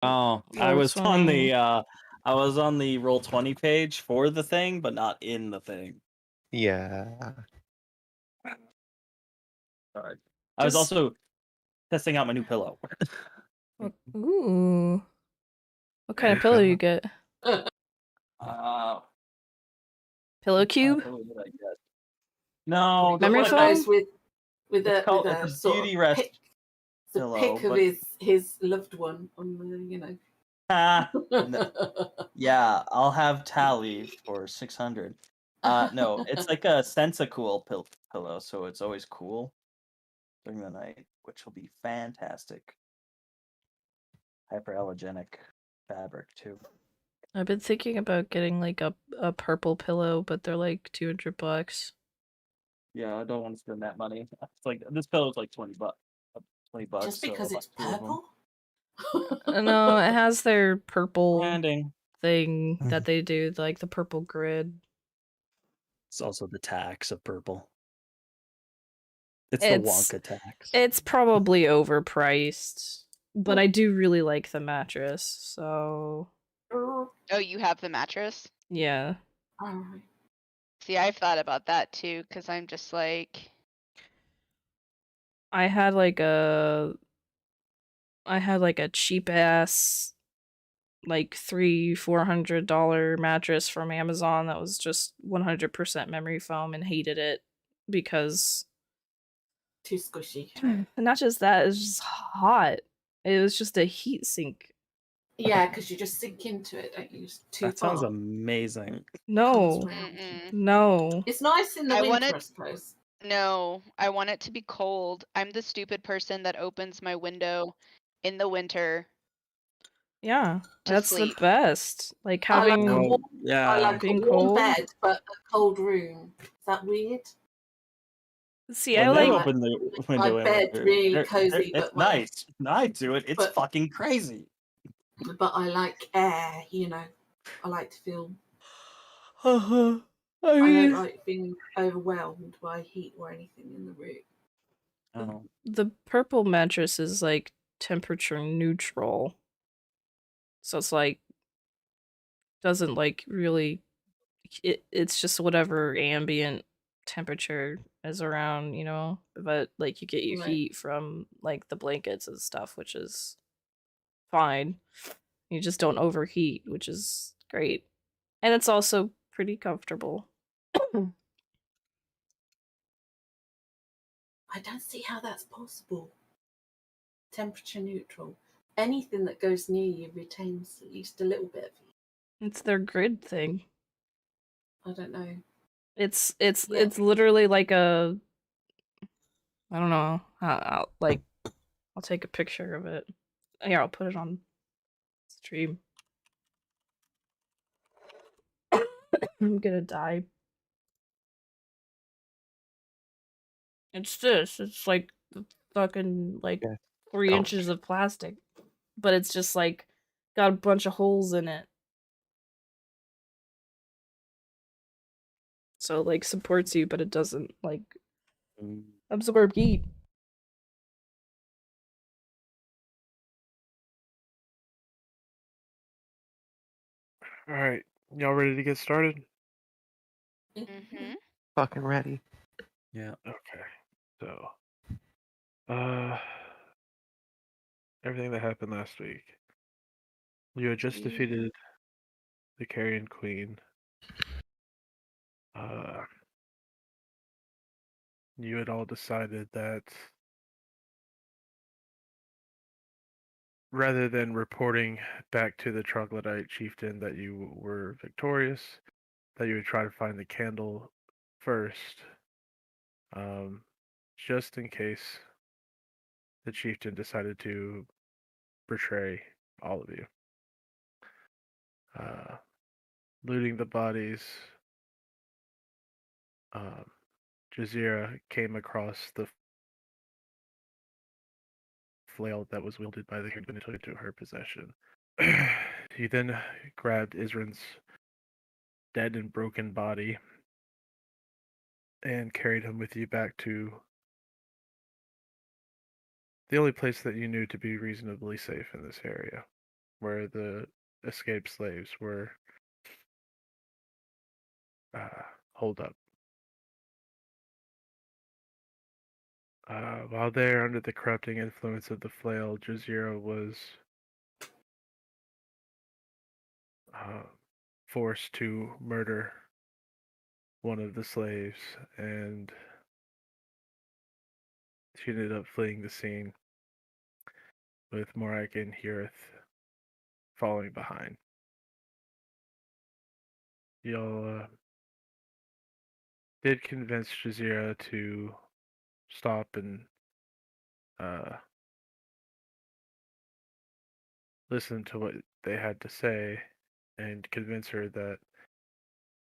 Oh, I Roll was on 20. the Roll20 page for the thing, but not in the thing. Yeah. Sorry. I was Just also testing out my new pillow. ooh. What kind of pillow you get? Uh, Pillow what kind of cube? pillow did I get? No, Got Memory one of foam? those with it's a a sort beauty of rest pic, the pillow, pic of but his loved one on the, yeah, I'll have Tally for 600. No, it's like a Sensacool pillow, so it's always cool during the night, which will be fantastic. Hyperallergenic fabric too. I've been thinking about getting like a purple pillow, but they're like $200. Yeah, I don't want to spend that money. It's like this pillow's like 20 bucks. 20 bucks, Just so I'll because buy it's 2 of them. purple. No, it has their purple Branding. thing that they do, like the purple grid. It's also the tax of purple. It's the It's Wonka tax. it's probably overpriced, but I do really like the mattress, so Oh, you have the mattress? yeah. Alright. See, I've thought about that too, because I'm just like, I had like a cheap ass like $300-400 mattress from Amazon that was just 100% memory foam and hated it because Too squishy. not just that, it's just hot. It was just a heat sink. Yeah, because you just sink into it, don't you? It's too That sounds far. amazing. No. mm-mm. No. It's nice in the I winter, wanted- I suppose. No, I want it to be cold. I'm the stupid person that opens my window in the winter Yeah. to That's sleep. the best. Like I like having a warm, Yeah. I like a being warm cold. bed, but a cold room. Is that weird? See, When I they like open the window My in bed winter, really cozy, it's but nice. I do it. It's but- fucking crazy. but I like air. I like to feel. I I don't mean like being overwhelmed by heat or anything in the room. Oh. the purple mattress is like temperature neutral. So it's like doesn't like really it's just whatever ambient temperature is around, but like you get your Right. heat from like the blankets and stuff, which is fine. You just don't overheat, which is great. And it's also pretty comfortable. I don't see how that's possible. Temperature neutral. Anything that goes near you retains at least a little bit of heat. It's their grid thing. I don't know. It's Yeah. literally like a I don't know. I'll take a picture of it. Here, I'll put it on stream. I'm gonna die. It's this. It's like fucking like Yeah. 3 Oh. inches of plastic, but it's just like got a bunch of holes in it. So like supports you, but it doesn't like absorb heat. All right, y'all ready to get started? Mm-hmm. Fucking ready. Yeah. Okay. So, everything that happened last week. You had just defeated the Carrion Queen. You had all decided that rather than reporting back to the Troglodyte chieftain that you were victorious, that you would try to find the candle first, just in case the chieftain decided to betray all of you. Looting the bodies, Jazeera came across the flail that was wielded by the human and took it to her possession. He then grabbed Isrin's dead and broken body and carried him with you back to the only place that you knew to be reasonably safe in this area. where the escaped slaves were holed up. While there, under the corrupting influence of the flail, Jazira was forced to murder one of the slaves, and she ended up fleeing the scene with Morak and Hirith following behind. Y'all did convince Jazira to stop and listen to what they had to say and convince her that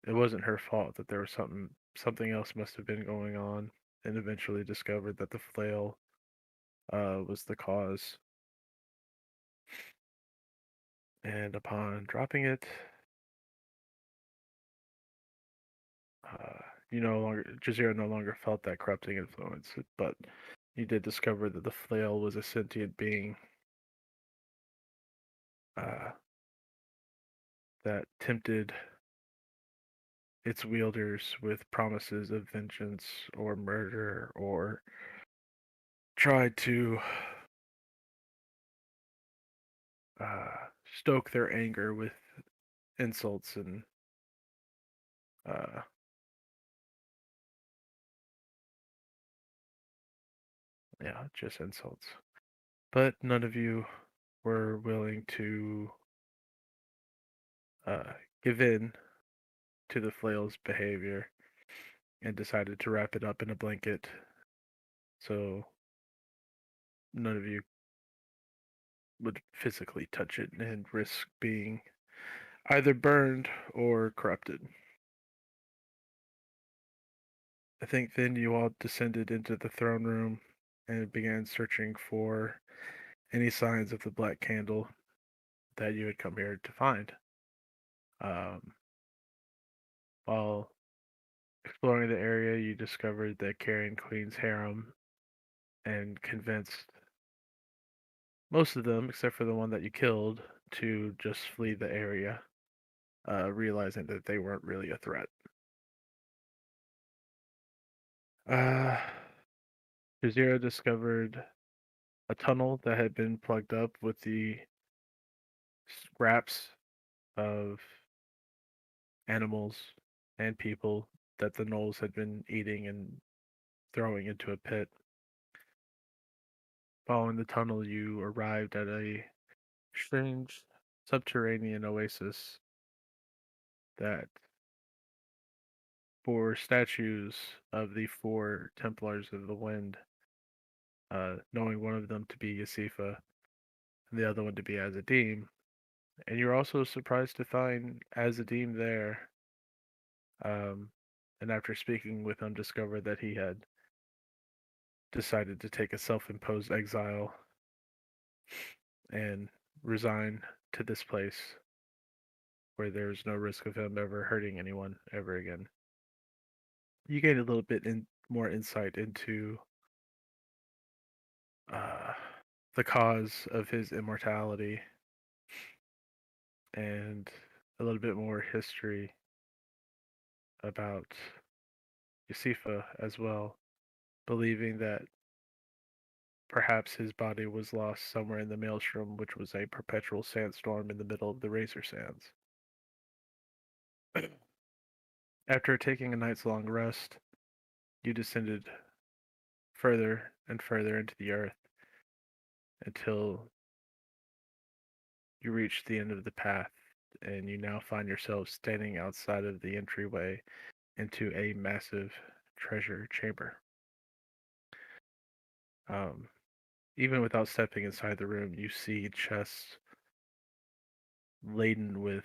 it wasn't her fault, that there was something else must have been going on, and eventually discovered that the flail was the cause. And upon dropping it, Jazira no longer felt that corrupting influence, but you did discover that the flail was a sentient being that tempted its wielders with promises of vengeance or murder, or tried to stoke their anger with insults and just insults. But none of you were willing to give in to the flail's behavior and decided to wrap it up in a blanket so none of you would physically touch it and risk being either burned or corrupted. I think then you all descended into the throne room and began searching for any signs of the black candle that you had come here to find. While exploring the area, you discovered the Carrion Queen's harem and convinced most of them, except for the one that you killed, to just flee the area, realizing that they weren't really a threat. Jazira discovered a tunnel that had been plugged up with the scraps of animals and people that the gnolls had been eating and throwing into a pit. Following the tunnel, you arrived at a strange subterranean oasis that bore statues of the four Templars of the Wind, knowing one of them to be Yasifa and the other one to be Azadim. And you're also surprised to find Azadim there. And after speaking with him, discovered that he had decided to take a self-imposed exile and resign to this place where there's no risk of him ever hurting anyone ever again. You gain a little bit more insight into the cause of his immortality and a little bit more history about Yasifa as well, believing that perhaps his body was lost somewhere in the Maelstrom, which was a perpetual sandstorm in the middle of the Razor Sands. After taking a night's long rest, you descended further and further into the earth until you reached the end of the path, and you now find yourself standing outside of the entryway into a massive treasure chamber. Even without stepping inside the room, you see chests laden with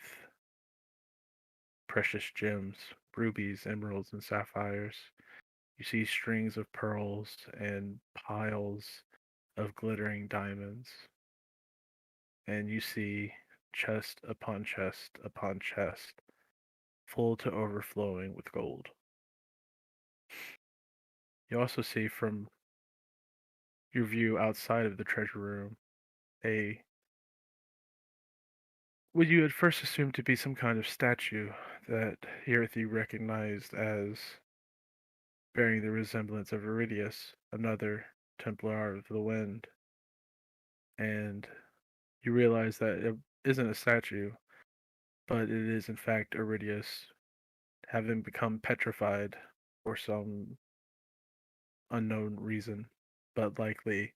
precious gems, rubies, emeralds, and sapphires. You see strings of pearls and piles of glittering diamonds. And you see chest upon chest upon chest, full to overflowing with gold. You also see from your view outside of the treasure room a what you had first assumed to be some kind of statue that Hirathi recognized as bearing the resemblance of Iridius, another Templar of the Wind. And you realize that it isn't a statue, but it is in fact Iridius having become petrified for some unknown reason, but likely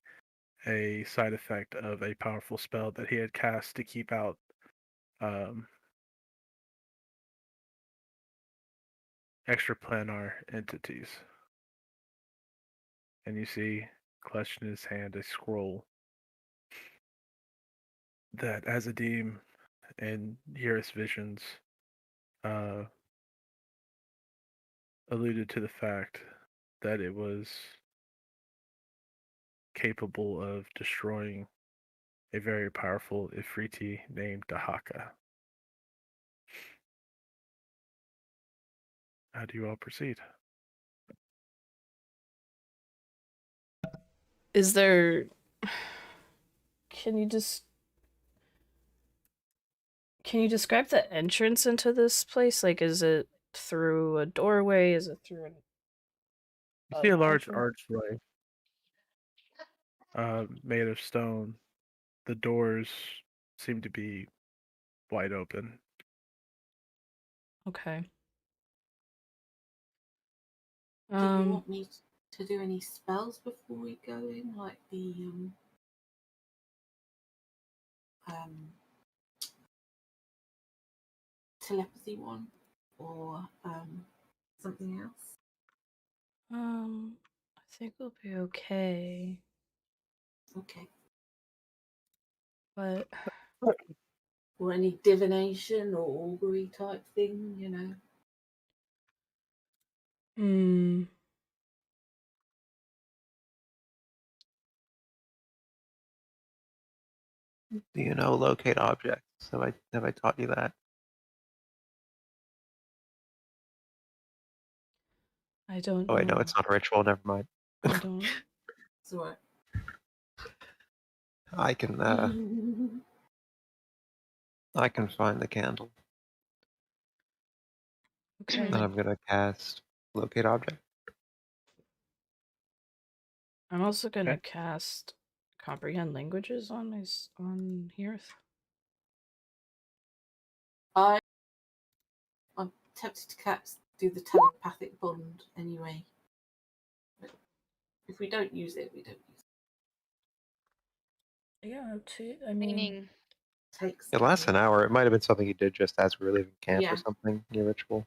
a side effect of a powerful spell that he had cast to keep out um, extraplanar entities. And you see, clutched in his hand, a scroll that Azadim and Eurus visions alluded to the fact that it was capable of destroying a very powerful Ifriti named Dahaka. How do you all proceed? Is there... Can you describe the entrance into this place? Like, is it through a doorway? Is it through You see a large archway? archway made of stone. The doors seem to be wide open. Okay. Do you want me to do any spells before we go in, like the telepathy one, or something else? I think we'll be okay. Okay. But Or any divination or augury type thing, you know? Do you know locate objects? Have I taught you that? I don't Oh wait, no, know. it's not a ritual. Never mind. I don't. It's alright. I can I can find the candle, Okay. and I'm gonna cast locate object. I'm also gonna Okay. cast comprehend languages on on Hearth. I'm tempted to do the telepathic bond anyway. But if we don't use it, we don't use it. Yeah, I mean, Meaning, Takes It lasts an hour. It might have been something you did just as we were leaving camp Yeah. or something. Your ritual.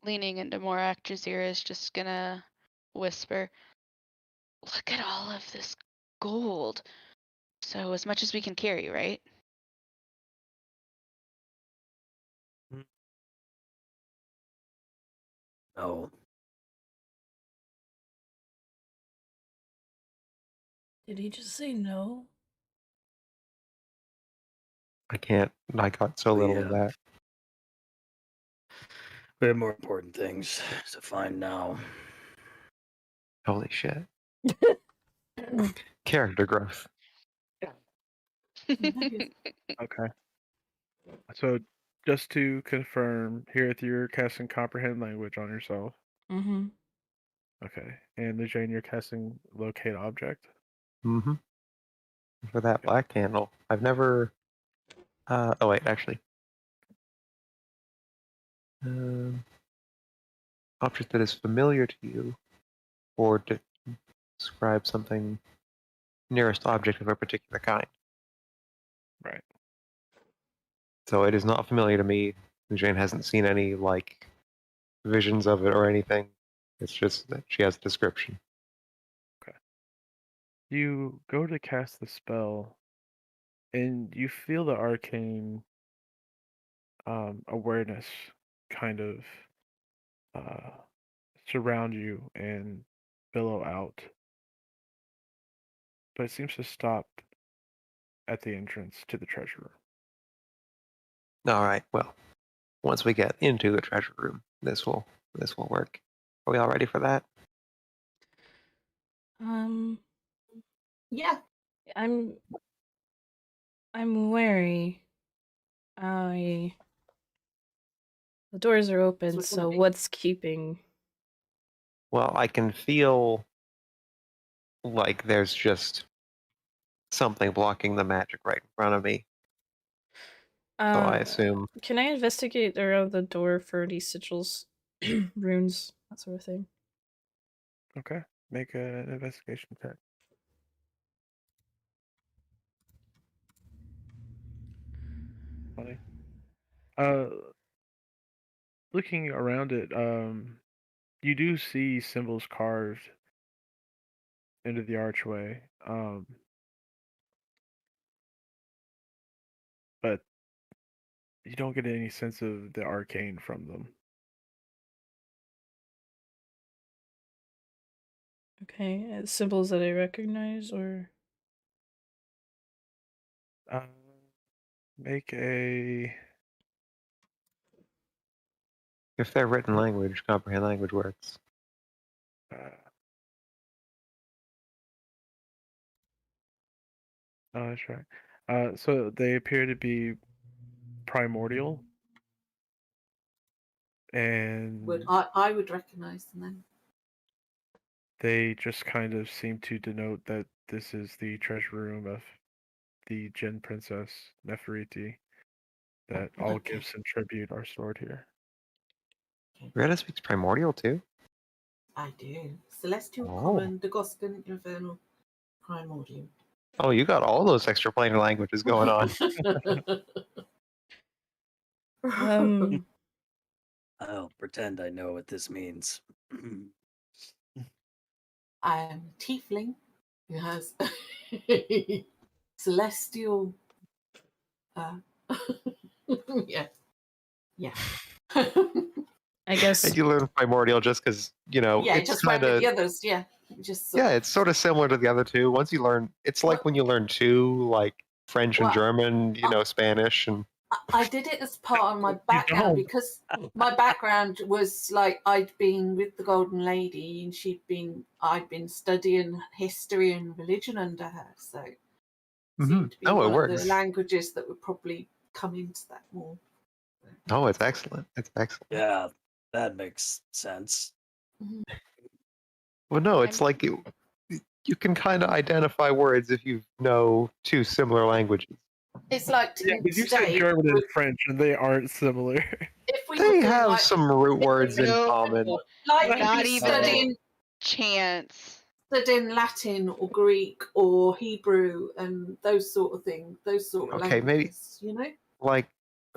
leaning into Morak, Jazeera is just gonna whisper, "Look at all of this gold. So as much as we can carry, right?" No. did he just say no? I can't. I got so little of that. We have more important things to find now. Holy shit! Character growth. Okay. So just to confirm, here you're casting comprehend language on yourself. Mm-hmm. Okay. And the Jane, you're casting locate object. Mm-hmm. For that Okay. black candle, I've never. Oh wait, actually. Object that is familiar to you, or to describe something nearest object of a particular kind. Right. So it is not familiar to me. Jane hasn't seen any like visions of it or anything. It's just that she has a description. You go to cast the spell, and you feel the arcane awareness kind of surround you and billow out. But it seems to stop at the entrance to the treasure room. All right. Well, once we get into the treasure room, this will work. Are we all ready for that? Yeah. I'm I'm wary. The doors are open, That's what so I mean. what's keeping? Well, I can feel like there's just something blocking the magic right in front of me. So I assume. Can I investigate around the door for any sigils, runes, that sort of thing? Okay. Make an investigation check. Funny. Looking around it, you do see symbols carved into the archway. But you don't get any sense of the arcane from them. Okay, symbols that I recognize, or Make a. If they're written language, comprehend language works. Oh, that's right. So they appear to be primordial, and I would recognise them then. they just kind of seem to denote that this is the treasure room of the Jinn Princess Nefertiti, that all Okay. gifts and tribute are stored here. Greta speaks primordial too? I do. Celestial, Oh. Common, Dagoscan, Infernal, Primordial. Oh, you got all those extraplanar languages going on. I'll pretend I know what this means. I am a tiefling who has celestial. Yeah. I guess. And you learn primordial just because, Yeah, it's just went kind with of. the others. Yeah, just Yeah, it's sort of similar to the other two. Once you learn, it's like when you learn two, like French and Well, German, Spanish, and I did it as part of my background don't. because my background was like I'd been with the Golden Lady and I'd been studying history and religion under her, so it seemed to be oh, it one of the works. languages that would probably come into that more. Oh, it's excellent. It's excellent. Yeah, that makes sense. Well, no, it's like you can kind of identify words if you know two similar languages. It's like Yeah, because you said today, German and French, and they aren't similar. if we They were doing have like, some root words in No. common. like you'd Not be even a chance. studying Latin or Greek or Hebrew and those sort of things, those sort of Okay, maybe languages, like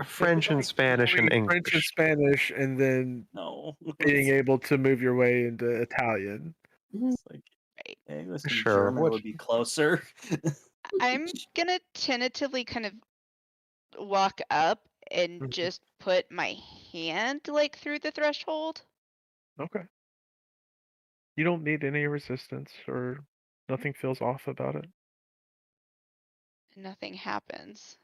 French and Spanish and Knowing French and English. Spanish, and then No. being able to move your way into Italian. It's like Right. English and Sure, German would be closer. I'm gonna tentatively kind of walk up and Mhm. just put my hand like through the threshold. Okay. You don't need any resistance, or nothing feels off about it. Nothing happens.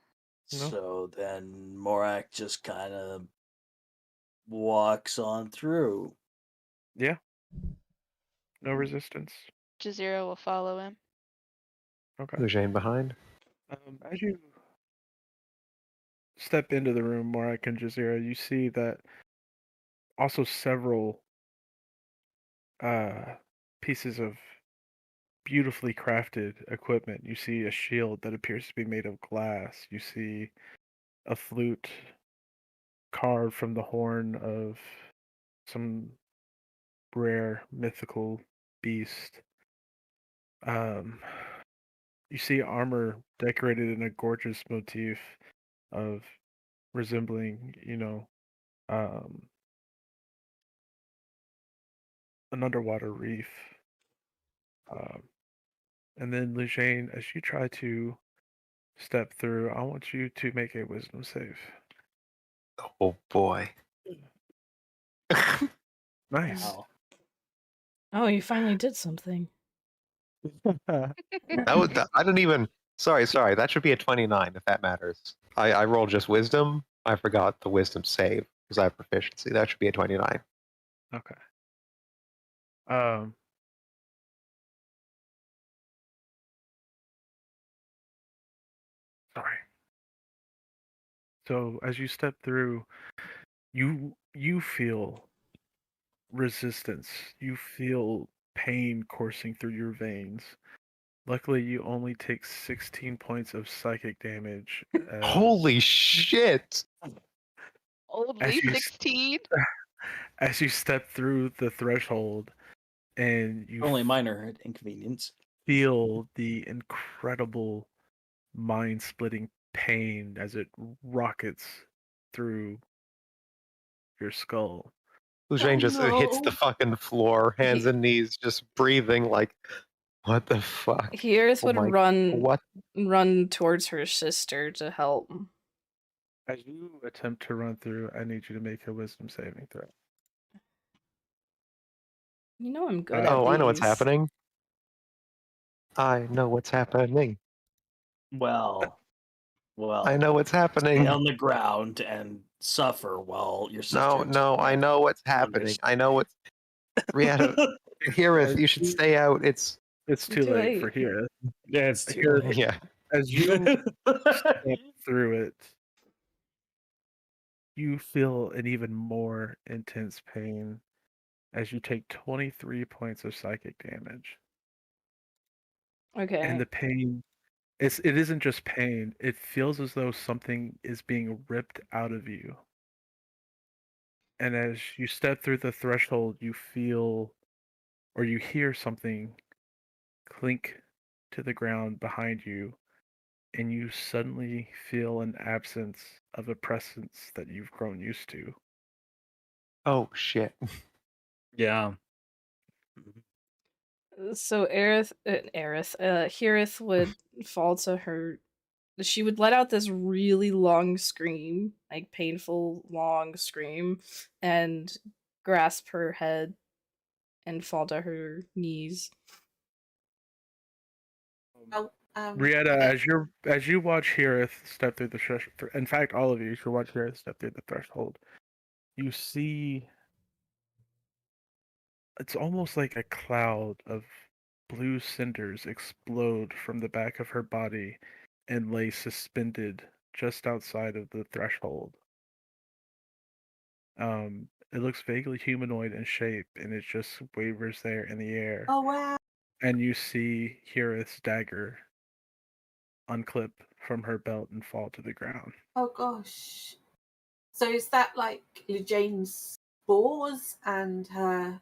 No. So then Morak just kind of walks on through. Yeah. No resistance. Jazira will follow him. Okay. Eugene behind. As you step into the room, Morak and Jazira, you see that also several pieces of beautifully crafted equipment. You see a shield that appears to be made of glass. You see a flute carved from the horn of some rare mythical beast. You see armor decorated in a gorgeous motif of resembling, an underwater reef. And then Lejane, as you try to step through, I want you to make a wisdom save. Oh boy. Nice. Wow. Oh, you finally did something. I didn't even. Sorry. That should be a 29 if that matters. I rolled just wisdom. I forgot the wisdom save because I have proficiency. That should be a 29. Okay. Um. Sorry. So as you step through, you feel resistance. You feel pain coursing through your veins. Luckily, you only take 16 points of psychic damage Holy shit! Only you 16? as you step through the threshold, and you Only minor inconvenience. feel the incredible mind-splitting pain as it rockets through your skull. Lujane just hits the no. fucking floor, hands and knees, just breathing like, what the fuck? Hierith Oh would my- What? run towards her sister to help. As you attempt to run through, I need you to make a wisdom saving throw. You know I'm good at Oh, these. I know what's happening. I know what's happening. Well, I know what's happening. stay on the ground and suffer while your sister. No, I know what's happening. I know what's. Rihanna, Hirith, you should stay out. It's too late for here. Yeah, it's Here- yeah. As you step through it, you feel an even more intense pain as you take 23 points of psychic damage. Okay. And the pain, it isn't just pain. It feels as though something is being ripped out of you. And as you step through the threshold, you feel or you hear something clink to the ground behind you, and you suddenly feel an absence of a presence that you've grown used to. Oh shit. Yeah. So Hirith would fall to her. She would let out this really long scream, like painful long scream, and grasp her head and fall to her knees. Oh, Rieta, as you watch Hirith step through the threshold, in fact, all of you should watch Hirith step through the threshold. You see, it's almost like a cloud of blue cinders explode from the back of her body and lay suspended just outside of the threshold. It looks vaguely humanoid in shape, and it just wavers there in the air. oh wow. And you see Hirith's dagger unclip from her belt and fall to the ground. Oh gosh. So is that like Jane's spores and her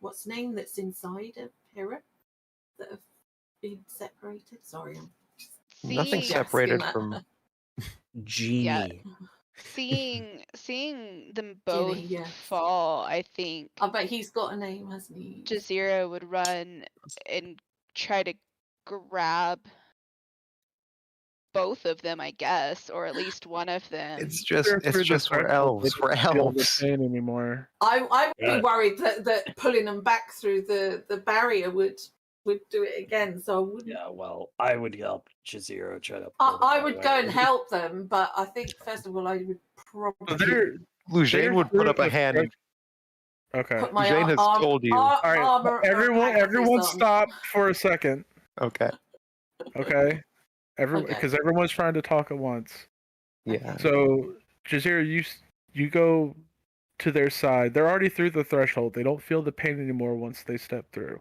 what's the name that's inside of Hera that have been separated? Sorry, I'm Nothing Seeing, separated that. from. Genie. seeing them both yes. fall, I think I bet he's got a name, hasn't he? Jazeera would run and try to grab both of them, I guess, or at least one of them. It's just Through the we're threshold, elves. they We're don't feel the elves. pain anymore. I would Yeah. be worried that pulling them back through the barrier would do it again. So I wouldn't. Yeah, well, I would help Jazeera try to. I would go and help them, but I think first of all I would probably Lujane would put up a hand. Okay. put my Jane has told you. All right. armor. Everyone, stop for a second. Okay. Okay. Okay. Because everyone's trying to talk at once. Yeah. So, Jazeera, you go to their side. They're already through the threshold. They don't feel the pain anymore once they step through.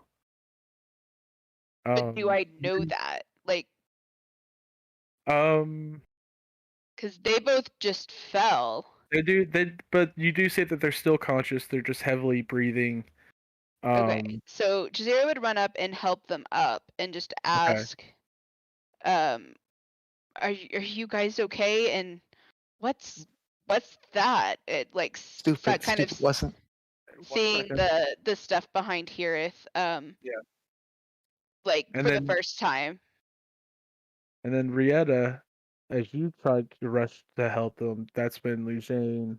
But do I know that? Like, because they both just fell. They do. But you do say that they're still conscious. They're just heavily breathing. Okay, so Jazeera would run up and help them up and just ask, are you guys okay? And what's that? It like Stupid. kind of Wasn't. seeing the stuff behind Hirith, like And for then- the first time. And then Rieta, as you tried to rush to help them, that's when Lujane,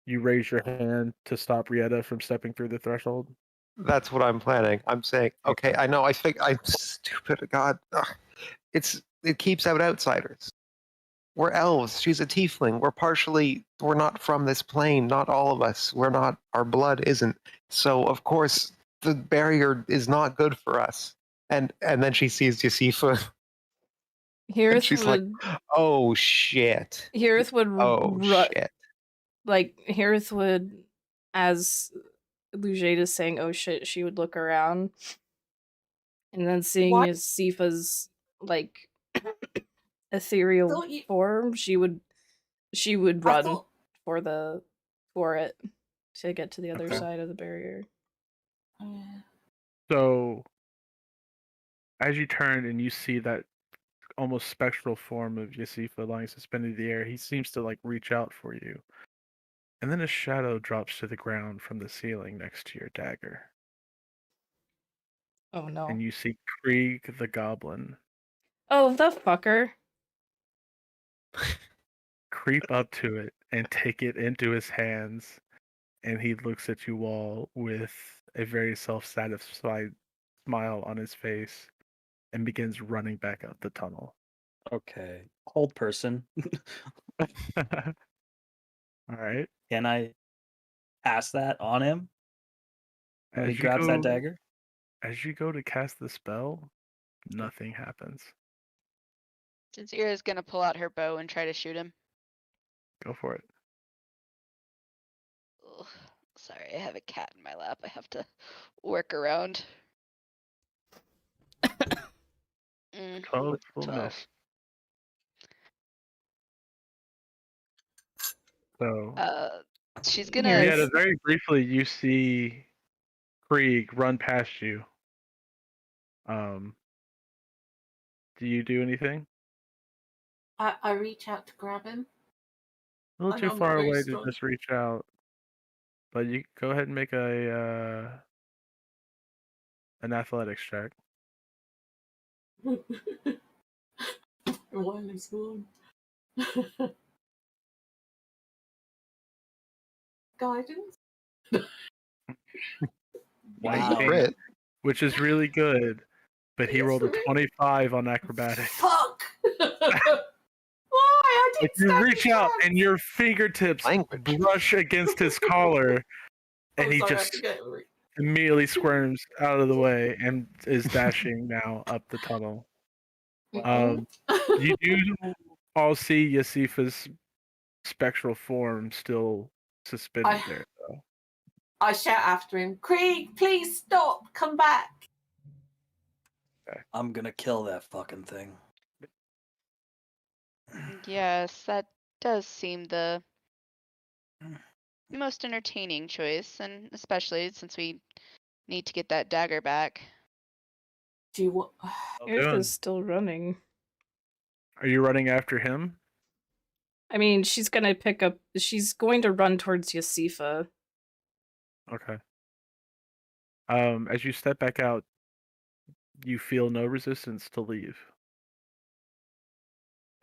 you raise your hand to stop Rieta from stepping through the threshold. That's what I'm planning. I'm saying, okay, I know. I think I'm stupid. God, ugh. It keeps out outsiders. We're elves. She's a tiefling. We're not from this plane. Not all of us. We're not. Our blood isn't. So of course the barrier is not good for us. And then she sees Yasifa And Hirth she's like, would oh shit. Hirth would Oh shit. Hirth would, as Lujade is saying, "Oh shit," she would look around, and then seeing Why Sifa's like ethereal thought you? form, she would I run thought. for it to get to the other Okay. side of the barrier. So as you turn and you see that almost spectral form of Yasifa lying suspended in the air, he seems to like reach out for you. And then a shadow drops to the ground from the ceiling next to your dagger. Oh no. And you see Krieg the goblin Oh, the fucker. creep up to it and take it into his hands. And he looks at you all with a very self-satisfied smile on his face and begins running back up the tunnel. Okay. Hold person. All right. Can I pass that on him when he As you grabs that go, dagger? as you go to cast the spell, nothing happens. Jazira is gonna pull out her bow and try to shoot him. Go for it. Ugh, sorry, I have a cat in my lap. I have to work around. 12 will 12. miss. So She's Here, gonna. yeah, very briefly you see Krieg run past you. Do you do anything? I reach out to grab him. A little I too know I'm not far very away to strong. just reach out. But you go ahead and make an athletics check. One is gone. Guidance. Wow. Crit. Which is really good. But he Yes, rolled a really? 25 on acrobatics. Fuck! Why? I Like didn't you stand reach a out chance. and your fingertips Language. brush against his collar, and I'm he sorry, I have just to get over it. immediately squirms out of the way and is dashing now up the tunnel. You do all see Yasifa's spectral form still suspended there, though. I shout after him, Krieg, please stop, come back. I'm gonna kill that fucking thing. Yes, that does seem the most entertaining choice, and especially since we need to get that dagger back. Do you want? Hirth is still running. Are you running after him? I mean, she's going to run towards Yasifa. Okay. As you step back out, you feel no resistance to leave.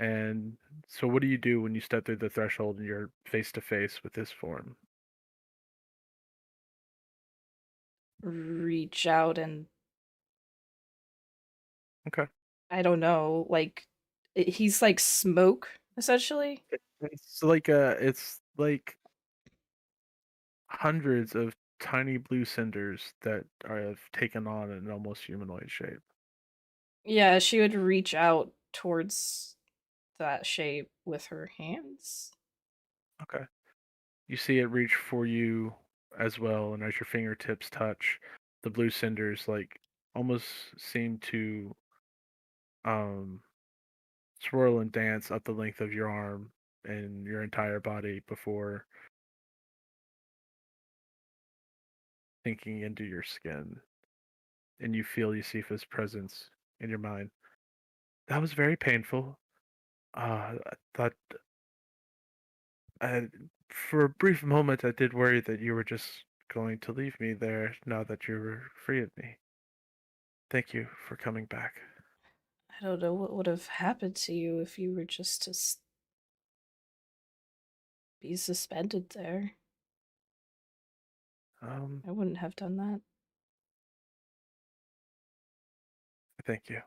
And so what do you do when you step through the threshold and you're face to face with this form? Reach out and Okay. I don't know, like he's like smoke essentially. It's like hundreds of tiny blue cinders that have taken on an almost humanoid shape. Yeah, she would reach out towards that shape with her hands. Okay. You see it reach for you as well, and as your fingertips touch, the blue cinders like almost seem to swirl and dance up the length of your arm and your entire body before sinking into your skin. And you feel Yusifa's presence in your mind. That was very painful. I thought for a brief moment I did worry that you were just going to leave me there now that you were free of me. Thank you for coming back. I don't know what would have happened to you if you were just to be suspended there. I wouldn't have done that. Thank you.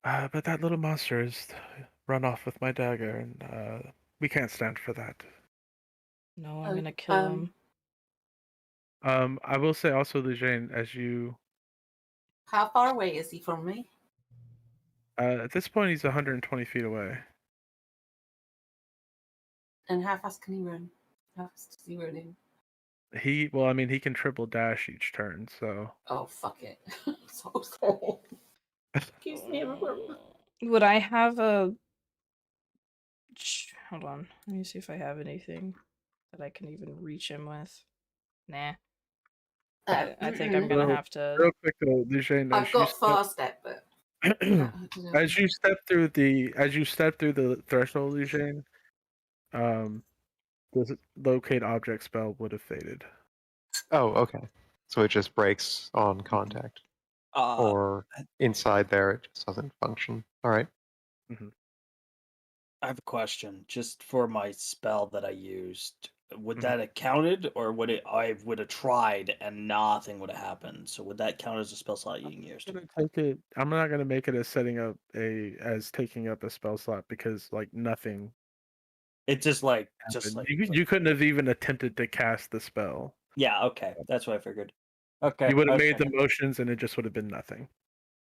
But that little monster has run off with my dagger, and we can't stand for that. No, I'm gonna kill him. I will say also, Lejane, as you... How far away is he from me? At this point, he's 120 feet away. And how fast can he run? How fast is he running? He can triple dash each turn, so. Oh, fuck it. So sorry. Excuse me. Would I have a... Hold on. Let me see if I have anything that I can even reach him with. Nah. I think I'm gonna have to... Real quick though, Lucian, I've got fast step, but as you step through the threshold, Lucian, the locate object spell would have faded. Oh, okay. So it just breaks on contact, or inside there it just doesn't function. All right. Mm-hmm. I have a question. Just for my spell that I used, would that have counted, or would it? I would have tried and nothing would have happened. So would that count as a spell slot you can use? I'm not gonna make it as taking up a spell slot because like nothing. It's just like you couldn't have even attempted to cast the spell. Yeah. Okay, that's what I figured. Okay. You would have made the motions, and it just would have been nothing.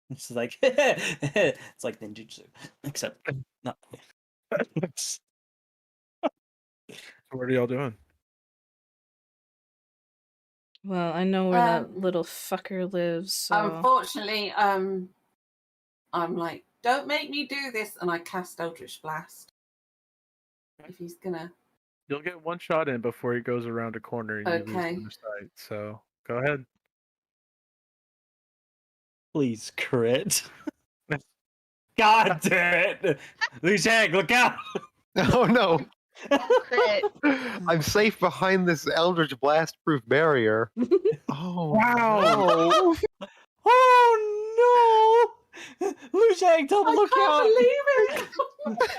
It's like it's like ninjutsu, except not. So what are y'all doing? Well, I know where that little fucker lives, so... Unfortunately, I'm like, don't make me do this, and I cast Eldritch Blast. If he's gonna... You'll get one shot in before he goes around a corner and you lose line of sight. So go ahead. Please crit. God damn it! Lucian, look out! Oh no! Crit. I'm safe behind this Eldritch Blast-proof barrier. Oh wow! No. Oh no! Lucian, tell him look out! I can't believe it!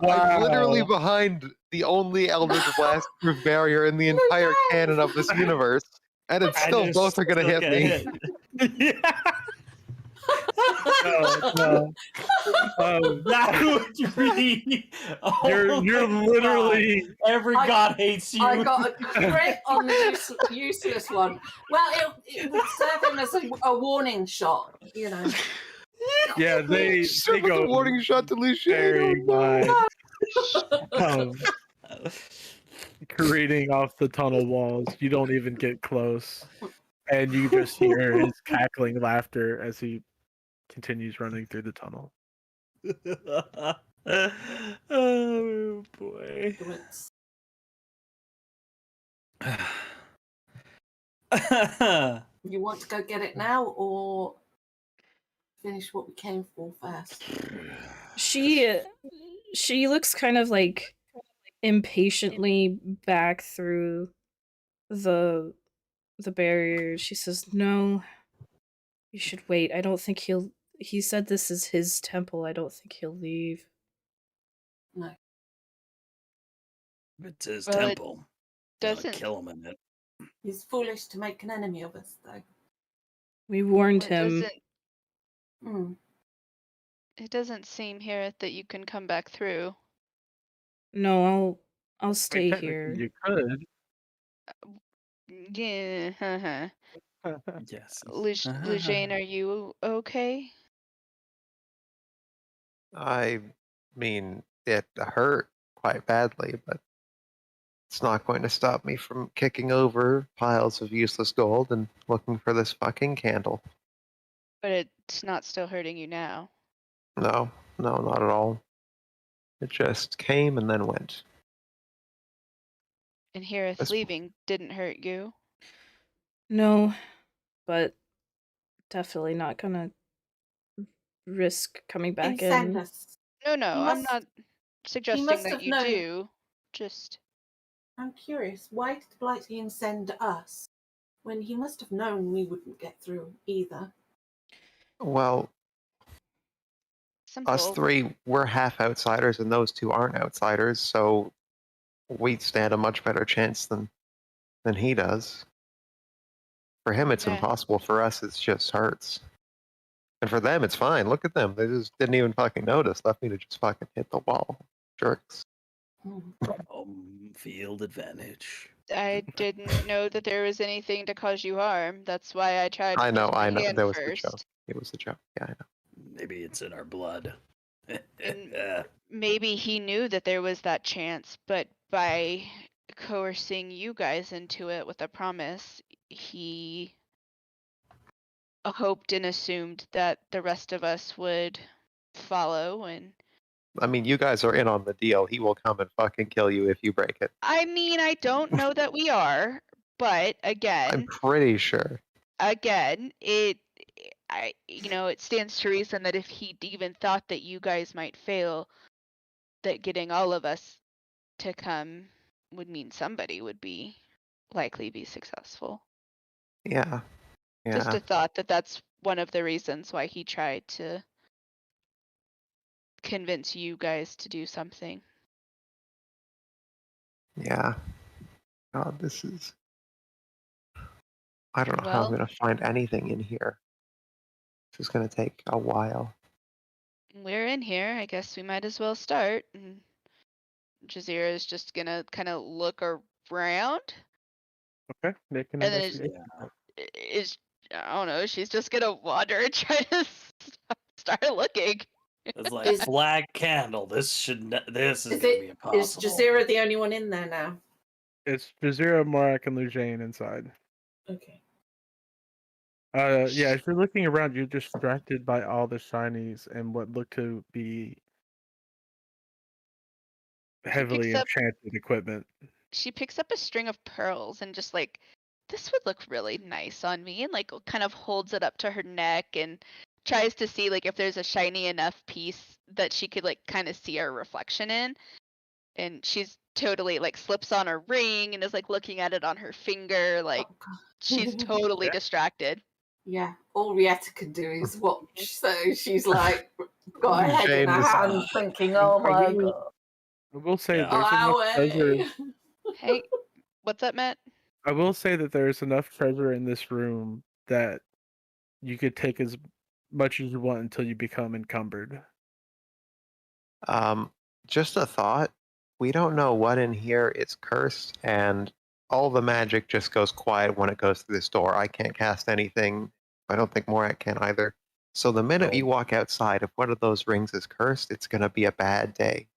I'm literally behind the only Eldritch Blast-proof barrier in the entire canon of this universe, and it's still both are gonna hit me. Yeah. No. That would be. You're literally. God. Every god hates you. I got a crit on the useless one. Well, it would serve him as a warning shot, you know. Yeah, they go a warning shot to Lucian. Careening off the tunnel walls. You don't even get close, and you just hear his cackling laughter as he continues running through the tunnel. Oh boy. You want to go get it now, or finish what we came for first? She looks kind of like impatiently back through the barrier. She says, "No, you should wait. I don't think he said this is his temple. I don't think he'll leave." No. It's his temple. Doesn't kill him in it. He's foolish to make an enemy of us, though. We warned him. It doesn't seem here that you can come back through. No, I'll stay here. You could. Yeah. Yes. Lucian, are you okay? I mean, it hurt quite badly, but it's not going to stop me from kicking over piles of useless gold and looking for this fucking candle. But it's not still hurting you now. No, not at all. It just came and then went. And Hirith leaving didn't hurt you. No, but definitely not gonna risk coming back in. No, I'm not suggesting that you do. Just... I'm curious, why did Blighthian send us when he must have known we wouldn't get through either? Well, Simple. Us three, we're half outsiders and those two aren't outsiders, so we stand a much better chance than he does. For him, it's impossible. For us, it just hurts. And for them, it's fine. Look at them. They just didn't even fucking notice. Left me to just fucking hit the wall. Jerks. Field advantage. I didn't know that there was anything to cause you harm. That's why I tried. I know. Hand That was first. the joke. It was the joke. Yeah, I know. Maybe it's in our blood. And maybe he knew that there was that chance, but by coercing you guys into it with a promise, he hoped and assumed that the rest of us would follow. And I mean, you guys are in on the deal. He will come and fucking kill you if you break it. I mean, I don't know that we are, but I'm again, pretty sure. it stands to reason that if he even thought that you guys might fail, that getting all of us to come would mean somebody would likely be successful. Yeah. Just Yeah. a thought that that's one of the reasons why he tried to convince you guys to do something. Yeah. God, this is. I don't know how I'm Well, going to find anything in here. This is going to take a while. we're in here. I guess we might as well start. And Jazeera is just gonna kind of look around, Okay, make an and then investigation. I don't know. She's just gonna wander and try to start looking. It's like flag candle. This is gonna be impossible. Is Jazeera the only one in there now? It's Jazeera, Morak, and Lujane inside. Okay. Yeah, if you're looking around, you're distracted by all the shinies and what look to be heavily enchanted equipment. She picks up a string of pearls and just like, this would look really nice on me, and like kind of holds it up to her neck and tries to see like if there's a shiny enough piece that she could like kind of see her reflection in. And she's totally like slips on a ring and is like looking at it on her finger, like she's totally distracted. Yeah, all Rietta can do is watch. So she's like got her head in her James, hand thinking, oh my god. I will say Yeah. there's enough treasure. Hey, what's up, Matt? I will say that there's enough treasure in this room that you could take as much as you want until you become encumbered. Just a thought. We don't know what in here is cursed, and all the magic just goes quiet when it goes through this door. I can't cast anything. I don't think Morak can either. So the minute you walk outside, if one of those rings is cursed, it's going to be a bad day.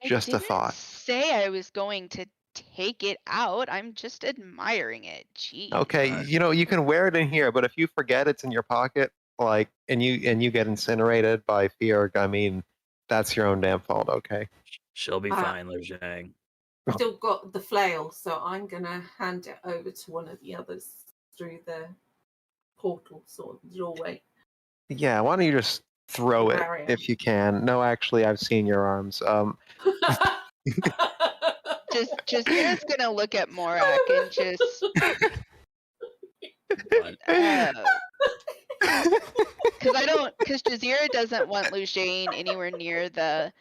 Just a thought. Say I was going to take it out. I'm just admiring it. Jeez. Okay, you can wear it in here, but if you forget it's in your pocket, like, and you get incinerated by fear, I mean, that's your own damn fault. Okay. She'll be fine, Lujang. I've still got the flail, so I'm gonna hand it over to one of the others through the portal sort of doorway. Yeah, why don't you just throw it if you can? No, actually, I've seen your arms. Jazeera's gonna look at Morak and just because Jazeera doesn't want Lujane anywhere near the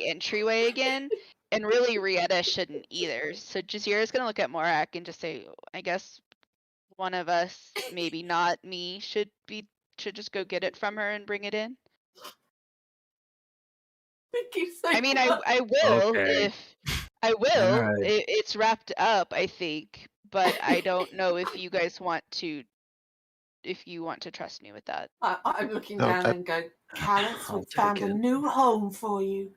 entryway again, and really Rietta shouldn't either. So Jazeera's gonna look at Morak and just say, I guess one of us, maybe not me, should just go get it from her and bring it in. Thank you so I mean, much. I will Okay. will. Right. It's wrapped up, I think, but I don't know if you guys want to trust me with that. I'm looking down and go, Callus, we've found a new home for you.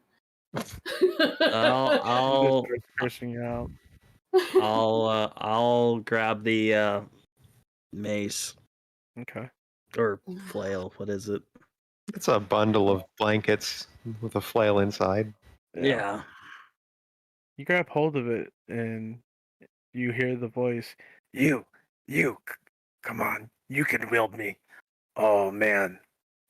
I'll cursing you out. I'll grab the mace. Okay. Or flail. What is it? It's a bundle of blankets with a flail inside. Yeah. You grab hold of it and you hear the voice. You, come on. You can wield me. Oh man,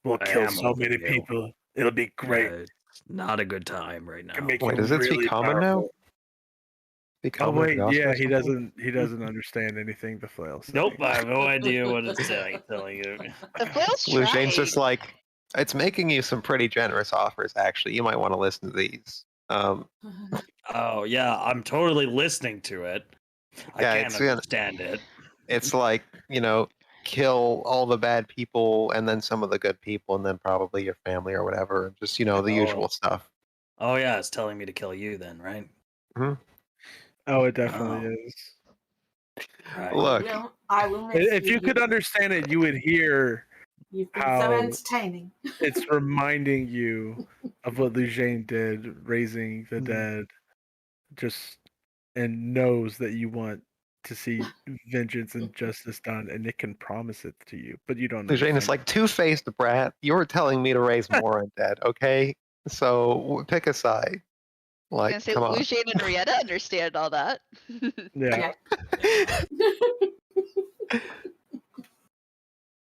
we'll kill so many people. It'll be great. It's not a good time right now. Wait, does it speak common now? Oh wait, yeah, he doesn't understand anything the flail says. Nope, I have no idea what it's telling you. The flail's Lujane's just like, it's making you some pretty generous offers, actually. You might want to listen to these. Oh yeah, I'm totally listening to it. I can't understand it. It's like, kill all the bad people and then some of the good people and then probably your family or whatever. Just, the usual stuff. Oh yeah, it's telling me to kill you then, right? Mm-hmm. Oh, it definitely is. Right. Look, I will if you could understand it, you would hear You've been so how entertaining. it's reminding you of what Lujane did, raising the dead, and knows that you want to see vengeance and justice done, and it can promise it to you, but you don't Jane understand. is like, two-faced brat. You're telling me to raise more undead, okay? So pick a side. I was Like, gonna say come on. Lucian and Rietta understand all that. Yeah.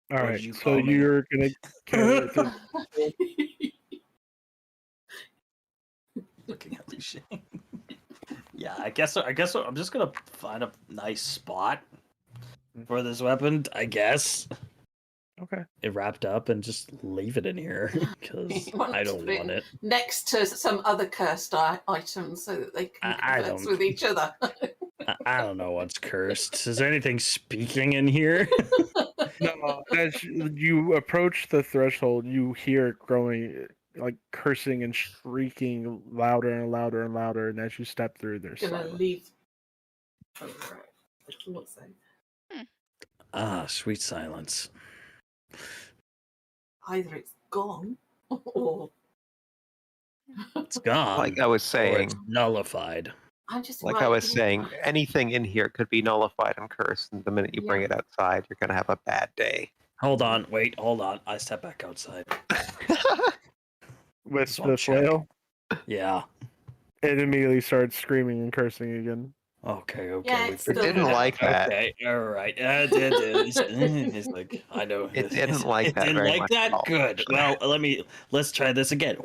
All What right. did you So call me? you're gonna carry the Looking at Lucian. Yeah, I guess so. I'm just gonna find a nice spot for this weapon. I guess Okay. it wrapped up and just leave it in here because You want I to don't put it want it. next to some other cursed items so that they can I converse don't. with each other. I don't know what's cursed. Is there anything speaking in here? No, as you approach the threshold, you hear it growing, like cursing and shrieking louder and louder and louder. And as you step through, there's Gonna silence. leave. Oh, right. What's that? Sweet silence. Either it's gone or It's gone. Like I was or it's saying, nullified. I'm just like I was saying, anything in here could be nullified and cursed, and the minute you bring Yeah. it outside, you're gonna have a bad day. Hold on. I step back outside. With Just wanna the check. flail, Yeah. it immediately starts screaming and cursing again. Okay. Yeah, we it's It still didn't there. like that. Okay, all right. It's like I know It didn't like it that didn't very like much at that. all, Good. actually. Well, let's try this again.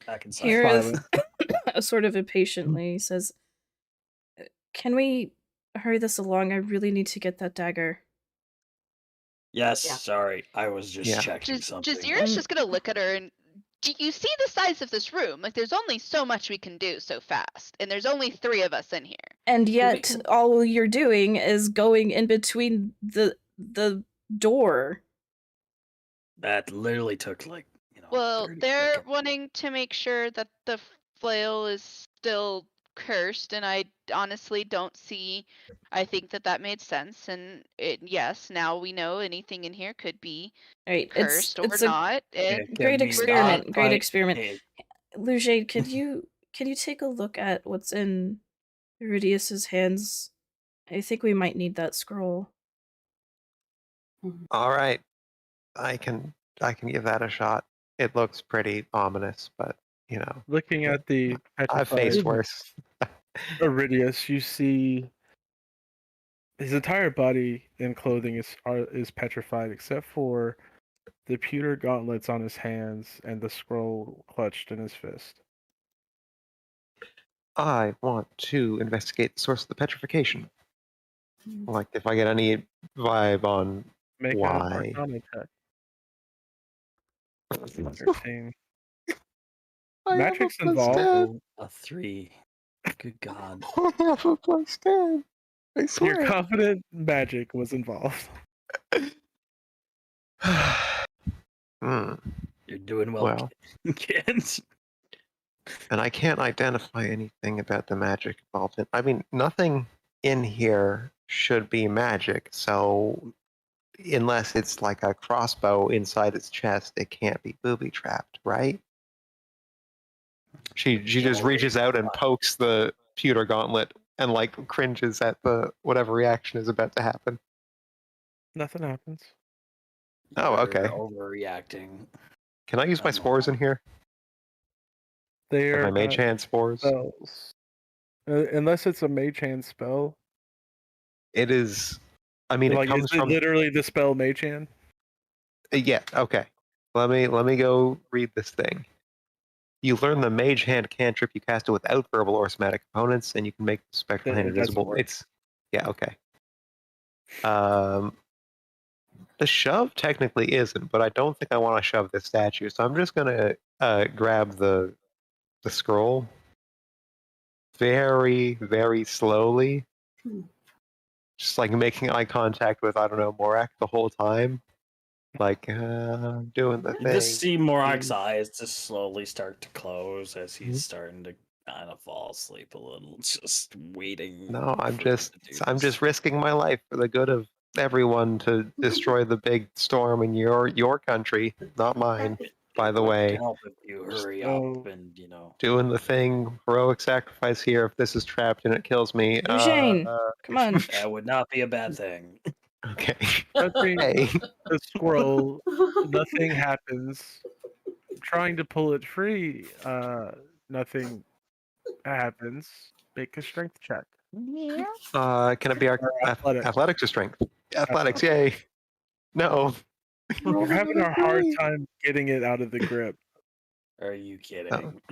Back inside. Here is Silent. sort of impatiently says, "Can we hurry this along? I really need to get that dagger." Yes. Yeah. Sorry, I was just Yeah. checking something. Jazira's just gonna look at her and do you see the size of this room? Like there's only so much we can do so fast. And there's only 3 of us in here. And We yet, can- all you're doing is going in between the door. That literally took like Well, 30 they're seconds. wanting to make sure that the flail is still cursed, and I honestly don't see. I think that made sense, and yes, now we know anything in here could be Right? cursed or It's a not. And great Can we experiment. not Great fight- experiment. Hey, Lujaid, can you take a look at what's in Iridius's hands? I think we might need that scroll. All right, I can give that a shot. It looks pretty ominous, but Looking at the I've petrified faced worse. Iridius, you see his entire body and clothing is petrified except for the pewter gauntlets on his hands and the scroll clutched in his fist. I want to investigate the source of the petrification. Like if I get any vibe on Make why. an Arcana check. 13. I Magic's have a involved. a 3. Good God. I have a +10. I You're swear. confident magic was involved. Hmm. You're doing well, Well, kids. and I can't identify anything about the magic involved. I mean, nothing in here should be magic. So, unless it's like a crossbow inside its chest, it can't be booby trapped, right? She just reaches out and pokes the pewter gauntlet and like cringes at the whatever reaction is about to happen. Nothing happens. Oh, okay. You're overreacting. Can I use my spores in here? They're My mage hand spores. spells. Unless it's a mage hand spell. It is. I mean, Like, it comes is it from. literally the spell mage hand? Yeah. Okay. Let me go read this thing. You learn the mage hand cantrip. You cast it without verbal or somatic components, and you can make the spectral hand It doesn't invisible. work. It's okay. The shove technically isn't, but I don't think I want to shove this statue, so I'm just gonna grab the scroll very, very slowly, just like making eye contact with Morak the whole time, like doing the You thing. just see Morak's eyes just slowly start to close as he's starting to kind of fall asleep a little, just waiting. No, I'm for him just to do this. risking my life for the good of everyone to destroy the big storm in your country, not mine. By the way, Help if you hurry So- up and doing the thing, heroic sacrifice here. If this is trapped and it kills me, Eugene, come on. that would not be a bad thing. okay. Touching Hey, the squirrel, nothing happens. Trying to pull it free, nothing happens. Make a strength check. can it be our Or athletics. athletics or strength? Athletics, yay! No. We're having a hard time getting it out of the grip. Are you kidding?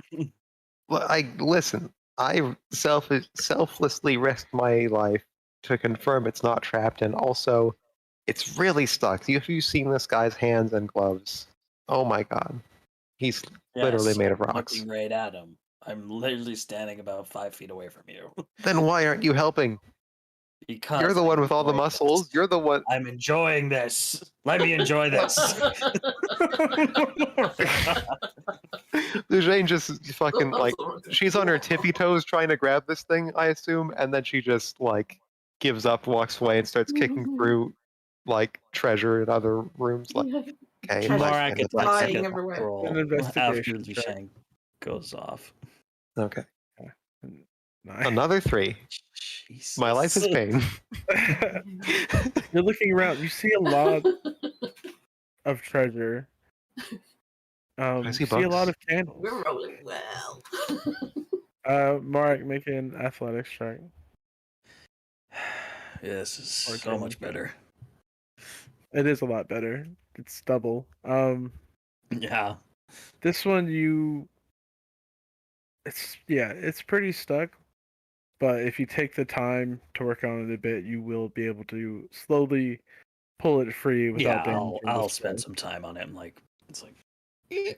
Well, listen. I selflessly risked my life to confirm it's not trapped, and also, it's really stuck. Have you seen this guy's hands and gloves? Oh my god, he's literally made of I'm rocks. looking right at him. I'm literally standing about 5 feet away from you. Then why aren't you helping? Because You're the I'm one with all the enjoying muscles. this. You're the one. I'm enjoying this. Let me enjoy this. Jane just fucking like she's on her tippy toes trying to grab this thing, I assume, and then she just like gives up, walks away, and starts kicking through like treasure in other rooms. Like, okay, Treasure Morak it's like, flying attacks everywhere. roll An investigation after check. Duchenne goes off. okay, 9. another 3. Jesus. My life is pain. You're looking around. You see a lot of treasure. I see You see a lot bugs. of candles. We're rolling well. Mark, make an athletics check. Yeah, this is Or so can much you- better. It is a lot better. It's double. Yeah. This one it's pretty stuck. But if you take the time to work on it a bit, you will be able to slowly pull it free without damaging the I'll spell. spend some time on it. It's like Yeah.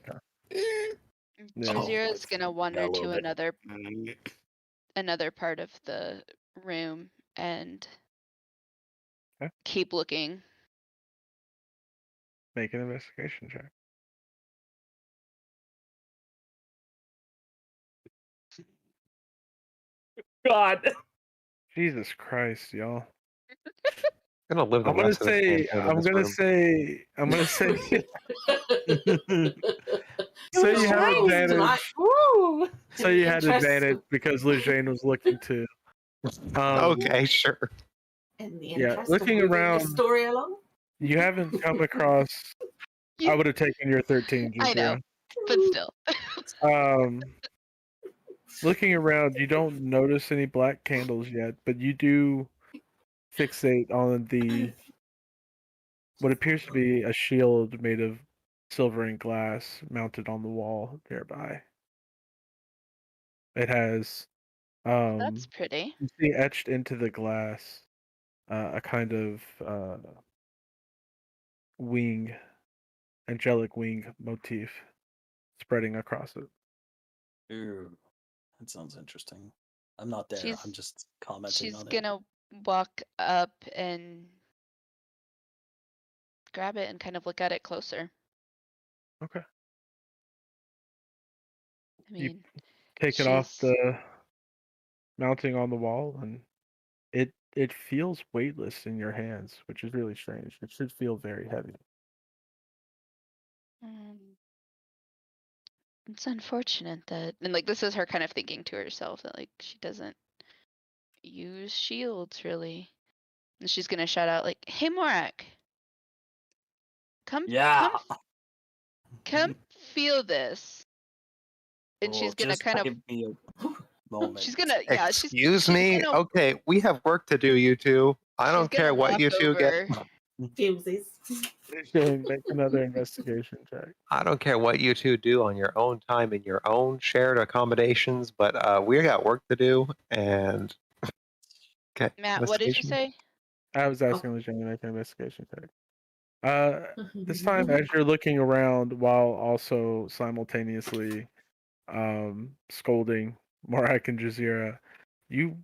Jazira's gonna wander a little to bit. another part of the room and Okay. keep looking. Make an investigation check. God. Jesus Christ, y'all. I'm gonna live the I'm gonna rest of this say campaign in I'm this gonna room. say I'm gonna say So you have advantage. Woo! So you had Interest advantage because Lejane was looking too. Okay, sure. In the Yeah, interest looking of moving around- the story along. You haven't come across. I would have taken your 13. I know, but still. Looking around, you don't notice any black candles yet, but you do fixate on what appears to be a shield made of silver and glass mounted on the wall nearby. It has That's pretty. you see etched into the glass a kind of wing, angelic wing motif spreading across it. Ooh, that sounds interesting. I'm not there. She's- I'm just commenting She's on it. gonna walk up and grab it and kind of look at it closer. Okay. I You- mean, Take it off she's- the mounting on the wall, and it feels weightless in your hands, which is really strange. It should feel very heavy. it's unfortunate that, and like this is her kind of thinking to herself that like she doesn't use shields really. And she's gonna shout out like, "Hey Morak, come, Yeah. come feel this." And she's gonna Just kind of, give me a moment. she's gonna, yeah, Excuse she's me? gonna- Okay, we have work to do, you two. I she's don't care gonna what walk you two get. over. Fumesies. Shane, make another investigation check. I don't care what you two do on your own time in your own shared accommodations, but we got work to do. And okay, Matt, what did you investigation? say? I was asking Shane to make an investigation check. This time, as you're looking around while also simultaneously scolding Morak and Jazira, you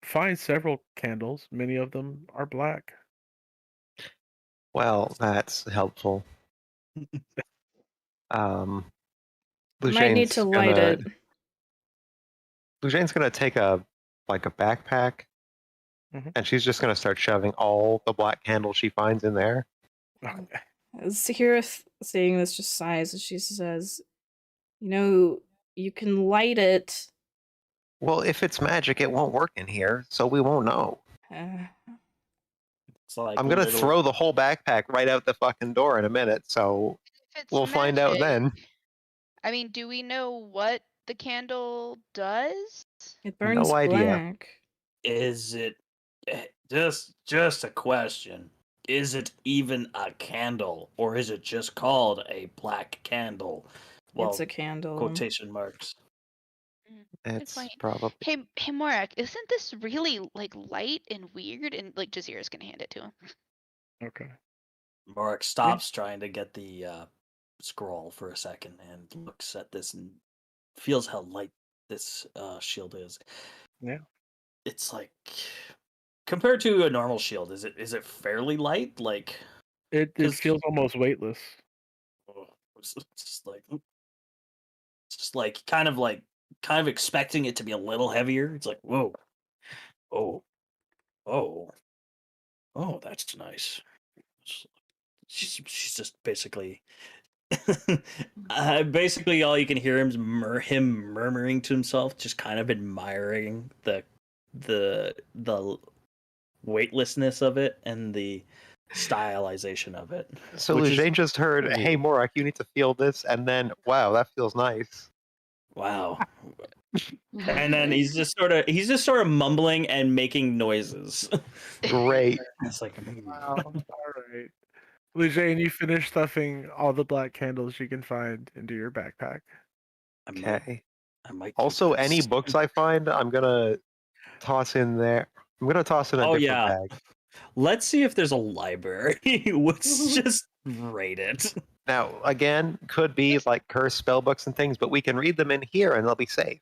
find several candles. Many of them are black. Well, that's helpful. Might need to light it. Lujane's gonna take a backpack and she's just gonna start shoving all the black candles she finds in there. Okay. Sahira, seeing this, just sighs and she says, "You know, you can light it." Well, if it's magic, it won't work in here, so we won't know. It's like I'm gonna little. throw the whole backpack right out the fucking door in a minute, so If it's we'll find out then. I mean, do we know what the candle does? It burns No idea. black. Is it just a question? Is it even a candle, or is it just called a black candle? Well, It's a candle. quotation marks. It's fine. probably. Hey, Morak, isn't this really like light and weird? And like Jazira's gonna hand it to him. Okay. Morik stops trying to get the scroll for a second and looks at this and feels how light this shield is. Yeah. It's like compared to a normal shield, is it fairly light? Like It 'cause- feels almost weightless. it's just like kind of expecting it to be a little heavier. It's like whoa, oh, that's nice. She's just basically basically all you can hear him him murmuring to himself, just kind of admiring the weightlessness of it and the stylization of it. So which is Lujane just heard, cool. "Hey Morak, you need to feel this," and then, wow, that feels nice. Wow. And then he's just sort of mumbling and making noises. Great. It's like Wow. All right. Lujane, you finish stuffing all the black candles you can find into your backpack. Okay. I might keep Also, this. any books I find, I'm gonna toss in there. I'm gonna toss in a Oh, different yeah. bag. Let's see if there's a library. Let's just rate it. Now, again, could be like cursed spell books and things, but we can read them in here and they'll be safe.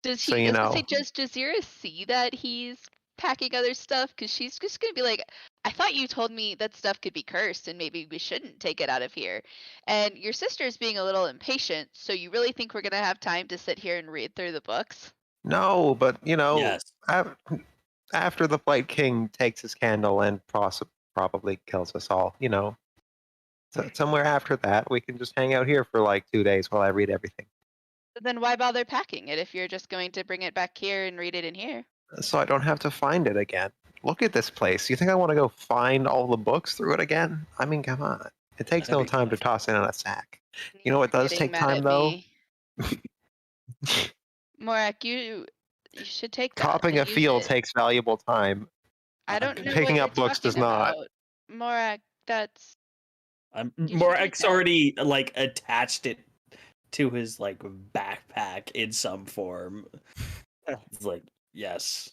Does So, he? you I was gonna know. say, does Jazira see that he's packing other stuff? Because she's just gonna be like, I thought you told me that stuff could be cursed, and maybe we shouldn't take it out of here. And your sister's being a little impatient, so you really think we're gonna have time to sit here and read through the books? No, but you know, Yes. after the Blight King takes his candle and probably kills us all, you know, so somewhere after that, we can just hang out here for like 2 days while I read everything. Then why bother packing it if you're just going to bring it back here and read it in here? So I don't have to find it again. Look at this place. You think I want to go find all the books through it again? I mean, come on. It takes no time to toss in a sack. You know what does Getting take mad time at though? me. Morak, you should take that. Copping a and use field it. takes valuable time. I don't know Picking what up you're books does talking not. about. Morak, that's should take Morak's that. already like attached it to his like backpack in some form. It's like, yes,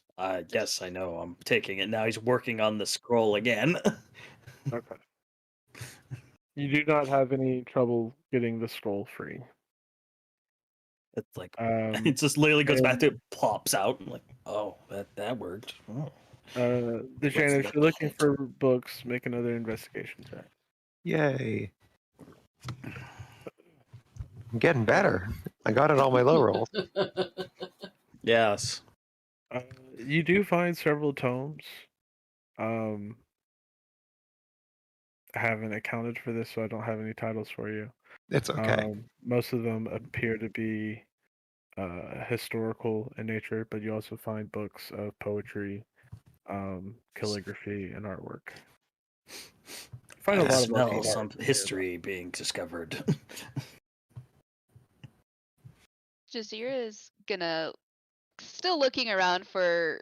yes, I know. I'm taking it now. He's working on the scroll again. Okay. You do not have any trouble getting the scroll free. It's like Um, it just literally goes back and- to it, plops out. I'm like, oh, that worked. Oh. Lujane, if look you're looking at it. for books, make another investigation check. Yay. I'm getting better. I got it on my low rolls. Yes. You do find several tomes. I haven't accounted for this, so I don't have any titles for you. It's okay. Most of them appear to be historical in nature, but you also find books of poetry, calligraphy, and artwork. Find a I lot of smell local some art here, history being discovered. Jazira is gonna still looking around for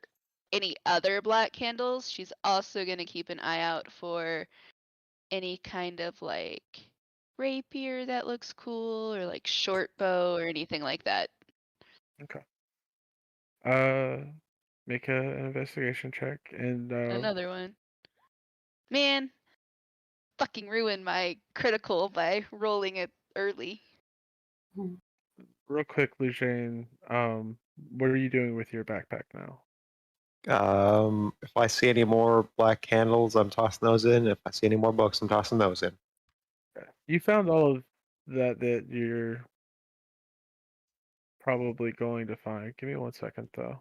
any other black candles. She's also gonna keep an eye out for any kind of like rapier that looks cool or like short bow or anything like that. Make an investigation check, and Another one. Man, fucking ruined my critical by rolling it early. real quick, Lujane, what are you doing with your backpack now? If I see any more black candles, I'm tossing those in. If I see any more books, I'm tossing those in. Okay. You found all of that you're probably going to find. Give me 1 second though.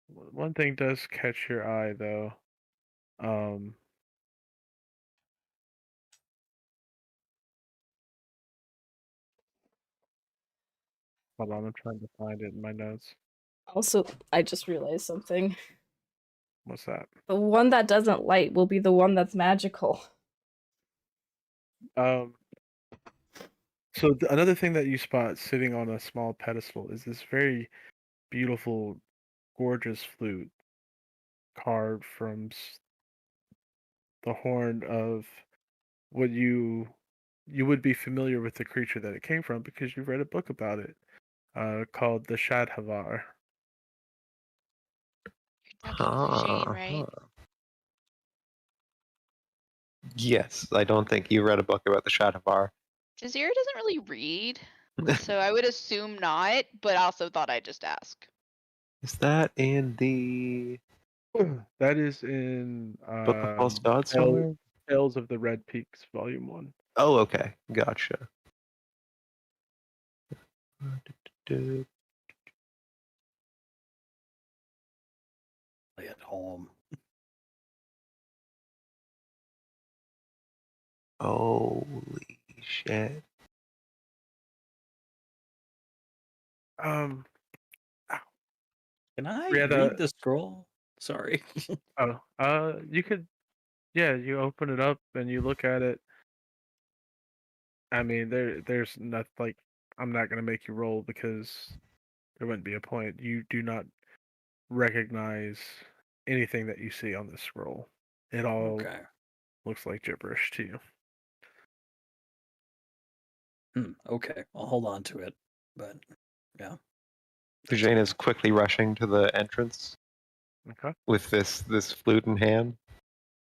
One thing does catch your eye, though. Um, Hold on, I'm trying to find it in my notes. Also, I just realized something. What's that? The one that doesn't light will be the one that's magical. So another thing that you spot sitting on a small pedestal is this very beautiful, gorgeous flute carved from the horn of what you would be familiar with the creature that it came from because you've read a book about it, called the Shadhavar. You're talking to Jane, right? Uh-huh. Yes, I don't think you read a book about the Shadowbar. Jazeera doesn't really read, so I would assume not, but also thought I'd just ask. Is that in the That is in Book of False Gods somewhere? Tales of the Red Peaks, Volume 1. Oh, okay. Gotcha. Play at home. Holy shit. Um, Can I Brianna- read the scroll? Sorry. you could, yeah, you open it up and you look at it. I mean, there's not like, I'm not gonna make you roll because there wouldn't be a point. You do not recognize anything that you see on this scroll. It all Okay. looks like gibberish to you. Okay. I'll hold on to it. But yeah. Jane is quickly rushing to the entrance Okay. with this flute in hand,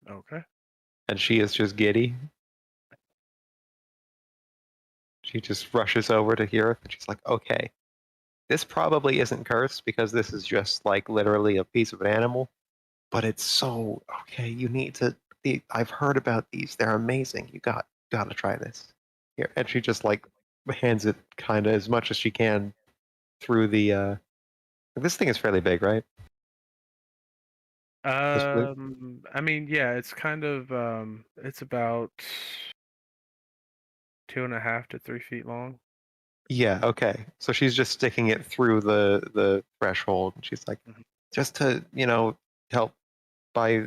Okay. and she is just giddy. She just rushes over to Hirith, and she's like, "Okay, this probably isn't cursed because this is just like literally a piece of an animal, but it's so okay. You need to. I've heard about these. They're amazing. You gotta try this here." And she just like hands it kind of as much as she can through the. This thing is fairly big, right? I mean, yeah, it's kind of it's about 2.5 to 3 feet long. Yeah. Okay. So she's just sticking it through the threshold. And she's like, Mhm. just to help by I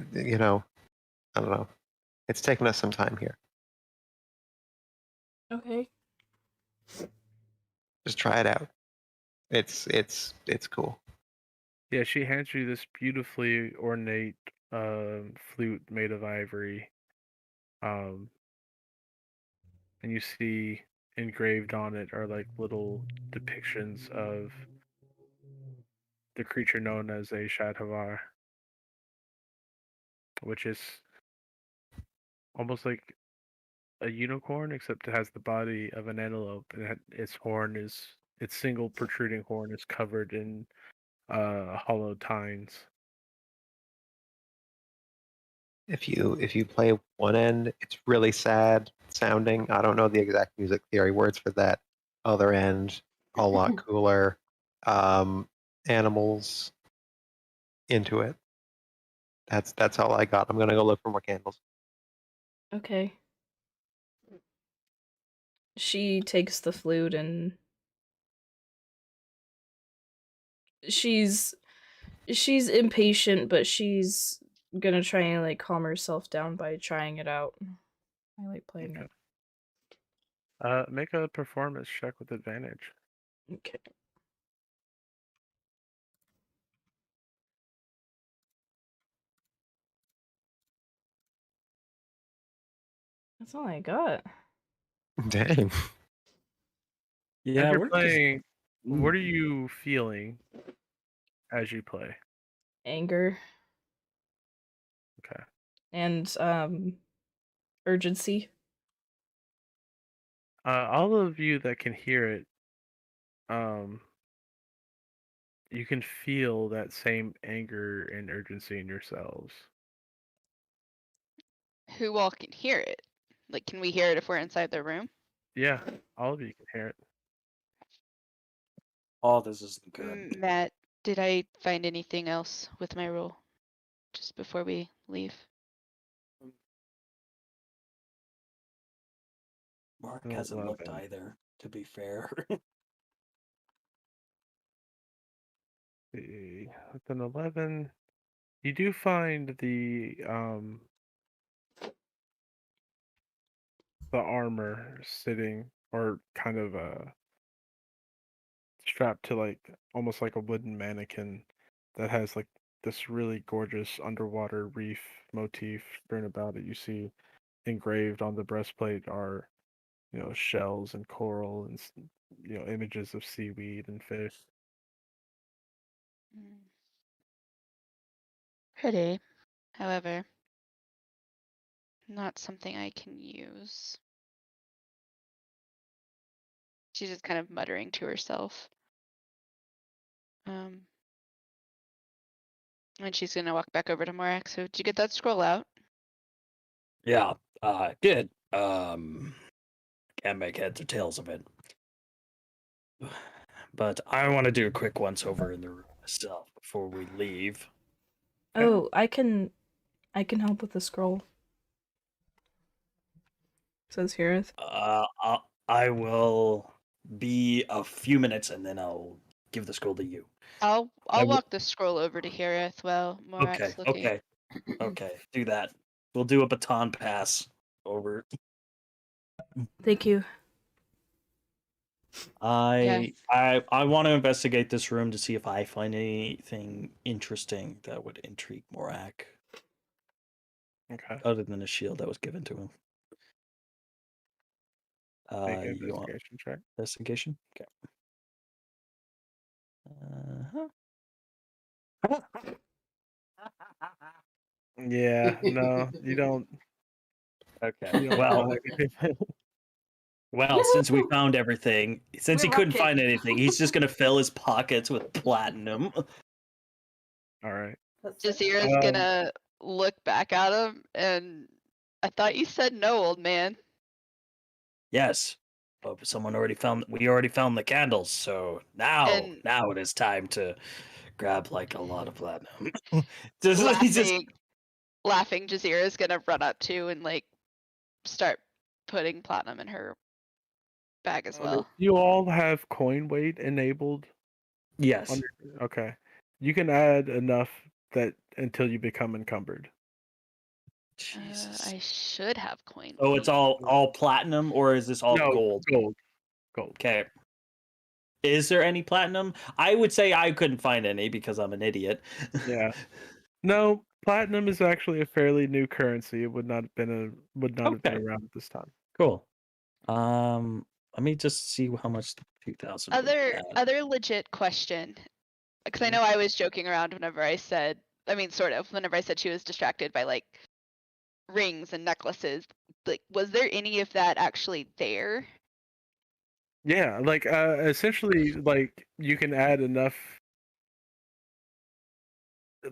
don't know. It's taken us some time here. Okay. Just try it out. It's cool. Yeah, she hands you this beautifully ornate flute made of ivory. And you see engraved on it are like little depictions of the creature known as a Shadhavar, which is almost like a unicorn, except it has the body of an antelope, and its single protruding horn is covered in hollow tines. If you play one end, it's really sad sounding. I don't know the exact music theory words for that. Other end, a lot cooler. Animals into it. That's all I got. I'm gonna go look for more candles. Okay. She takes the flute and she's impatient, but she's gonna try and like calm herself down by trying it out. I like playing Okay. it. Make a performance check with advantage. Okay. That's all I got. Dang. Yeah, As you're we're playing, what are Mm. you feeling as you play? Anger Okay. and urgency. All of you that can hear it, you can feel that same anger and urgency in yourselves. Who all can hear it? Like, can we hear it if we're inside the room? Yeah, all of you can hear it. Oh, this isn't good. Matt, Did I find anything else with my roll just before we leave? Mark Oh, hasn't looked 11. either, to be fair. With an 11, you do find the armor sitting, or kind of strapped to like almost like a wooden mannequin that has like this really gorgeous underwater reef motif strewn about it. You see engraved on the breastplate are, shells and coral and images of seaweed and fish. Pretty. However, not something I can use. She's just kind of muttering to herself. And she's gonna walk back over to Morak. So did you get that scroll out? Yeah, good. Can't make heads or tails of it. But I want to do a quick once over in the room myself before we leave. Oh, I can help with the scroll. Says Hirith. I will be a few minutes and then I'll give the scroll to you. I'll walk the scroll over to Hirith while Morak's looking. Okay. Do that. We'll do a baton pass over. Thank you. I want to investigate this room to see if I find anything interesting that would intrigue Morak. Okay. Other than the shield that was given to him. Make an You want investigation check. investigation? Okay. Yeah, no, you don't. Okay. You don't Well, find anything. well, since we found everything, since he We're couldn't rocking. find anything, he's just gonna fill his pockets with platinum. All right. Jazira's gonna look back at him and I thought you said no, old man. Yes, but we already found the candles, so now it is time to grab like a lot of platinum. Laughing, Jazira's gonna run up to and like start putting platinum in her bag as well. You all have coin weight enabled? Yes. Okay. You can add enough that until you become encumbered. Jesus. I should have coin. Oh, it's all platinum, or is this all gold? Gold. Okay. Is there any platinum? I would say I couldn't find any because I'm an idiot. Yeah. No, platinum is actually a fairly new currency. It would not have been around at this time. Cool. Let me just see how much 2000. Other legit question, because I know I was joking around whenever I said, whenever I said she was distracted by like rings and necklaces. Like, was there any of that actually there? Yeah, like essentially, like you can add enough.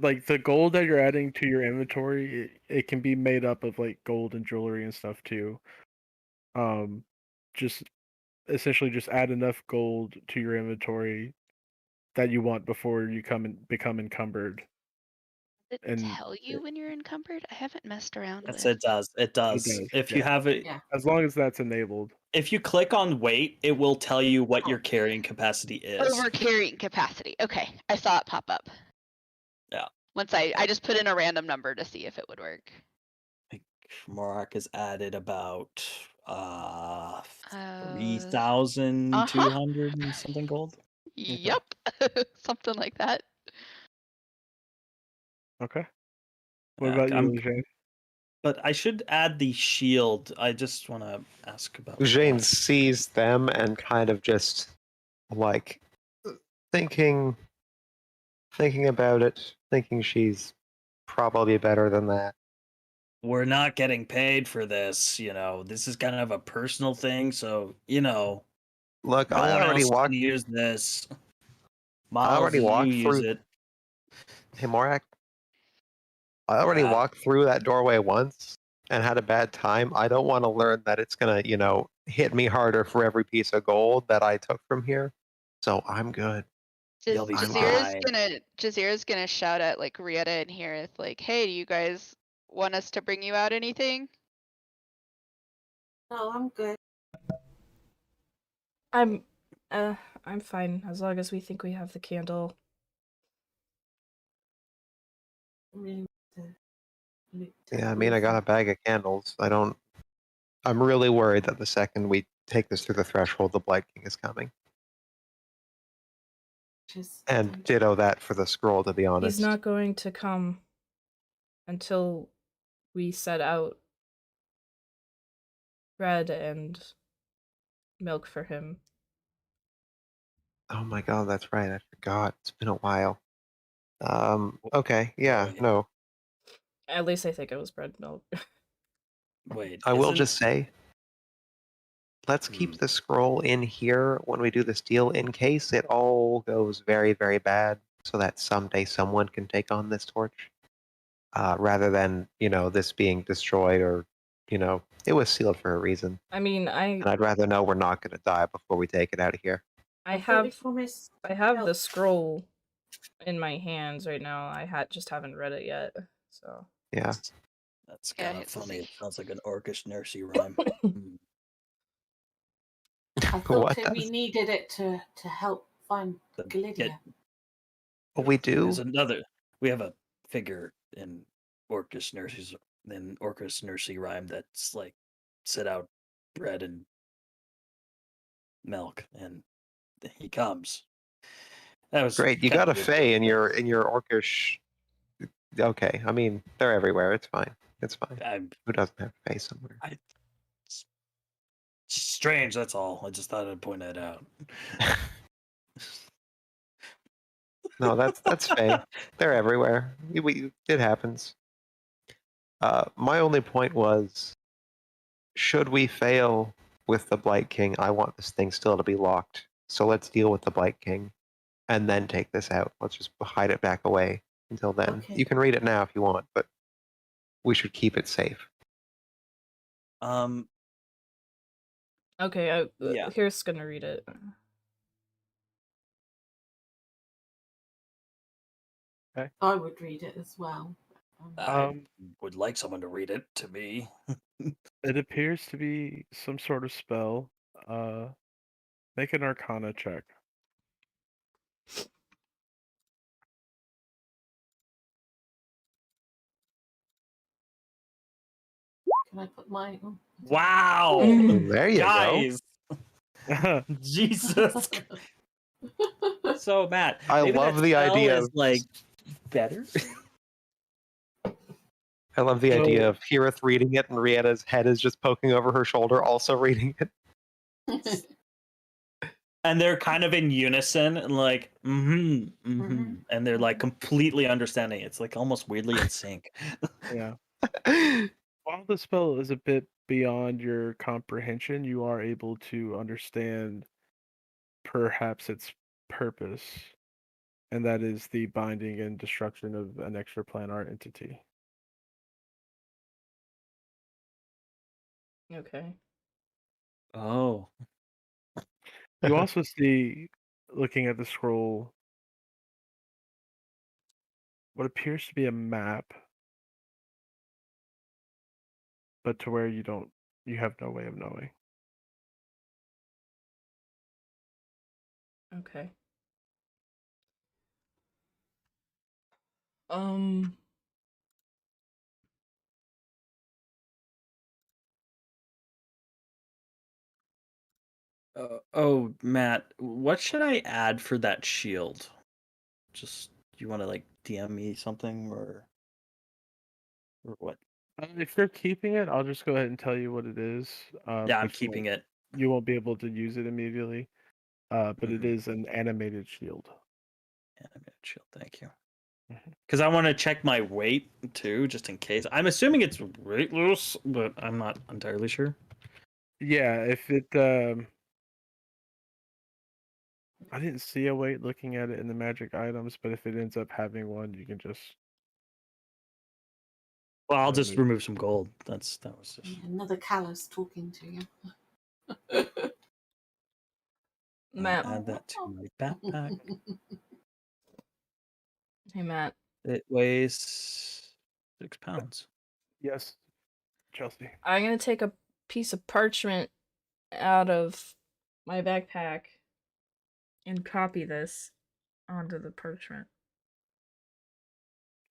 Like the gold that you're adding to your inventory, it can be made up of like gold and jewelry and stuff too. Just essentially just add enough gold to your inventory that you want before you become encumbered. Does it tell you when you're encumbered? I haven't messed around with it. It does. If you have it, as long as that's enabled. If you click on weight, it will tell you what your carrying capacity is. Over carrying capacity. Okay, I saw it pop up. Yeah. Once I just put in a random number to see if it would work. I think Morak has added about 3,200 and something gold. Yep, something like that. Okay. What about you, Eugene? But I should add the shield. I just want to ask about Eugene sees them and kind of just like thinking about it, thinking she's probably better than that. We're not getting paid for this, This is kind of a personal thing, so Look, no I one already else walked. can use this. I already walked through. Use it. Hey, Morak. I already walked through that doorway once and had a bad time. I don't want to learn that it's gonna, hit me harder for every piece of gold that I took from here. So I'm good. You'll be Jazeera's fine. gonna shout at like Rieta and Harith, like, "Hey, do you guys want us to bring you out anything?" No, I'm good. I'm fine as long as we think we have the candle. I mean, Yeah, I mean, I got a bag of candles. I'm really worried that the second we take this through the threshold, the Blight King is coming. And ditto that for the scroll, to be honest. He's not going to come until we set out bread and milk for him. Oh my god, that's right. I forgot. It's been a while. Okay, yeah, Wait. no. At least I think it was bread and milk. Wait. I will just say, let's keep the scroll in here when we do this deal in case it all goes very, very bad, so that someday someone can take on this torch. Rather than, this being destroyed or, it was sealed for a reason. I mean, And I'd rather know we're not going to die before we take it out of here. I have the scroll in my hands right now. I just haven't read it yet. So yeah, that's kind of funny. It sounds like an orcish nursery rhyme. I thought we needed it to help find Glydia. We do. There's another. We have a figure in orcish nursery rhyme that's like set out bread and milk, and he comes. That was great. You got a fae in your orcish. Okay, I mean they're everywhere. It's fine. It's fine. Who doesn't have a fae somewhere? It's strange. That's all. I just thought I'd point that out. No, that's fae. They're everywhere. It happens. My only point was, should we fail with the Blight King, I want this thing still to be locked. So let's deal with the Blight King, and then take this out. Let's just hide it back away until then. Okay. You can read it now if you want, but we should keep it safe. Okay, yeah. Here's gonna read it. Okay. I would read it as well. I would like someone to read it to me. It appears to be some sort of spell. Make an Arcana check. Can I put my? Wow! There you Guys. go. Jesus. So Matt, I love the idea of like better. I love the idea of Hirith reading it and Rieta's head is just poking over her shoulder, also reading it. And they're kind of in unison and like, and they're like completely understanding. It's like almost weirdly in sync. Yeah. While the spell is a bit beyond your comprehension, you are able to understand perhaps its purpose, and that is the binding and destruction of an extraplanar entity. Okay. Oh. You also see, looking at the scroll, what appears to be a map, but to where you have no way of knowing. Okay. Oh, Matt, what should I add for that shield? Just you want to like DM me something or what? If you're keeping it, I'll just go ahead and tell you what it is. Yeah, I'm keeping it. You won't be able to use it immediately, but it is an animated shield. Animated shield, thank you. Because I want to check my weight too, just in case. I'm assuming it's weightless, but I'm not entirely sure. Yeah, if it I didn't see a weight looking at it in the magic items, but if it ends up having one, you can just. Well, I'll just remove some gold. That was just another callus talking to you. Matt, add that to my backpack. Hey, Matt. It weighs 6 pounds. Yes, Chelsea. I'm gonna take a piece of parchment out of my backpack and copy this onto the parchment.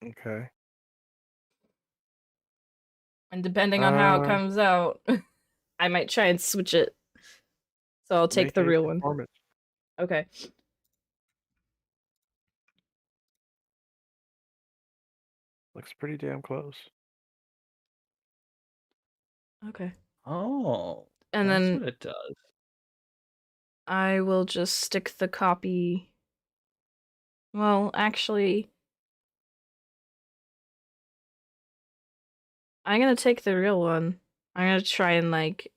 Okay. And depending on how it comes out, I might try and switch it. So I'll take Make the a real one. performance. Okay. Looks pretty damn close. Okay. Oh, And that's then what it does. I will just stick the copy. Well, actually, I'm gonna take the real one. I'm gonna try and like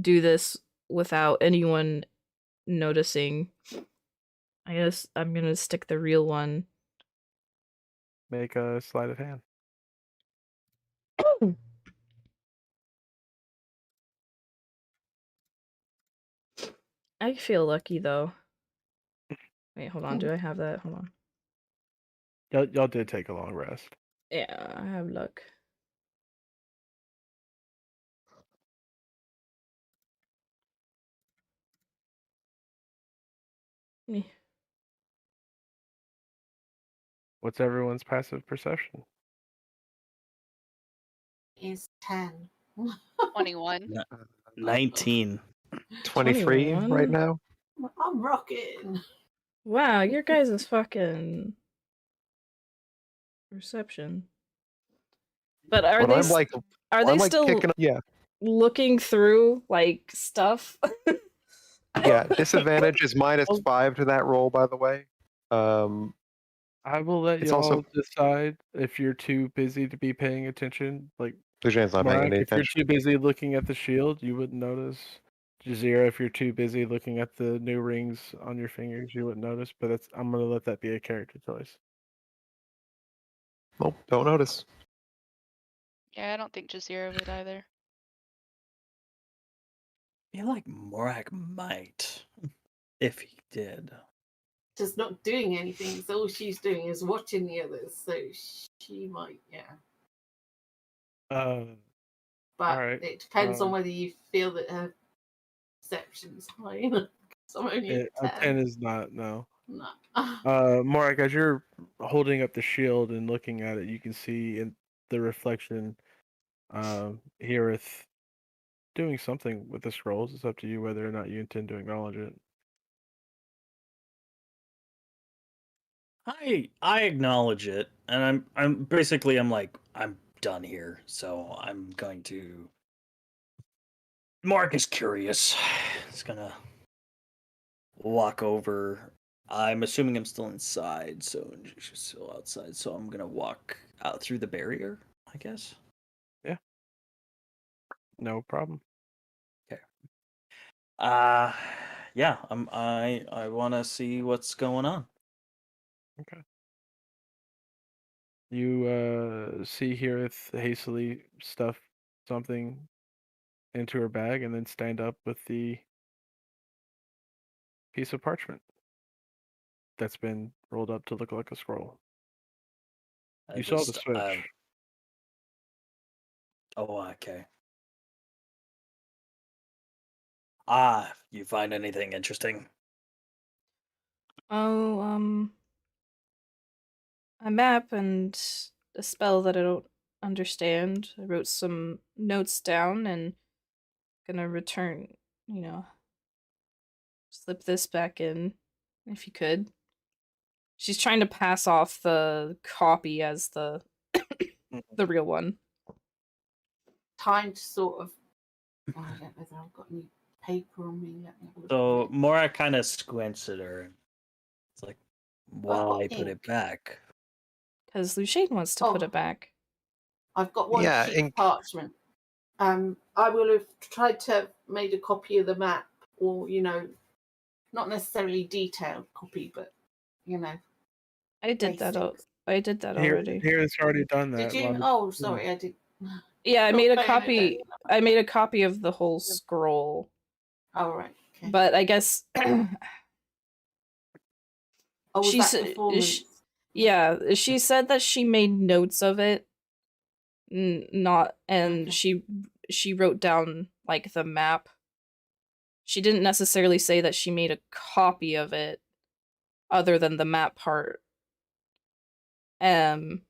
do this without anyone noticing. I guess I'm gonna stick the real one. Make a sleight of hand. I feel lucky though. Wait, hold on. Do I have that? Hold on. Y'all did take a long rest. Yeah, I have luck. Me. What's everyone's passive perception? Is 10. 21. 19. 23 right 21? now. I'm rocking. Wow, your guys' fucking perception. But are But they I'm like, are they I'm like still kicking. Yeah, looking through like stuff? yeah. Disadvantage is -5 to that roll, by the way. I will let It's y'all also- decide if you're too busy to be paying attention. Like, Lujan's not paying Mark, any if you're attention. too busy looking at the shield, you wouldn't notice. Jazeera, if you're too busy looking at the new rings on your fingers, you wouldn't notice. But I'm gonna let that be a character choice. Nope, don't notice. Yeah, I don't think Jazeera would either. I feel like Morak might, if he did. Just not doing anything. So all she's doing is watching the others. So she might, yeah. But Alright, it depends on whether you feel that her perception's high. So I'm only a at 10. 10 is not, no. No. Mark, as you're holding up the shield and looking at it, you can see in the reflection, Heareth doing something with the scrolls. It's up to you whether or not you intend to acknowledge it. I acknowledge it, and I'm basically I'm like I'm done here, so I'm going to. Mark is curious. He's gonna walk over. I'm assuming I'm still inside, so she's still outside. So I'm gonna walk out through the barrier, I guess. Yeah. No problem. Okay. Yeah. I want to see what's going on. Okay. You see Heareth hastily stuff something into her bag and then stand up with the piece of parchment that's been rolled up to look like a scroll. I You saw the just, switch. oh, okay. You find anything interesting? Oh, a map and a spell that I don't understand. I wrote some notes down and gonna return, slip this back in if you could. She's trying to pass off the copy as the the real one. Time to sort of. I don't know whether I've got any paper on me. Let me have a look So at it. Mora kind of squints at her. It's like, got why put ink. it back? Because Lucien wants to put it back. I've got one Yeah, sheet ink. of parchment. I will have tried to made a copy of the map, or not necessarily detailed copy, but I did that. basics. I did that already. Heareth's already done that. Did you? Oh, sorry, I did. Yeah, I Not made a paying copy. attention. I made a copy of the whole scroll. Oh, right. Okay. But I guess was she's that performance? Yeah, she said that she made notes of it, not, and Okay. she wrote down like the map. She didn't necessarily say that she made a copy of it, other than the map part. Um,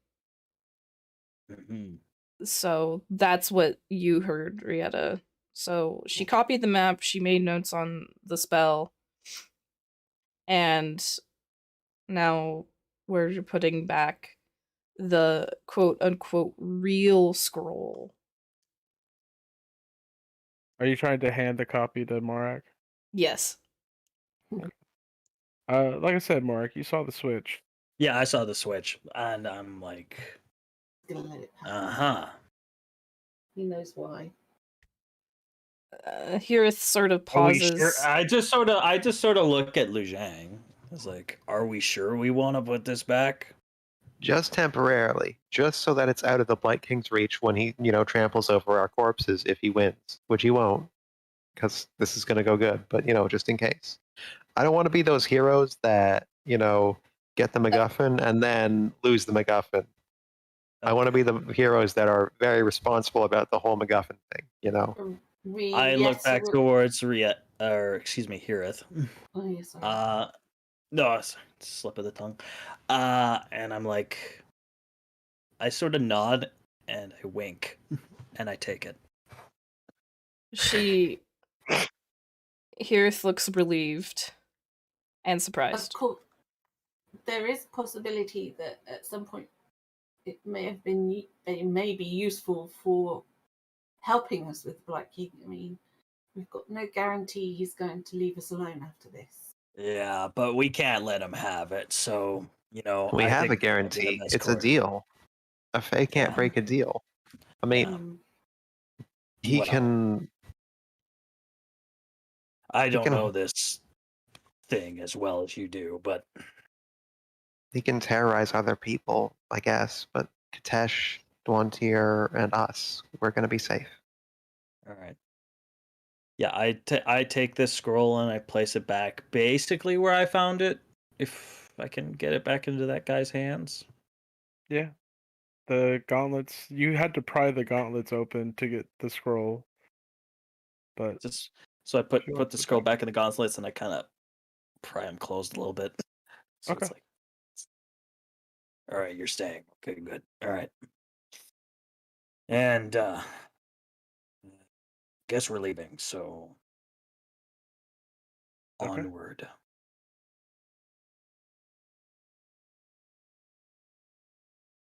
Mhm. so that's what you heard, Rieta. So she copied the map, she made notes on the spell, and now we're putting back the quote unquote real scroll. Are you trying to hand the copy to Morak? Yes. Like I said, Morak, you saw the switch. Yeah, I saw the switch, and I'm like, Gonna let it pass. uh-huh. He knows why. Hirith sort of Are we sure? pauses. I just sort of look at Lu Zhang. It's like, are we sure we want to put this back? Just temporarily, just so that it's out of the Blight King's reach when he, tramples over our corpses if he wins, which he won't, because this is going to go good. But just in case, I don't want to be those heroes that get the MacGuffin and then lose the MacGuffin. I want to be the heroes that are very responsible about the whole MacGuffin thing. I look Yes, back towards Hirith. Oh, yeah, sorry. No, slip of the tongue. And I'm like, I sort of nod and I wink, and I take it. Hirith looks relieved and Of surprised. course, there is a possibility that at some point it may be useful for helping us with Black King. I mean, we've got no guarantee he's going to leave us alone after this. Yeah, but we can't let him have it. So We I have think a it's gonna be the guarantee. best It's a course. deal. A Fae can't Yeah. break a deal. I mean, he Well, can. I don't can- know this thing as well as you do, but He can terrorize other people, I guess. But Katesh, Dwantir, and us, we're gonna be safe. all right. Yeah, I take this scroll and I place it back basically where I found it, if I can get it back into that guy's hands. Yeah. The gauntlets, you had to pry the gauntlets open to get the scroll. But Just so I put want the to scroll take- back in the gauntlets and I kind of pry them closed a little bit. So Okay. it's like, all right, you're staying. Okay, good. All right. And guess we're leaving, so Okay. onward.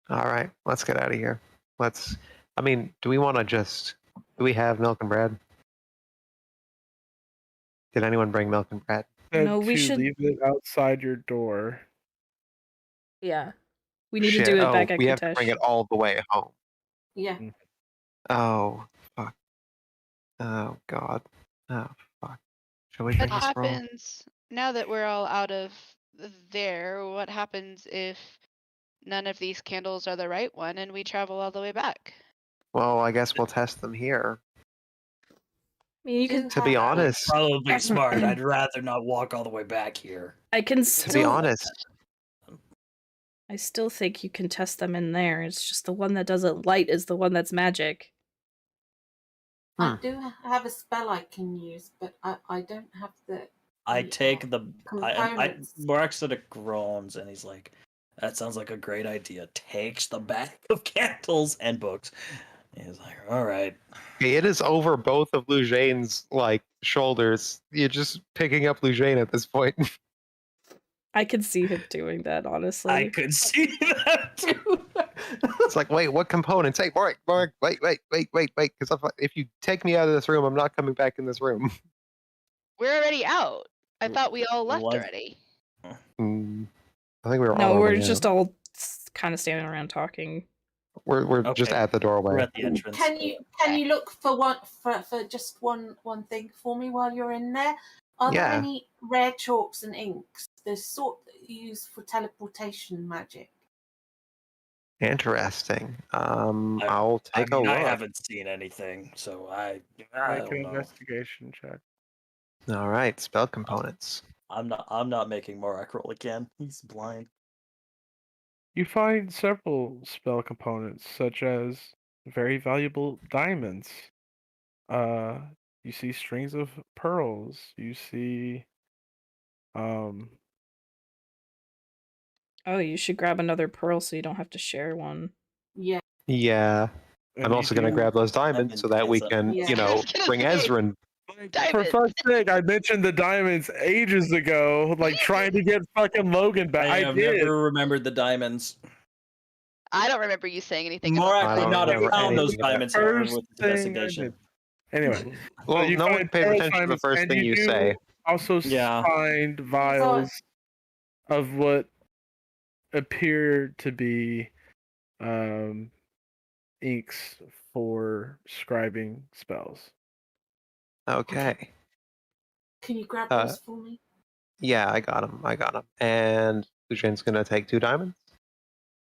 All right, let's get out of here. I mean, do we want to do we have milk and bread? Did anyone bring milk and bread? No, we to should. leave it outside your door. Yeah. We need to Shit. do it Oh, back at we have to bring Katesh. it all the way home. Yeah. Oh, fuck. Oh, God. Oh, fuck. Shall we What bring this roll? happens now that we're all out of there? What happens if none of these candles are the right one and we travel all the way back? Well, I guess we'll test them here. I mean, you can. To be honest, Probably smart. I'd rather not walk all the way back here. I can to be honest, I still think you can test them in there. It's just the one that doesn't light is the one that's magic. I do have a spell I can use, but I don't have I take the components. Morak sort of groans and he's like, "That sounds like a great idea." Takes the bag of candles and books. He's like, "All right." it is over both of Lujane's shoulders. You're just picking up Lujane at this point. I can see him doing that, honestly. I could see that too. It's like, wait, what components? Hey, Mark, wait, because if you take me out of this room, I'm not coming back in this room. We're already out. I thought we all left What? already. I think we were all No, we're already just out. all kind of standing around talking. We're just Okay. at the doorway. We're at the entrance. Can you look for just one thing for me while you're in there? Are there Yeah. any rare chalks and inks, the sort that you use for teleportation magic? Interesting. I'll take a look. I haven't seen anything, so I Make don't an know. investigation check. All right, spell components. I'm not making Morak roll again. He's blind. You find several spell components, such as very valuable diamonds. Uh, you see strings of pearls. You see, um, Oh, you should grab another pearl so you don't have to share one. Yeah. Yeah. and I'm you also going to do. grab those diamonds so that we can, Yeah. you I know, was gonna bring say, Ezrin. Like, for diamonds. fuck's sake, I mentioned the diamonds ages ago, like trying to get fucking Logan back. I I have did. never remembered the diamonds. I don't remember you saying anything about Morak I would don't not have remember found those anything about diamonds, however, First with his thing I investigation. did. Anyway, so Well, you no one find pays pearl attention to the diamonds, first and thing you you do say. also Yeah. find vials of what appear to be inks for scribing spells. Okay. Can you grab Uh, those for me? Yeah, I got him. And Lucian's going to take 2 diamonds.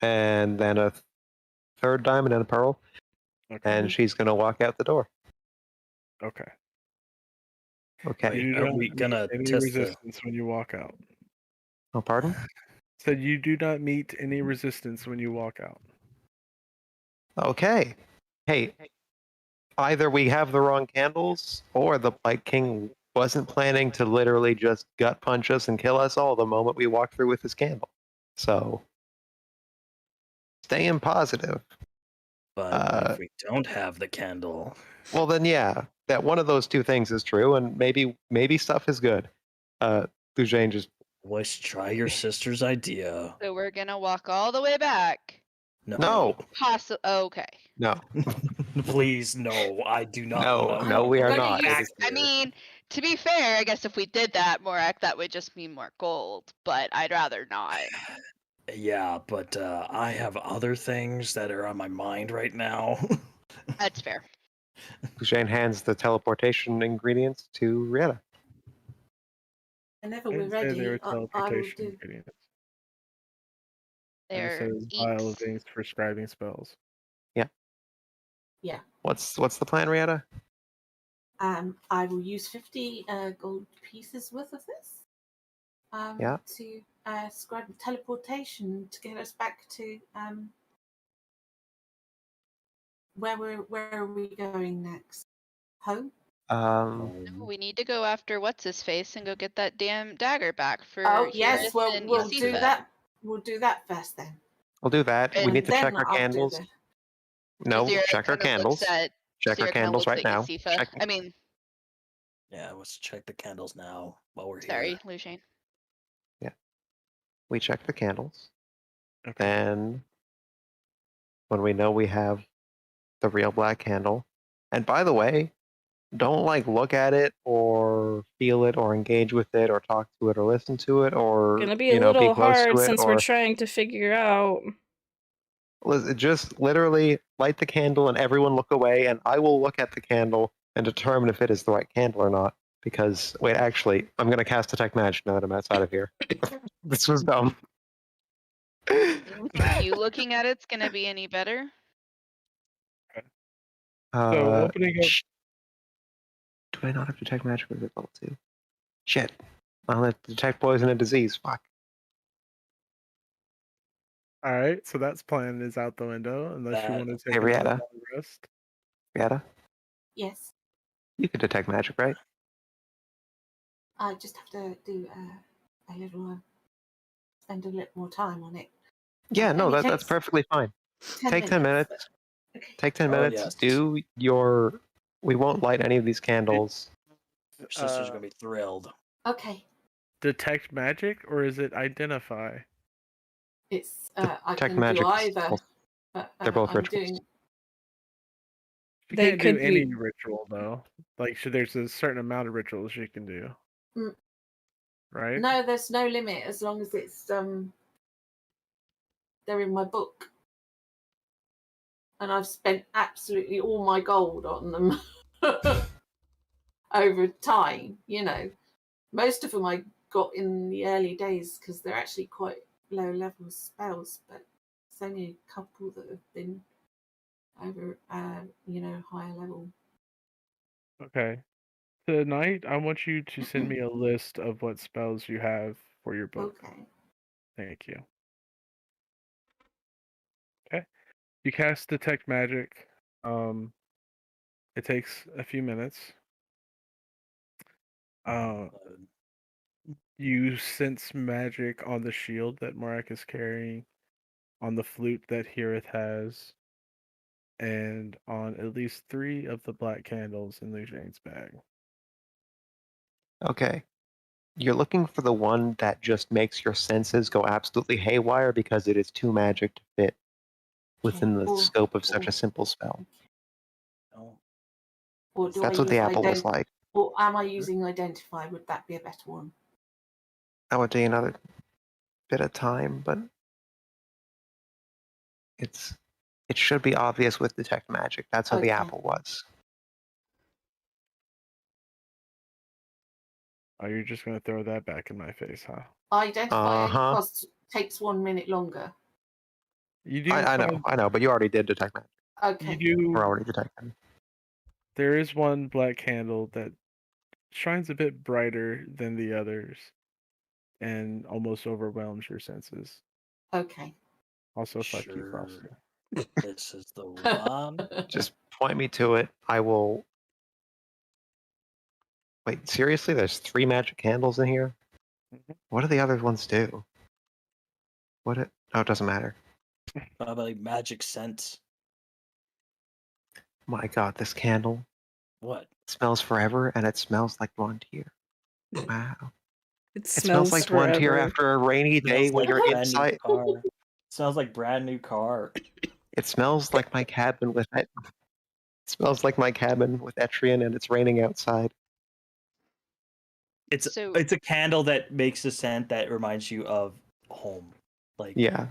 And then a third diamond and a pearl. Okay. And she's going to walk out the door. Okay. Okay. Wait, You do are not we meet gonna any test the? resistance when you walk out. Oh, pardon? Said you do not meet any resistance when you walk out. Okay. Hey, either we have the wrong candles or the Blight King wasn't planning to literally just gut punch us and kill us all the moment we walk through with his candle. So, staying positive. But what if we don't have the candle? Well, then, yeah, that one of those two things is true, and maybe stuff is good. Lucian just Let's try your sister's idea. So we're gonna walk all the way back. no. Okay. No, Please, no. I do not no, want to. no, we are Gonna not. use- It is- I mean, to be fair, I guess if we did that, Morak, that would just mean more gold. But I'd rather not. Yeah, but I have other things that are on my mind right now. That's fair. Lucian hands the teleportation ingredients to Rieta. Whenever I we're didn't say they ready, were I will teleportation do. ingredients. I just They're said it was vial of inks. inks for scribing spells. Yeah. What's the plan, Rieta? I will use 50 gold pieces worth of this. Yeah. To scribe teleportation to get us back to where are we going next? Home? No, we need to go after what's his face and go get that damn dagger back for. Oh yes, Hiraeth well and we'll do Isifa. that. We'll do that first then. We'll do that. We And need to then check our I'll do candles. the- No, Zira check our kinda looks candles. at- Check our Zira kinda candles looks right at now. Isifa. Check. I mean, Yeah, let's check the candles now while we're sorry, here. Lucian. We check the candles. Okay. Then, when we know we have the real black candle, and by the way, don't like look at it or feel it or engage with it or talk to it or listen to it or Gonna be a be little close hard to it since or we're trying to figure out. just literally light the candle and everyone look away and I will look at the candle and determine if it is the right candle or not. Because wait, actually, I'm gonna cast detect magic now that I'm outside of here. This was dumb. You looking at it's gonna be any better? So opening up. Do I not have detect magic with level 2? Shit. I'll have to detect poison and disease. Fuck. All right, so that's plan is out the window unless you want to take Hey, another Rieta. long rest. Rieta, Yes. you can detect magic, right? I just have to do a little spend a little more time on it. Yeah, no, only that's takes perfectly fine. 10 Take 10 minutes. but- Okay. Take 10 Oh, minutes. yes. Do your. We won't light any of these candles. Your sister's gonna be thrilled. Okay. Detect magic or is it identify? It's I Detect can magic do is either. both- But they're both I'm rituals. doing You They can't do could any be- ritual though. Like, there's a certain amount of rituals you can do. Mm. Right? no. There's no limit as long as it's they're in my book, and I've spent absolutely all my gold on them over time. You know, most of them I got in the early days because they're actually quite low level spells, but it's only a couple that have been over higher level. Okay. Tonight, I want you to send me a list of what spells you have for your book. Okay. Thank you. You cast Detect Magic. It takes a few minutes. You sense magic on the shield that Morak is carrying, on the flute that Hirith has, and on at least 3 of the black candles in Lujane's bag. Okay. You're looking for the one that just makes your senses go absolutely haywire because it is too magic to fit within the scope of such a simple spell. Or do That's I what the use apple was like. Or am I using Identify? Would that be a better one? That would take another bit of time, but it should be obvious with Detect Magic. That's how the Okay. apple was. Oh, you're just gonna throw that back in my face, huh? Identify only takes 1 minute longer. You do. I know, but you already did Detect Magic. Okay. You do. We're already detecting. There is one black candle that shines a bit brighter than the others and almost overwhelms your senses. Okay. Also, fuck you, Frosty. This is the one. Just point me to it. I will. Wait, seriously? There's 3 magic candles in here? What do the other ones do? Oh, it doesn't matter. Probably magic scent. My god, this candle What? smells forever, and it smells like Blontier. Wow. It smells like Blontier after a rainy day when you're inside. Car. It smells like brand new car. It smells like my cabin with it. It smells like my cabin with Etrian, and it's raining outside. It's a candle that makes a scent that reminds you of home. Like, yeah.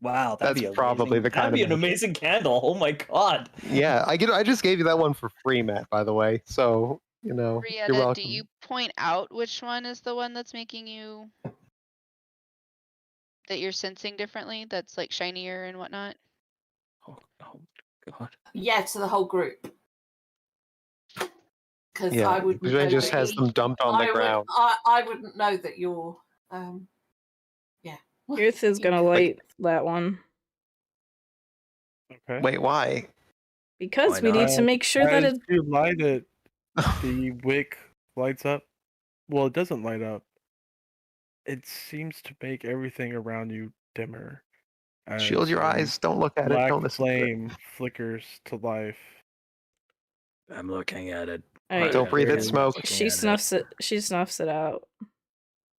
Wow, that's probably the kind of an amazing candle. Oh my god. Yeah, I just gave you that one for free, Matt. By the way, so you're welcome. Do you point out which one is the one that's making you that you're sensing differently? That's like shinier and whatnot. Oh god. Yeah, to the whole group. Because yeah, I wouldn't know Jane just has them dumped on the ground. I wouldn't know that you're yeah. Youth is gonna light that one. Okay. Wait, why? Because we need to make sure that as you light it, the wick lights up. Well, it doesn't light up. It seems to make everything around you dimmer. Shield your eyes. Don't look at it. Don't listen to it. Flame flickers to life. I'm looking at it. Right. Don't breathe in smoke. She snuffs it. She snuffs it out.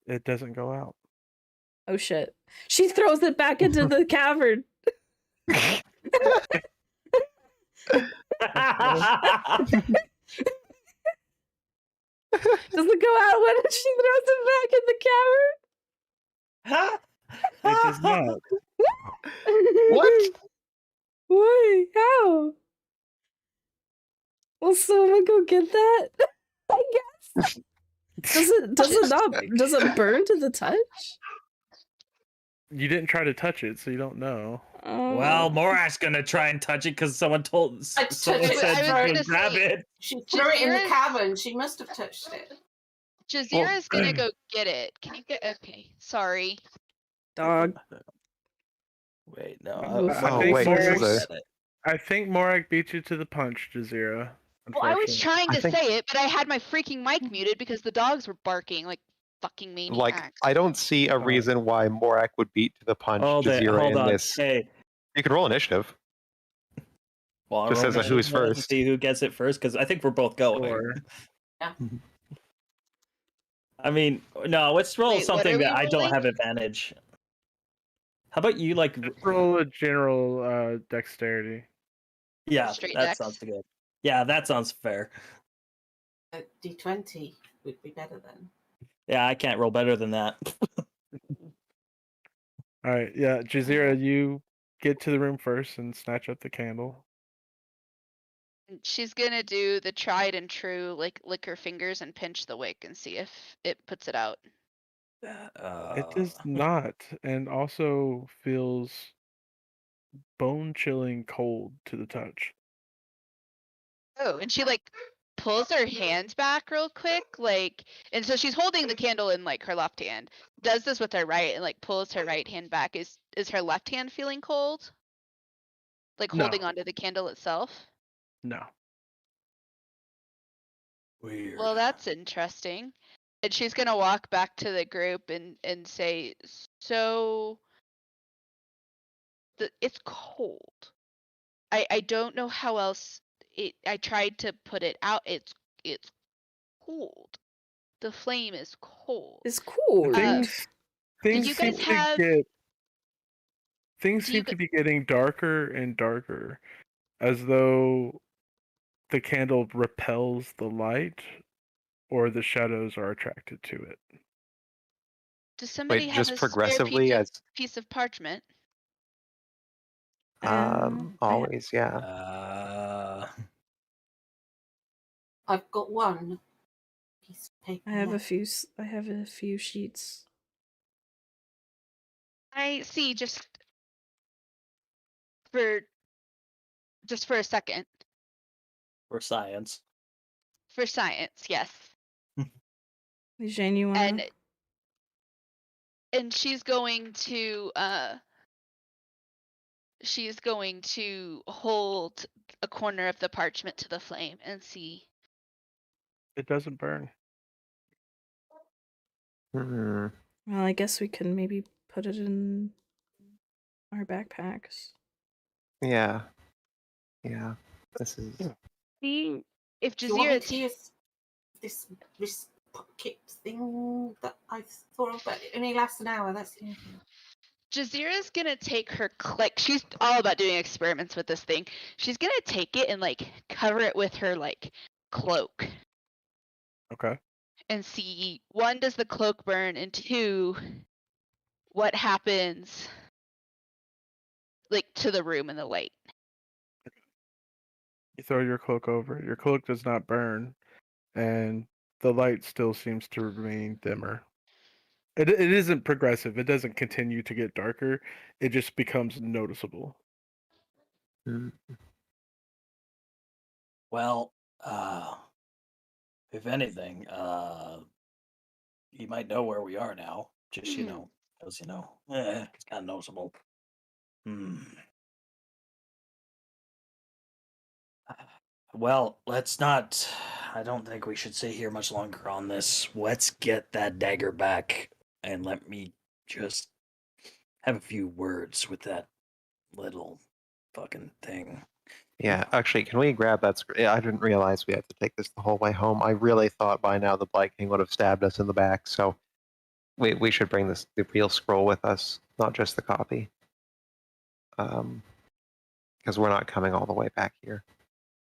It doesn't go out. Oh shit! She throws it back into the cavern. Does it go out when she throws it back in the cavern? It does not. What? Why? How? Will someone go get that? I guess. Does it burn to the touch? You didn't try to touch it, so you don't know. Well, Morak's gonna try and touch it because someone said to grab it. She threw it in the cavern. She must have touched it. Jazira's gonna go get it. Can you get? Okay, sorry. Dog. Wait, no. I think Morak beat you to the punch, Jazira. Well, I was trying to say it, but I had my freaking mic muted because the dogs were barking like fucking maniacs. Like, I don't see a reason why Morak would beat to the punch Jazira in this. Hey. You could roll initiative. Well, just as a who's first. See who gets it first, because I think we're both going. Sure. Yeah. I mean, no, let's roll something that I don't have advantage. How about you, like... Let's roll a general dexterity. Yeah, that sounds good. Yeah, that sounds fair. A D20 would be better then. Yeah, I can't roll better than that. Alright, yeah, Jazira, you get to the room first and snatch up the candle. She's gonna do the tried and true, like lick her fingers and pinch the wick and see if it puts it out. It does not, and also feels bone-chilling cold to the touch. Oh, and she like pulls her hand back real quick, like, and so she's holding the candle in like her left hand. Does this with her right and like pulls her right hand back. Is her left hand feeling cold? Like No. holding onto the candle itself? No. Weird. Well, that's interesting. And she's gonna walk back to the group and say, so it's cold. I don't know how else I tried to put it out. It's cold. The flame is cold. It's cool. Things you seem guys to have- get things Do you seem to be getting darker and darker, as though the candle repels the light or the shadows are attracted to it. Does somebody Wait, have just a spare progressively as piece of parchment? always, yeah. I've got one piece of paper. I have a left. few. I have a few sheets. I see. Just for a second. For science. For science, yes. Jane, you wanna? And she's going to hold a corner of the parchment to the flame and see. It doesn't burn. Hmm. Well, I guess we can maybe put it in our backpacks. Yeah. Yeah. This is. See if Do you want me Jazeera to use this wrist pocket thing that I thought of? But it only lasts an hour. That's the only thing. Jazeera's gonna take her click. She's all about doing experiments with this thing. She's gonna take it and like cover it with her like cloak Okay. and see, one, does the cloak burn, and two, what happens like to the room and the light. You throw your cloak over. Your cloak does not burn, and the light still seems to remain dimmer. It isn't progressive. It doesn't continue to get darker. It just becomes noticeable. Mm. Well, if anything, you might know where we are now. Just because it's kind of noticeable. Well, let's not. I don't think we should stay here much longer on this. Let's get that dagger back, and let me just have a few words with that little fucking thing. Yeah, actually, can we grab that? Yeah, I didn't realize we had to take this the whole way home. I really thought by now the Blight King would have stabbed us in the back, so we should bring the real scroll with us, not just the copy. Because we're not coming all the way back here.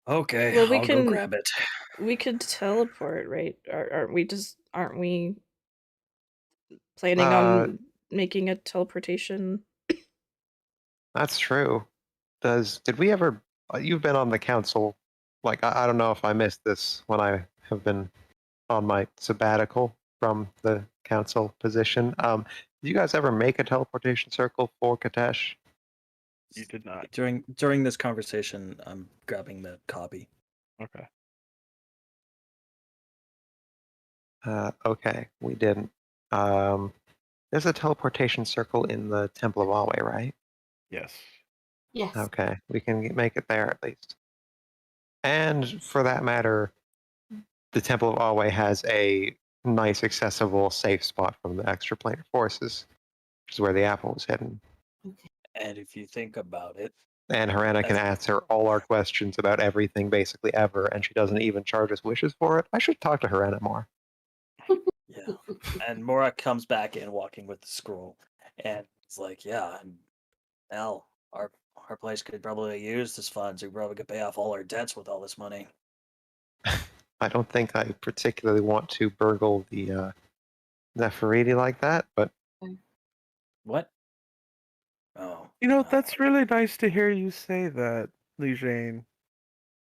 Okay, Well, I'll go grab it. We could teleport, right? Aren't we planning on making a teleportation? That's true. Did we ever? You've been on the council. Like I don't know if I missed this when I have been on my sabbatical from the council position. Did you guys ever make a teleportation circle for Katesh? You did not. During this conversation, I'm grabbing the copy. Okay. Okay, we didn't. There's a teleportation circle in the Temple of Alway, right? Yes. Yes. Okay, we can make it there at least. And for that matter, the Temple of Alway has a nice, accessible, safe spot from the extraplanar forces, which is where the apple was hidden. And if you think about it, And Harana can answer all our questions about everything basically ever, and she doesn't even charge us wishes for it. I should talk to Harana more. yeah. And Mora comes back in walking with the scroll, and it's like, yeah, hell, our place could probably use this funds. We probably could pay off all our debts with all this money. I don't think I particularly want to burgle the Neferidi like that, but What? Oh, That's really nice to hear you say that, Lee Jane.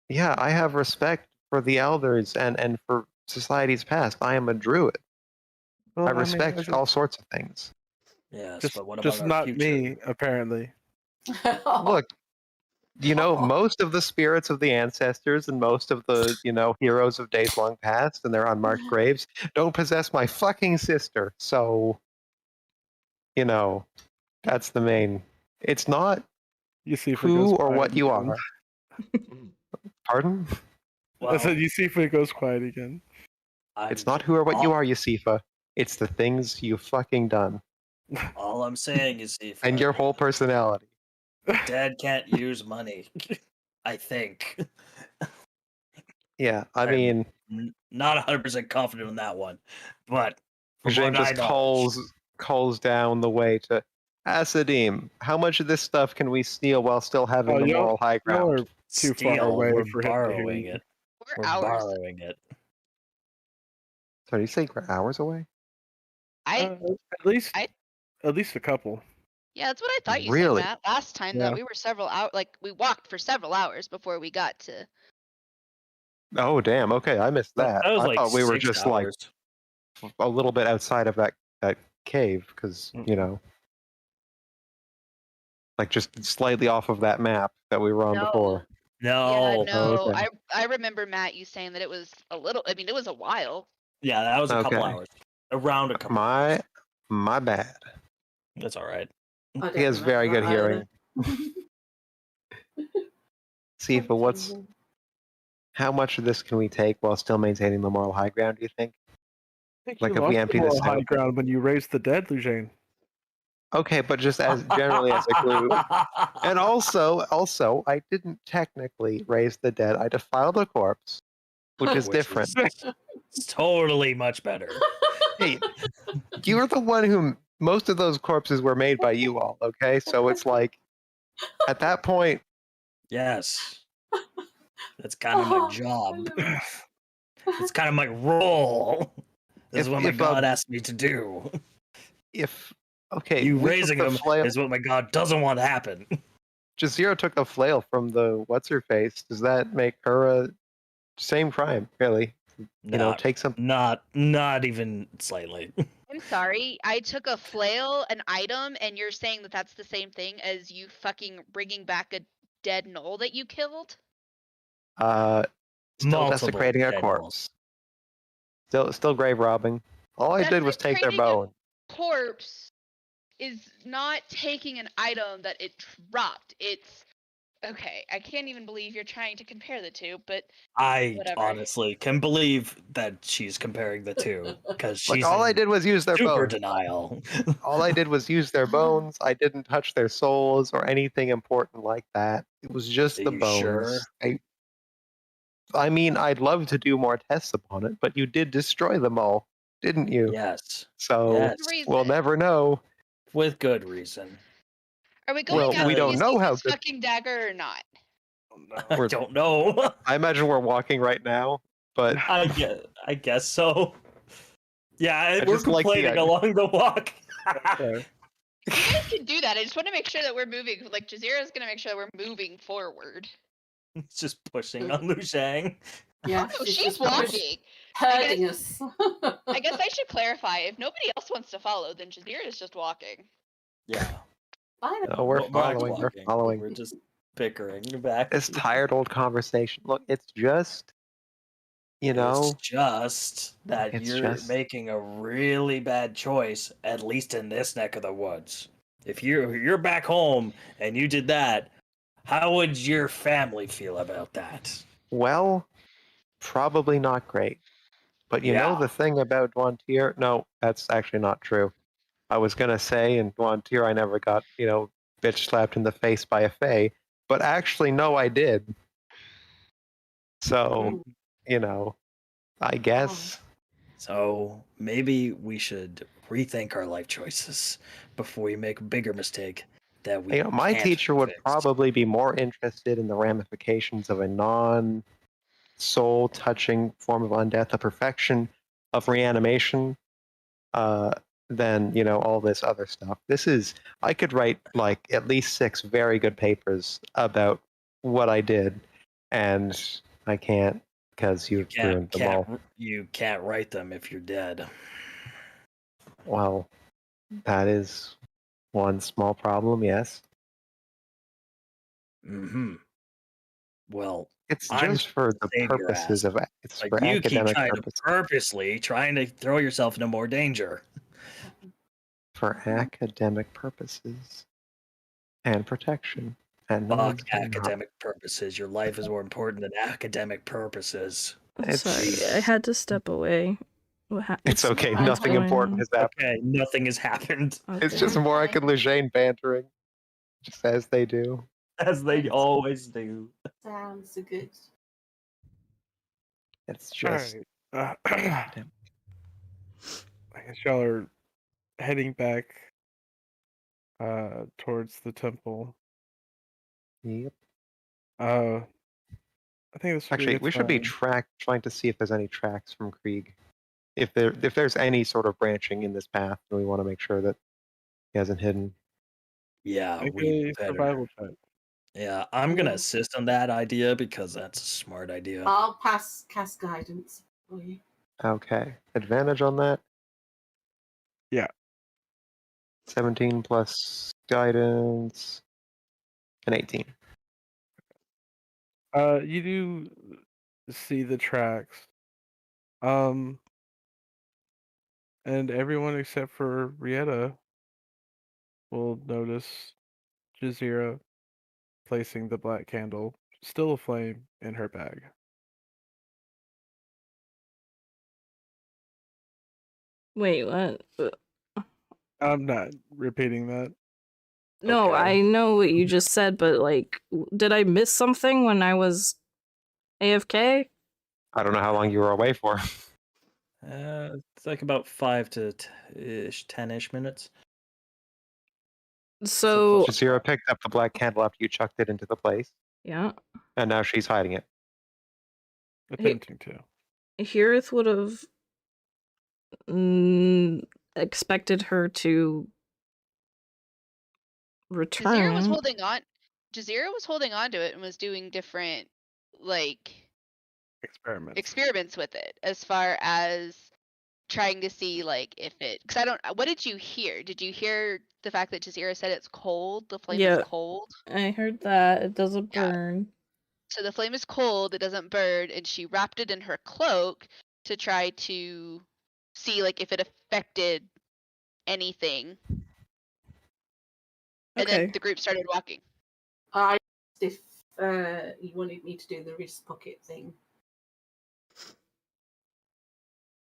yeah, I have respect for the elders and for society's past. I am a druid. Well, I respect all sorts of things. yes, but what about just our not future? me, apparently. Look, most of the spirits of the ancestors and most of the, heroes of days long past and their unmarked graves don't possess my fucking sister. So, that's the main. It's not Yusifa who goes or quiet what you again. are. Pardon? I said Well, Yusifa goes quiet again. It's not who or what you all, are, Yusifa. It's the things you've fucking done. all I'm saying is, And your whole personality. Dad can't use money. I think. Yeah, I I'm mean, not 100% confident on that one, but from Jane what I just know, calls down the way to Asadim. How much of this stuff can we steal while still having Oh, the moral high y'all are ground? too far steal. away We're for him to hear borrowing you. it. We're We're hours. borrowing it. So you say we're hours away? I At least a couple. yeah, that's what I thought you Really? said, Matt. Last time that Yeah. we were several hours, like we walked for several hours before we got to. Oh damn! Okay, I missed that. That was I like thought we were 6 just hours. like a little bit outside of that cave, because you know, like just slightly off of that map that we were on before. Yeah, No. no. Okay. I remember Matt you saying that it was a little. I mean, it was a while. Yeah, that was a couple Okay. hours. Around a couple hours. My bad. That's all right. I don't He has very good remember hearing. Sifa, how much of this can we take while still maintaining the moral high ground, do you think? I think Like, you if we lost empty the this moral high out? ground when you raised the dead, Lujane. Okay, but just as generally as a group. And also, I didn't technically raise the dead. I defiled a corpse, which is different. It's totally much better. Hey, you're the one who most of those corpses were made by you all, okay? So it's like, at that point, Yes. That's kind of my Oh, job. I love It's kind of my role. This is what my if God asked me to do. okay, You we took raising the him flail. is what my God doesn't want to happen. Jazira took the flail from the what's her face. Does that make her a same crime? Really? You know, take some. Not even slightly. I'm sorry. I took a flail, an item, and you're saying that that's the same thing as you fucking bringing back a dead knoll that you killed? Still Multiple desecrating a dead corpse. Still grave robbing. All I did was take their Desecrating a bone. corpse is not taking an item that it dropped. It's okay. I can't even believe you're trying to compare the two, but I whatever. honestly can believe that she's comparing the two because Like she's all I in did was use their super bones. denial. All I did was use their bones. I didn't touch their souls or anything important like that. It was just Are the you bones. sure? I mean, I'd love to do more tests upon it, but you did destroy them all, didn't you? Yes. So Yes. we'll never know. With good reason. Are we going Well, we after don't know how Yusifa's good. fucking dagger or not? I don't know. I imagine we're walking right now, but I guess so. Yeah, I we're just like complaining the along the walk. Okay. You guys can do that. I just want to make sure that we're moving. Like Jazira's gonna make sure that we're moving forward. It's just pushing on Lu Shang. Yeah, Oh, she's just walking. hurting us. I guess I should clarify. If nobody else wants to follow, then Jazira is just walking. Yeah. I No, we're not following. We're walking. following. We're just bickering back. This tired old conversation. Look, it's just, you It's know, just that It's you're just- making a really bad choice, at least in this neck of the woods. If you're back home and you did that, how would your family feel about that? well, probably not great. But you know Yeah. the thing about Dwantir? No, that's actually not true. I was gonna say in Dwantir I never got, bitch slapped in the face by a fae, but actually no, I did. So, I guess. So maybe we should rethink our life choices before we make a bigger mistake that we My can't teacher would fix. probably be more interested in the ramifications of a non-soul touching form of undeath, the perfection of reanimation, than all this other stuff. I could write like at least 6 very good papers about what I did, and I can't because you ruined them all. You can't write them if you're dead. Well, that is one small problem. Yes, Mm-hmm. Well, it's I'm just for the save your purposes ass. of it's But for you keep academic trying purposes. purposely trying to throw yourself into more danger. For academic purposes and protection. And no Fuck one's getting hurt. academic purposes. Your life is more important than academic purposes. Sorry, I had to step away. It's okay. what's Nothing going important on? has happened. Okay, nothing has happened. It's Okay. just Morak and Lejane bantering, just as they do. As they always do. Sounds good. It's just. Alright. I guess y'all are heading back towards the temple. Yep. I think this would be a Actually, good we should be time. trying to see if there's any tracks from Krieg. If there's any sort of branching in this path, we want to make sure that he hasn't hidden. Yeah, Make we a better. survival check. Yeah, I'm gonna Yeah. assist on that idea because that's a smart idea. I'll cast guidance for you. Okay. Advantage on that? Yeah. 17 plus guidance. And 18. You do see the tracks. And everyone except for Rieta will notice Jazeera placing the black candle, still aflame, in her bag. Wait, what? I'm not repeating that. No, Okay. I know what you just said, but like, did I miss something when I was AFK? I don't know how long you were away for. It's like about 5 to 10-ish minutes. So, Jazeera picked up the black candle after you chucked it into the place, yeah, and now she's hiding it. Attempting to. Hirith would have expected her to return. Jazeera was holding on. Jazeera was holding on to it and was doing different, like, experiments with it, as far as trying to see, like, if it. Because I don't. What did you hear? Did you hear the fact that Jazeera said it's cold? The flame Yeah. is cold. I heard that it doesn't Yeah. burn. So the flame is cold. It doesn't burn, and she wrapped it in her cloak to try to see, like, if it affected anything. And Okay. then the group started walking. I asked if you wanted me to do the wrist pocket thing.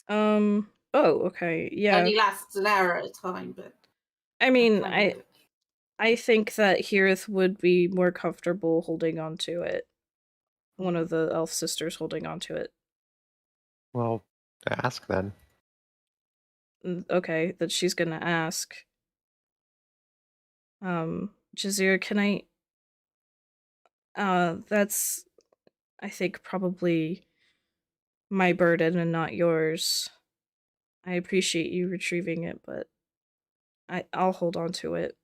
Oh, okay. Yeah. Only lasts an hour at a time, but I mean, can do it. I think that Hirith would be more comfortable holding on to it. One of the elf sisters holding on to it. Well, ask then. Okay, that she's gonna ask. Jazeera, can I... that's, I think, probably my burden and not yours. I appreciate you retrieving it, but I'll hold on to it.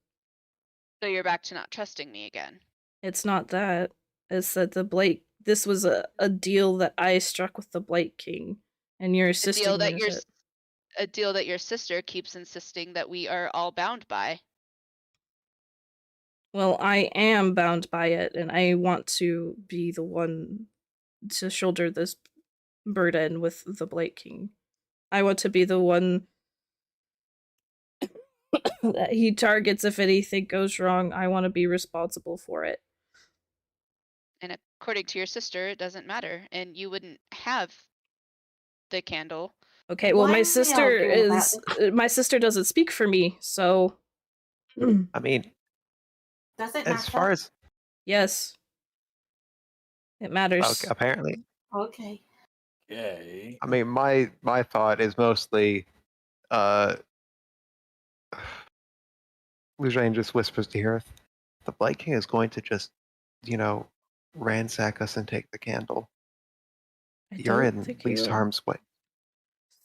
So you're back to not trusting me again. It's not that. It's that this was a deal that I struck with the Blight King, and you're assisting me with it. A deal that your sister keeps insisting that we are all bound by. Well, I am bound by it, and I want to be the one to shoulder this burden with the Blight King. I want to be the one that he targets if anything goes wrong. I want to be responsible for it. And according to your sister, it doesn't matter, and you wouldn't have the candle. Okay, well, Why my are we sister arguing about is my sister doesn't speak for me, so I mean, Does it as matter? far as yes, it matters. okay, apparently, Okay. Yay. I mean, my thought is mostly, Lujane just whispers to Hirith, the Blight King is going to just, ransack us and take the candle. You're in least harm's way.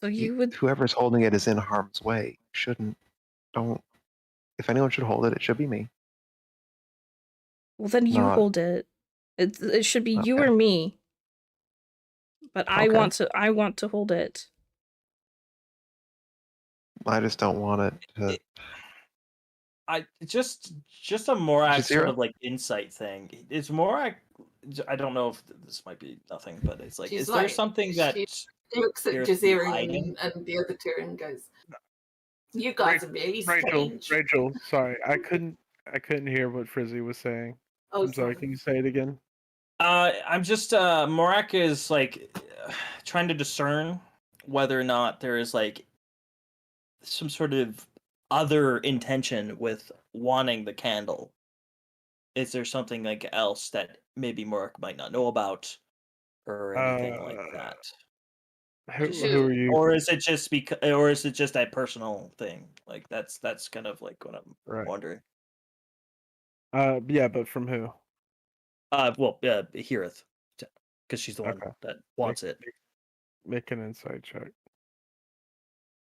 So you would... Whoever's holding it is in harm's way. Don't. If anyone should hold it, it should be me. Well, then you hold it. It should be you or me. But I want to hold it. I just don't want it to. I just a Morak Jazeera? sort of like insight thing. It's Morak. I don't know if this might be nothing, but it's like, is there something that she looks at Hirith Jazeera hiding? and the other two and goes, "You guys are really Rachel, strange." Rachel, sorry, I couldn't hear what Frizzy was saying. Oh, I'm sorry, can you say it again? I'm just Morak is like trying to discern whether or not there is like some sort of other intention with wanting the candle. Is there something like else that maybe Morak might not know about or anything like that? Who are you? Or is it just or is it just a personal thing? Like that's kind of like what I'm Right. wondering. Yeah, but from who? Well, Heareth, because she's the one Okay. that wants it. Make an insight check.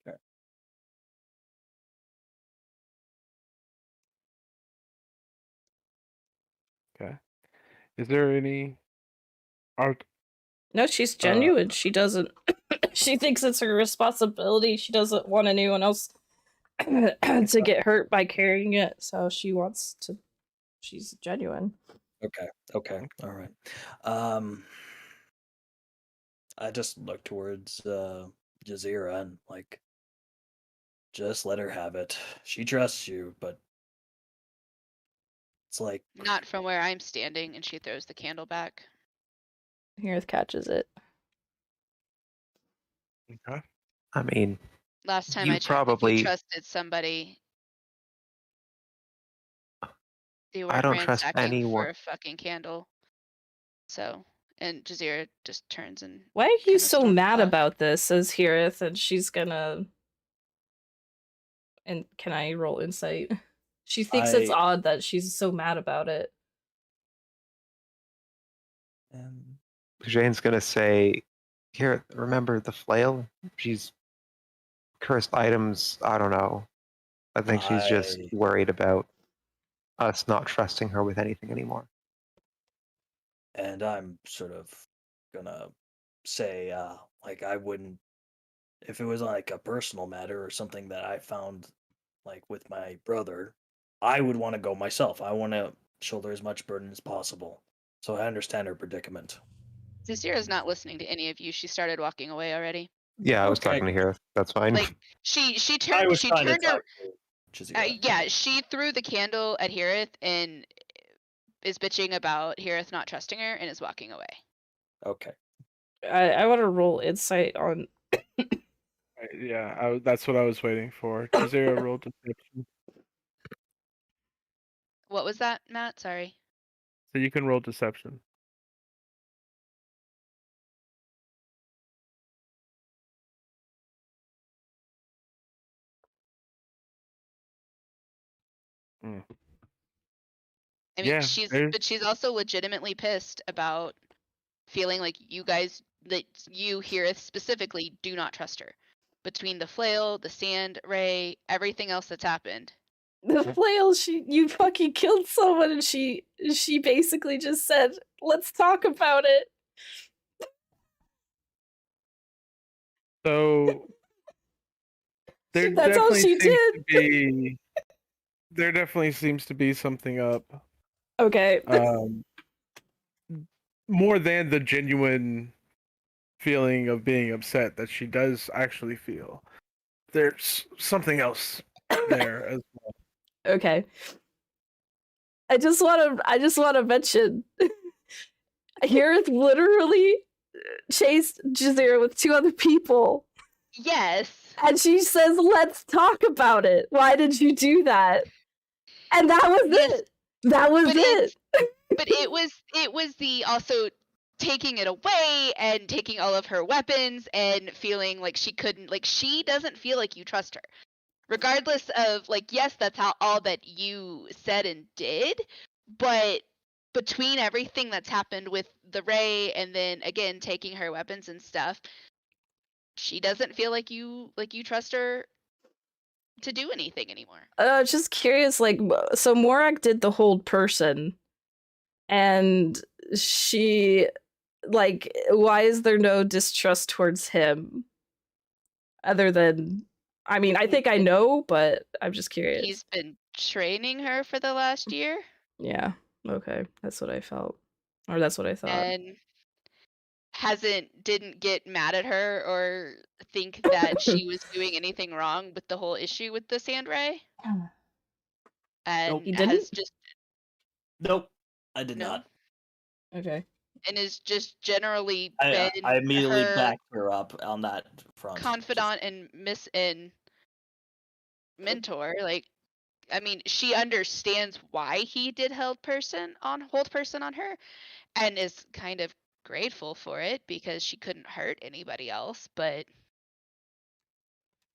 Okay. Okay. Is there any art? No, she's genuine. She doesn't. She thinks it's her responsibility. She doesn't want anyone else to get hurt by carrying it. So she wants to. She's genuine. Okay. All right. I just look towards Jazeera and like just let her have it. She trusts you, but it's like Not from where I'm standing, and she throws the candle back. Heareth catches it. Okay. I mean, Last time You I checked, if probably- you trusted somebody, they I weren't don't trust ransacking for anyone. a fucking candle. So, and Jazeera just turns and Why are you kinda so storms mad off. about this? Says Heareth, and she's gonna. And can I roll insight? She thinks it's odd that she's so mad about it. Jane's gonna say, "Here, remember the flail? She's cursed items. I don't know. I think she's just worried about us not trusting her with anything anymore." And I'm sort of gonna say, like I wouldn't if it was like a personal matter or something that I found like with my brother, I would want to go myself. I want to shoulder as much burden as possible. So I understand her predicament. Jazeera's not listening to any of you. She started walking away already. Yeah, I was Okay. talking to her. That's fine. Like she I turned was she trying to turned her talk to Jazeera. yeah, she threw the candle at Heareth and is bitching about Heareth not trusting her and is walking away. Okay. I want to roll insight on. Yeah, that's what I was waiting for. Jazeera rolled deception. What was that, Matt? Sorry. So you can roll deception. Mm. I mean, Yeah, she's also legitimately pissed about feeling like you guys, that you, Heareth specifically, do not trust her. Between the flail, the sand ray, everything else that's happened. The flail, you fucking killed someone, and she basically just said, "Let's talk about it." So there That's all definitely she seems did. to be there definitely seems to be something up. Okay. More than the genuine feeling of being upset that she does actually feel. There's something else there as well. Okay. I just want to mention Heareth literally chased Jazeera with 2 other people. Yes. And she says, "Let's talk about it. Why did you do that?" And that was it. That was it. But it was the also taking it away and taking all of her weapons and feeling like she couldn't, like she doesn't feel like you trust her. Regardless of, like, yes, that's how all that you said and did, but between everything that's happened with the Ray and then again taking her weapons and stuff, she doesn't feel like you trust her to do anything anymore. Just curious, like, so Morak did the hold person, and she, like, why is there no distrust towards him? Other than, I mean, I think I know, but I'm just curious. He's been training her for the last year. Yeah, okay, that's what I felt. Or that's what I thought. And didn't get mad at her or think that she was doing anything wrong with the whole issue with the sand ray. And He didn't? has just Nope. I did No. not. Okay. And is just generally I been immediately her backed her up on that front. confidant and mentor. Like, I mean, she understands why he did hold person on her, and is kind of grateful for it because she couldn't hurt anybody else, but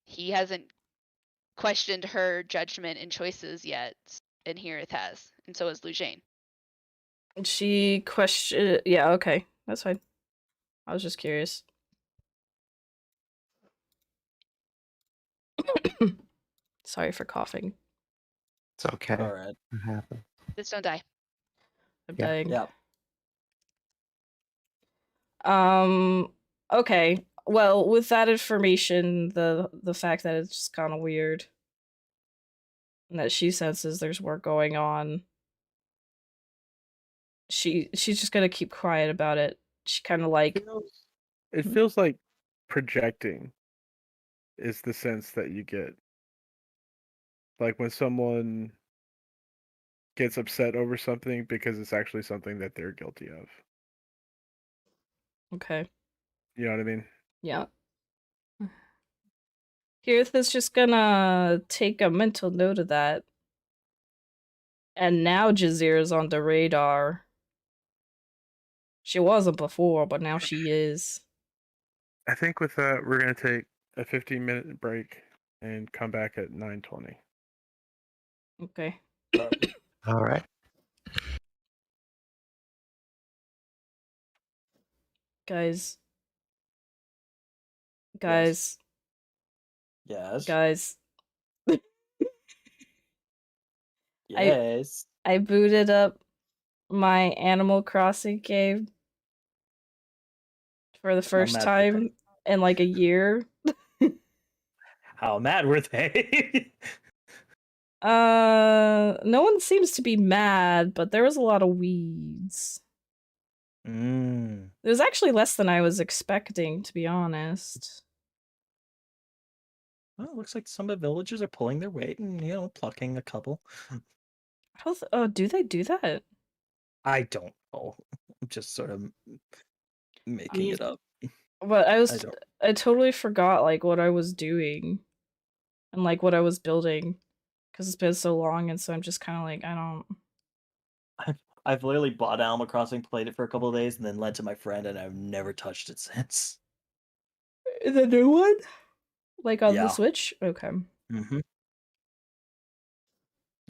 he hasn't questioned her judgment and choices yet, and Hirith has, and so has Lujane. She questioned. Yeah, okay. That's fine. I was just curious. Sorry for coughing. It's okay. All right. It happened. Just don't die. I'm Yeah. dying. Yeah. Okay. Well, with that information, the fact that it's just kind of weird, and that she senses there's work going on, she's just gonna keep quiet about it. She kind of like It feels like projecting is the sense that you get. Like when someone gets upset over something because it's actually something that they're guilty of. okay. You know what I mean? Yeah. Kirith is just gonna take a mental note of that. And now Jazira's on the radar. She wasn't before, but now she is. I think with that, we're going to take a 15-minute break and come back at 9:20. Okay. All right. Guys. Yes. Guys. Yes. I booted up my Animal Crossing game for the first mad were time in like a year. How mad were they? No one seems to be mad, but there was a lot of weeds. Mm. It was actually less than I was expecting, to be honest. Well, it looks like some of the villagers are pulling their weight and, plucking a couple. Oh, do they do that? I don't know. I'm just sort of making it up. But don't. I totally forgot like what I was doing and like what I was building because it's been so long, and so I'm just kind of like, I don't. I've literally bought Animal Crossing, played it for a couple of days, and then lent to my friend, and I've never touched it since. The new one? Like on the Yeah. Switch? Okay. Mm-hmm.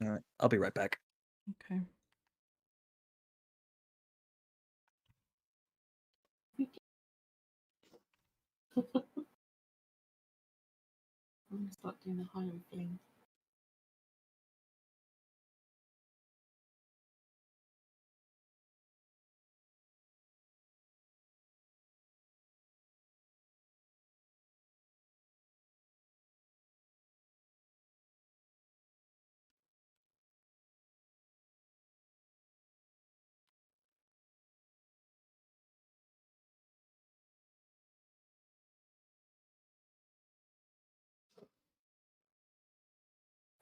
All right. I'll be right back. Okay. I'm gonna start doing the hiring thing.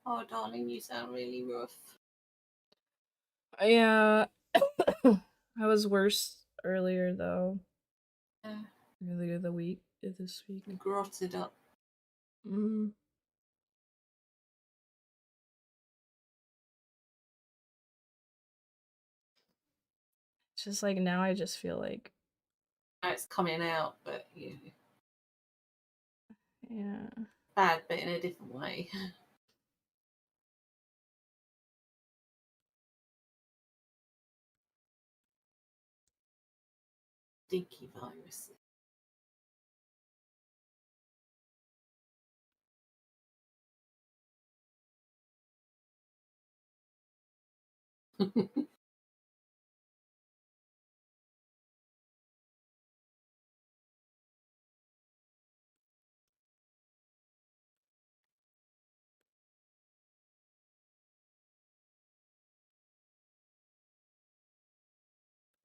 Oh, darling, you sound really rough. Yeah. I was worse earlier though. Yeah. Earlier this week. Grotted up. Mm. It's just like now I just feel like Now it's coming out, but yeah. bad, but in a different way. Stinky virus.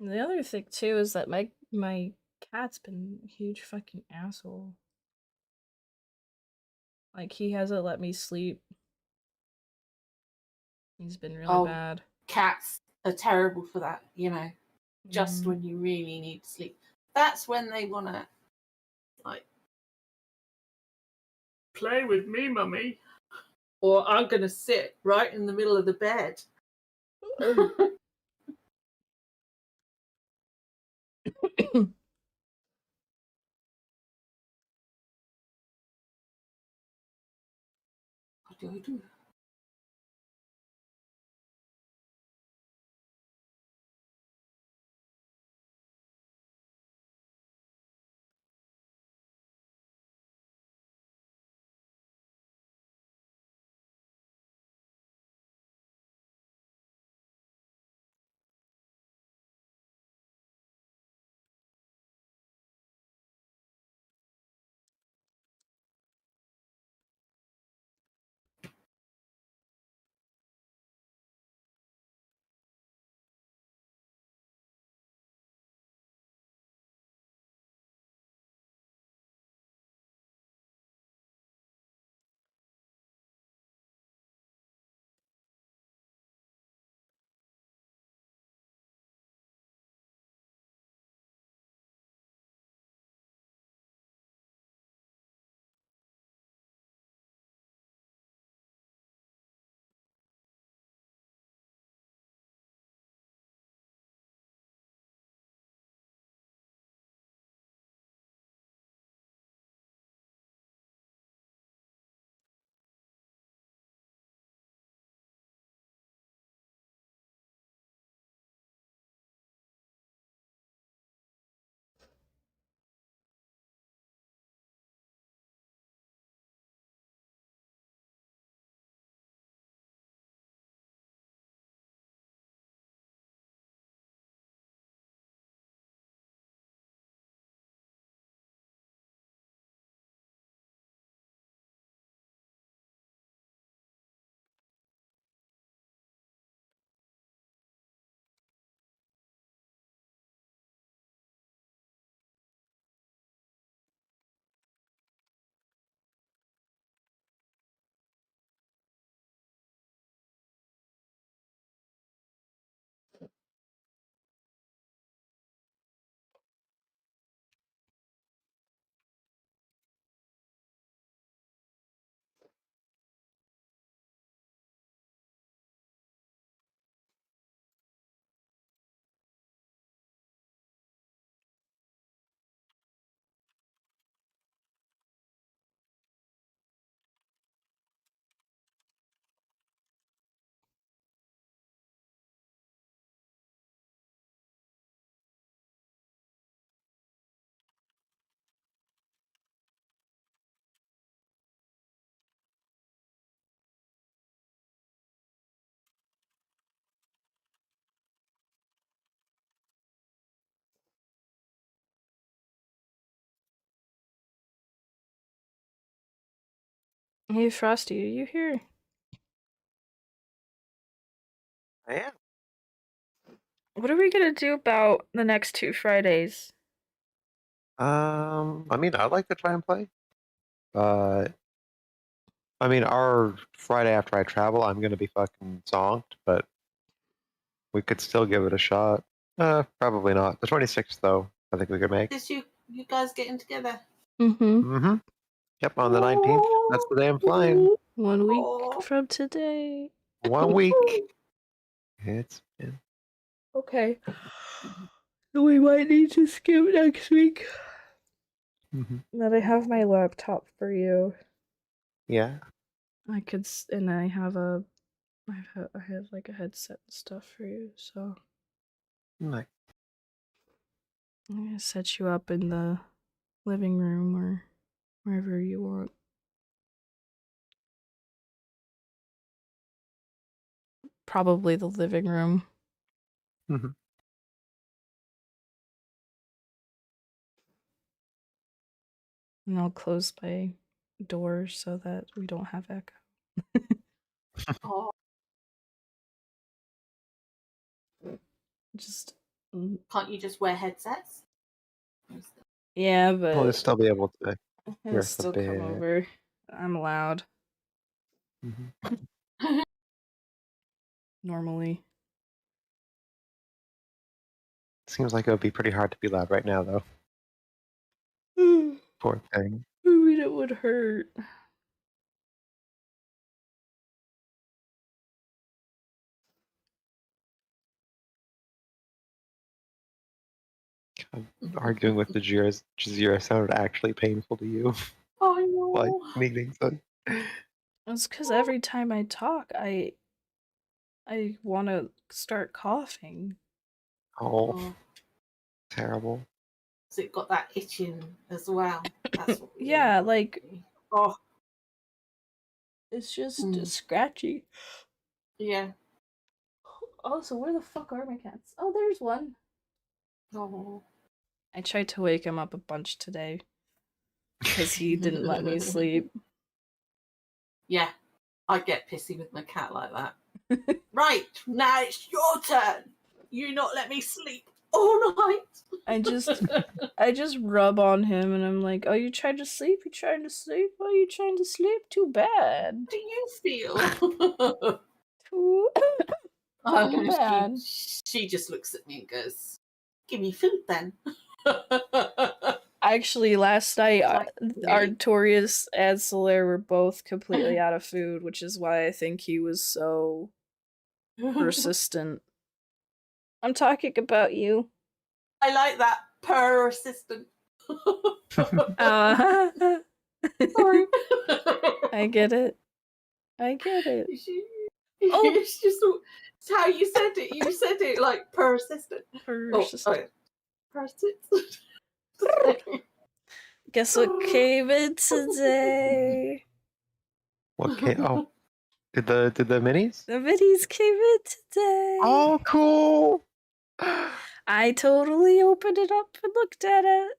And the other thing too is that my cat's been a huge fucking asshole. Like he hasn't let me sleep. He's been really bad. Cats are terrible for that, you know, just Mhm. when you really need sleep. That's when they want to, like, play with me, mummy. Or I'm going to sit right in the middle of the bed. What do I do? Hey, Frosty, are you here? I am. What are we gonna do about the next 2 Fridays? I mean, I'd like to try and play, but I mean, our Friday after I travel, I'm gonna be fucking zonked, but we could still give it a shot. Probably not. The 26th, though, I think we could make. Is you guys getting together? Mm-hmm. Mm-hmm. Yep, on the 19th. That's the day I'm flying. 1 week Oh. from today. 1 week. It's been... Okay. We might need to skip next week. Mhm. But I have my laptop for you. Yeah. I could, and I have like a headset and stuff for you, so Nice. I'm gonna set you up in the living room or wherever you want. Probably the living room. Mhm. And I'll close my door so that we don't have echo. Oh, Just can't you just wear headsets? yeah, We'll but still be able to he'll hear us a still come bit. over. I'm allowed Mhm. normally. Seems like it would be pretty hard to be loud right now, though. Poor thing. I mean, it would hurt. Arguing with the Jazeera sounded actually painful to you. I know. Like meetings. It's because every time I talk, I want to start coughing. Oh, Oh, terrible. so it got that itching as well. That's what Yeah, like Oh, it's just Mm. scratchy. yeah. Also, where the fuck are my cats? Oh, there's one. Oh. I tried to wake him up a bunch today because he didn't let me sleep. Yeah, I get pissy with my cat like that. Right, now it's your turn. You not let me sleep all night. I just rub on him and I'm like, "Oh, you trying to sleep? You trying to sleep? Oh, you trying to sleep? Too bad. How do you feel? Too fucking bad." She just looks at me and goes, "Give me food then." Actually, last night, Like, Artorias and Solaire were both completely out of food, which is why I think he was so persistent. I'm talking about you. I like that persistent. Sorry. I get it. I get it. Oh, it's just it's how you said it. You said it like persistent. Persistent. Persistent. Guess what came in today? What came? Oh, did the minis? The minis came in today. Oh, cool. I totally opened it up and looked at it.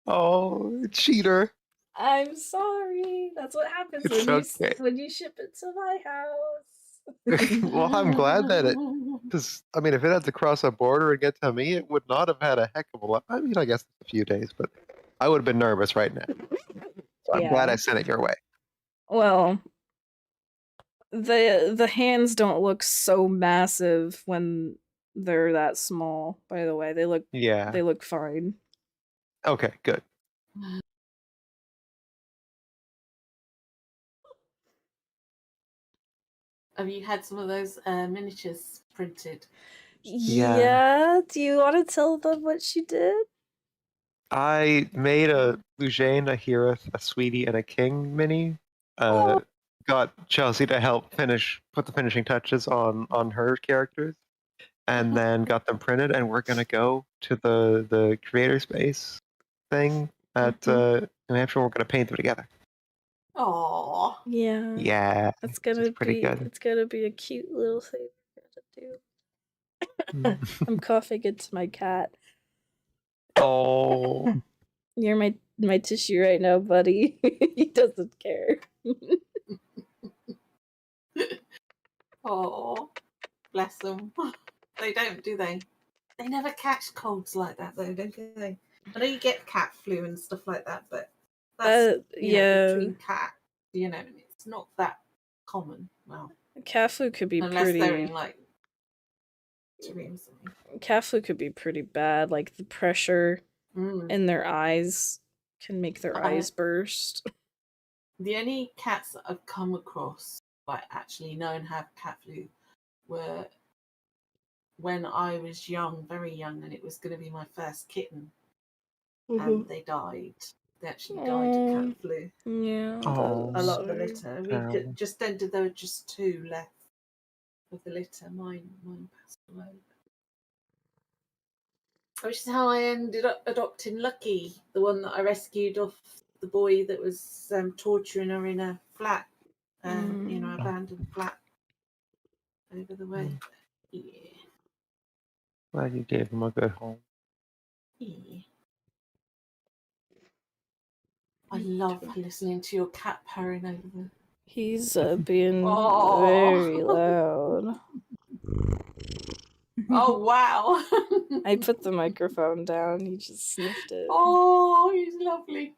Oh, cheater. I'm sorry. That's what happens It's when you ship it to my house. Well, I'm glad that because I mean, if it had to cross a border and get to me, it would not have had a heck of a lot. I mean, I guess a few days, but I would have been nervous right now. So I'm glad I sent it your way. Well, the hands don't look so massive when they're that small. By the way, they look fine. Okay, good. Have you had some of those miniatures printed? Yeah. Do you want to tell them what she did? I made a Lujane, a Hirith, a Sweetie, and a King mini. Got Chelsea to help put the finishing touches on her characters, and then got them printed. And we're gonna go to the creator space thing at New Hampshire. We're gonna paint them together. Oh, yeah, yeah. It's gonna pretty good. It's gonna be a cute little thing we're gonna do. I'm coughing into my cat. Oh, You're my tissue right now, buddy. He doesn't care. oh, bless them. They don't, do they? They never catch colds like that, though, don't they? I know you get cat flu and stuff like that, but that's between cat. It's not that common. Well, cat flu could be unless pretty. they're in like. Cat flu could be pretty bad. Like the pressure in their eyes can make their eyes burst. The only cats that I've come across, like actually known have cat flu, were when I was young, very young, and it was going to be my first kitten, and they died. They actually died of cat flu. Yeah. A lot of the litter. We just ended. There were just 2 left of the litter. Mine passed away. Which is how I ended up adopting Lucky, the one that I rescued off the boy that was torturing her in a flat, abandoned flat over the way. Yeah. Glad you gave him a good home. Yeah. I love listening to your cat purring over there. He's being very loud. Oh, wow. I put the microphone down. He just sniffed it. Oh, he's lovely.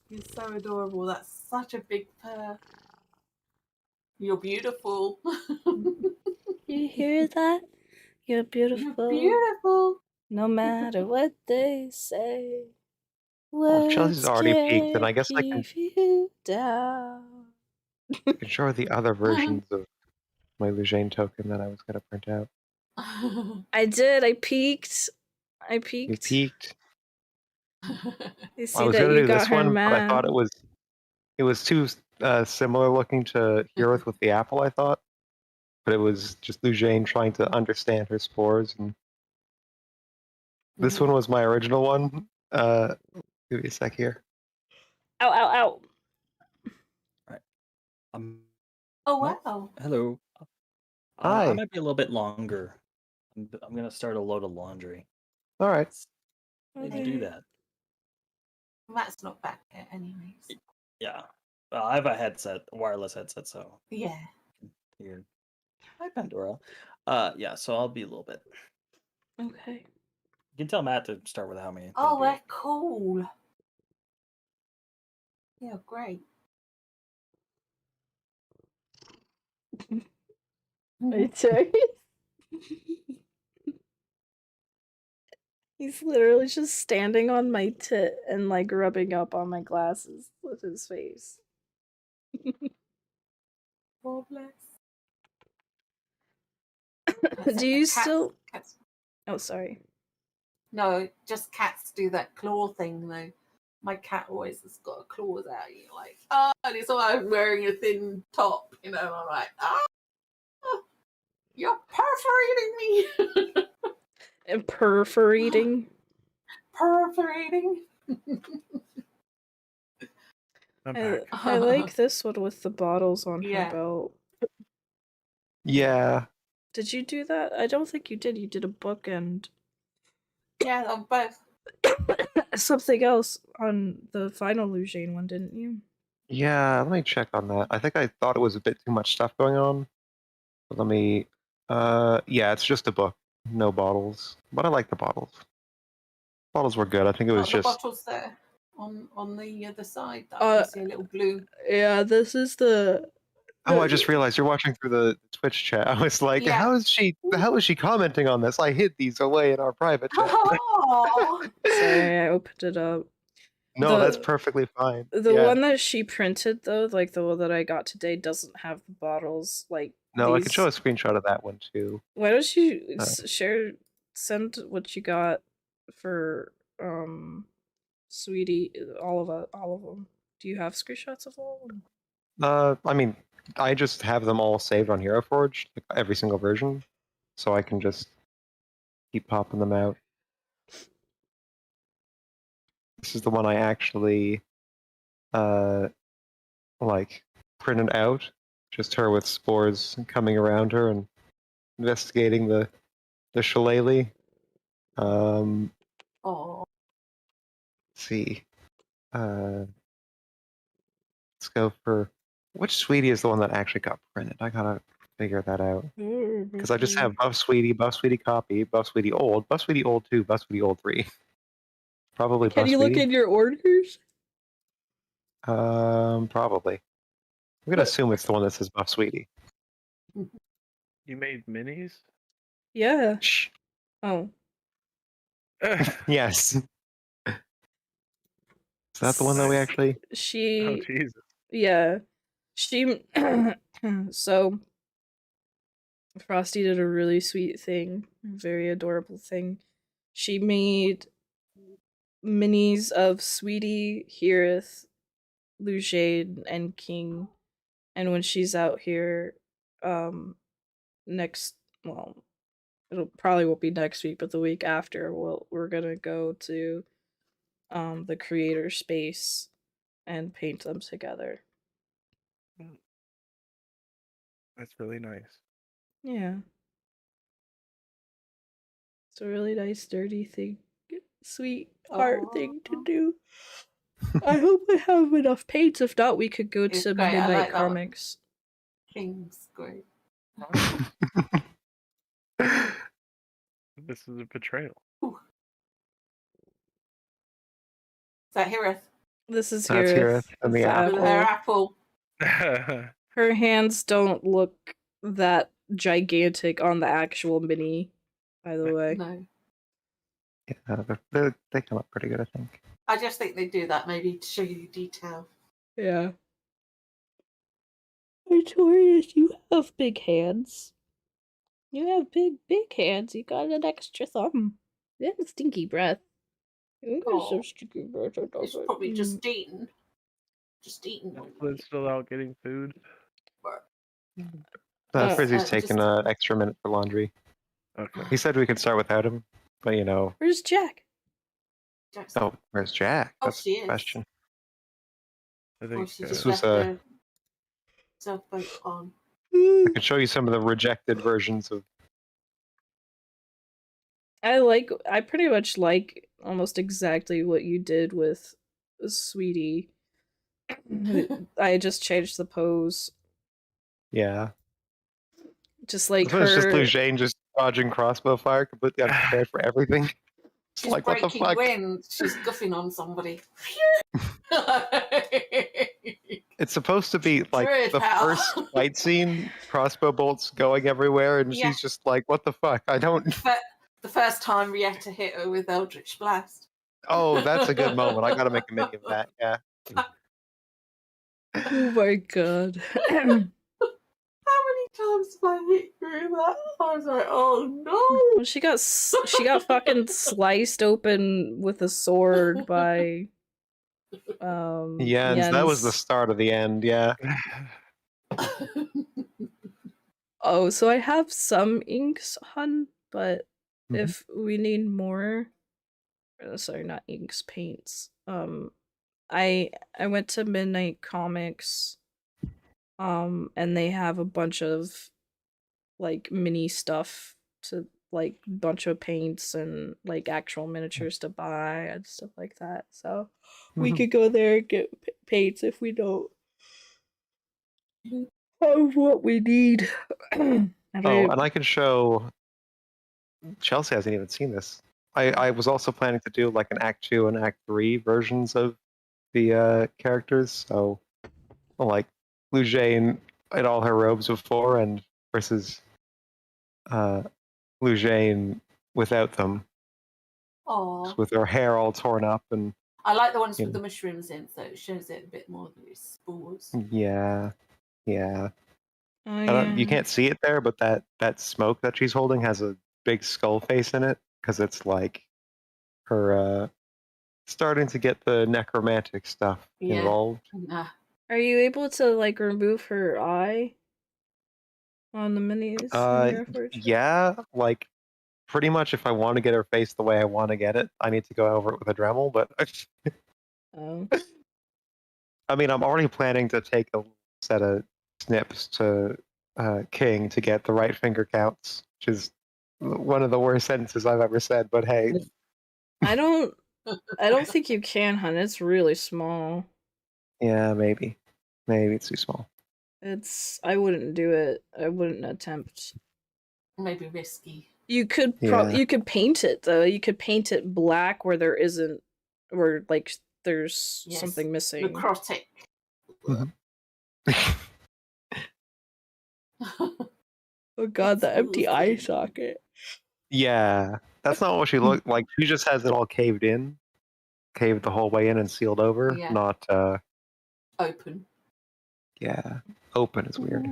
He's so adorable. That's such a big purr. You're beautiful. You hear that? You're beautiful. You're beautiful. No matter what they say. Well, if Chelsea's Words already peaked, then I can't guess I can keep you down. show the other versions of my Lujane token that I was going to print out. I did. I peeked. You peaked. You I see was that going to you do got this her one, but I thought mad. it was too similar looking to Hearth with the apple, I thought. But it was just Lujane trying to understand her spores. And this one was my original one. Give me a sec here. Ow, ow, ow. Oh Nope. wow. Hello. I Hi. might be a little bit longer. I'm gonna start a load of laundry. All right. Let's do that. That's not back yet, anyways. Yeah. I have a wireless headset, so Yeah. here. Hi, Pandora. Yeah. So I'll be a little bit. Okay. You can tell Matt to start without me. Oh, That'd they're cool. Yeah, great. Sorry. He's literally just standing on my tit and like rubbing up on my glasses with his face. Oh, bless. Do you still? Cats. Oh, sorry. No, just cats do that claw thing though. My cat always has got claws out. You're like, oh, and it's all I'm wearing a thin top, you know. And I'm like, oh, you're perforating me. And perforating. Perforating. I'm back. I like this one with the bottles on her Yeah. belt. Yeah. Did you do that? I don't think you did. You did a bookend. Yeah, on both. Something else on the final Lujane one, didn't you? Yeah, let me check on that. I think I thought it was a bit too much stuff going on. But let me yeah, it's just a book. No bottles. But I like the bottles. Bottles were good. I think it was Not the just bottles there on the other side. That I can see a little blue. Yeah, this is the. Oh, I just realized you're watching through the Twitch chat. I was like, Yeah. how is she commenting on this? I hid these away in our private chat. Oh. Sorry, I opened it up. No, that's perfectly fine. The Yeah. one that she printed though, like the one that I got today, doesn't have the bottles. Like No, these... I can show a screenshot of that one too. Why don't you send what you got for Sweetie, all of them. Do you have screenshots of all of them? I mean, I just have them all saved on Hero Forge, like every single version, so I can just keep popping them out. This is the one I actually like printed out, just her with spores coming around her and investigating the shillelagh. Oh. Let's see. Let's go for which Sweetie is the one that actually got printed. I gotta figure that out because I just have Buff Sweetie copy, Buff Sweetie old 2, Buff Sweetie old 3. Probably Can Buff you look Sweetie. in your orders? Probably. I'm gonna assume it's the one that says Buff Sweetie. You made minis? Yeah. Shh. Oh. Yes. Is that the one that we actually? She. Oh Jesus. Yeah. She. So. Frosty did a really sweet thing, a very adorable thing. She made minis of Sweetie, Hearth, Lujade, and King. And when she's out here, next, well, it'll probably won't be next week, but the week after, we're gonna go to, the creator space and paint them together. That's really nice. Yeah. It's a really nice, dirty thing. Sweet heart thing to do. I hope I have enough paints. If not, we could go It's to great. I Midnight like that one. Comics. King's great. This is a betrayal. Ooh. Is that Hearth? This is That's Hearth Hearth. and the With her apple. apple. Her hands don't look that gigantic on the actual mini, by the way. No. Yeah, they come up pretty good, I think. I just think they do that maybe to show you detail. Yeah. Artorias, you have big hands. You have big hands. You got an extra thumb. You have a stinky breath. You got some Oh, stinky breath. I it's love it. probably just eaten. Just eaten. Flynn's still out getting food. Frizzy's just- taking an extra minute for laundry. Okay. He said we could start without him, but you know. Where's Jack? Jack's- Oh, where's Jack? Oh, That's she the is. question. I Or think she This just was left herself boat on. I can show you some of the rejected versions of. I pretty much like almost exactly what you did with Sweetie. I just changed the pose. Yeah. Just like This one's just her. Lujane just dodging crossbow fire, completely unprepared for everything. It's She's like, what the breaking fuck? wind. She's guffing on somebody. It's supposed to be like Druid the power. first fight scene, crossbow bolts going everywhere, and Yeah. she's just like, what the fuck? I don't. But the first time Rietta hit her with Eldritch Blast. Oh, that's a good moment. I gotta make a mini of that. Yeah. Oh my god. How many times have I hit through that? I was like, oh no! Well, she got fucking sliced open with a sword by Jens, that was the Jens. start of the end. Yeah. Oh, so I have some inks, hun, but Mhm. if we need more, sorry, not inks, paints. I went to Midnight Comics, and they have a bunch of like mini stuff to like bunch of paints and like actual miniatures to buy and stuff like that. So we Mhm. could go there and get paints if we don't have what we need. Oh, and I can show. Chelsea hasn't even seen this. I was also planning to do like an Act 2 and Act 3 versions of the characters. So, like Lujane in all her robes before, and versus Lujane without them, Aw. with her hair all torn up and I like the ones Yeah. with the mushrooms in, so it shows it a bit more that it's spores. yeah. Oh, I don't, you yeah. can't see it there, but that smoke that she's holding has a big skull face in it because it's like her starting to get the necromantic stuff Yeah. involved. Nah. Are you able to like remove her eye on the minis? in your fortune? Yeah, like pretty much if I want to get her face the way I want to get it, I need to go over it with a Dremel. But Oh. I mean, I'm already planning to take a set of snips to King to get the right finger counts, which is one of the worst sentences I've ever said. But hey, I don't think you can, hun. It's really small. yeah, maybe it's too small. I wouldn't do it. I wouldn't attempt. Maybe risky. You could Yeah. you could paint it though. You could paint it black where there isn't, where like there's Yes. something missing. Necrotic. Mhm. Oh god, It's the empty awesome. eye socket. Yeah, that's not what she looked like. She just has it all caved the whole way in and sealed over. Yeah. Not Open. yeah, open is weird.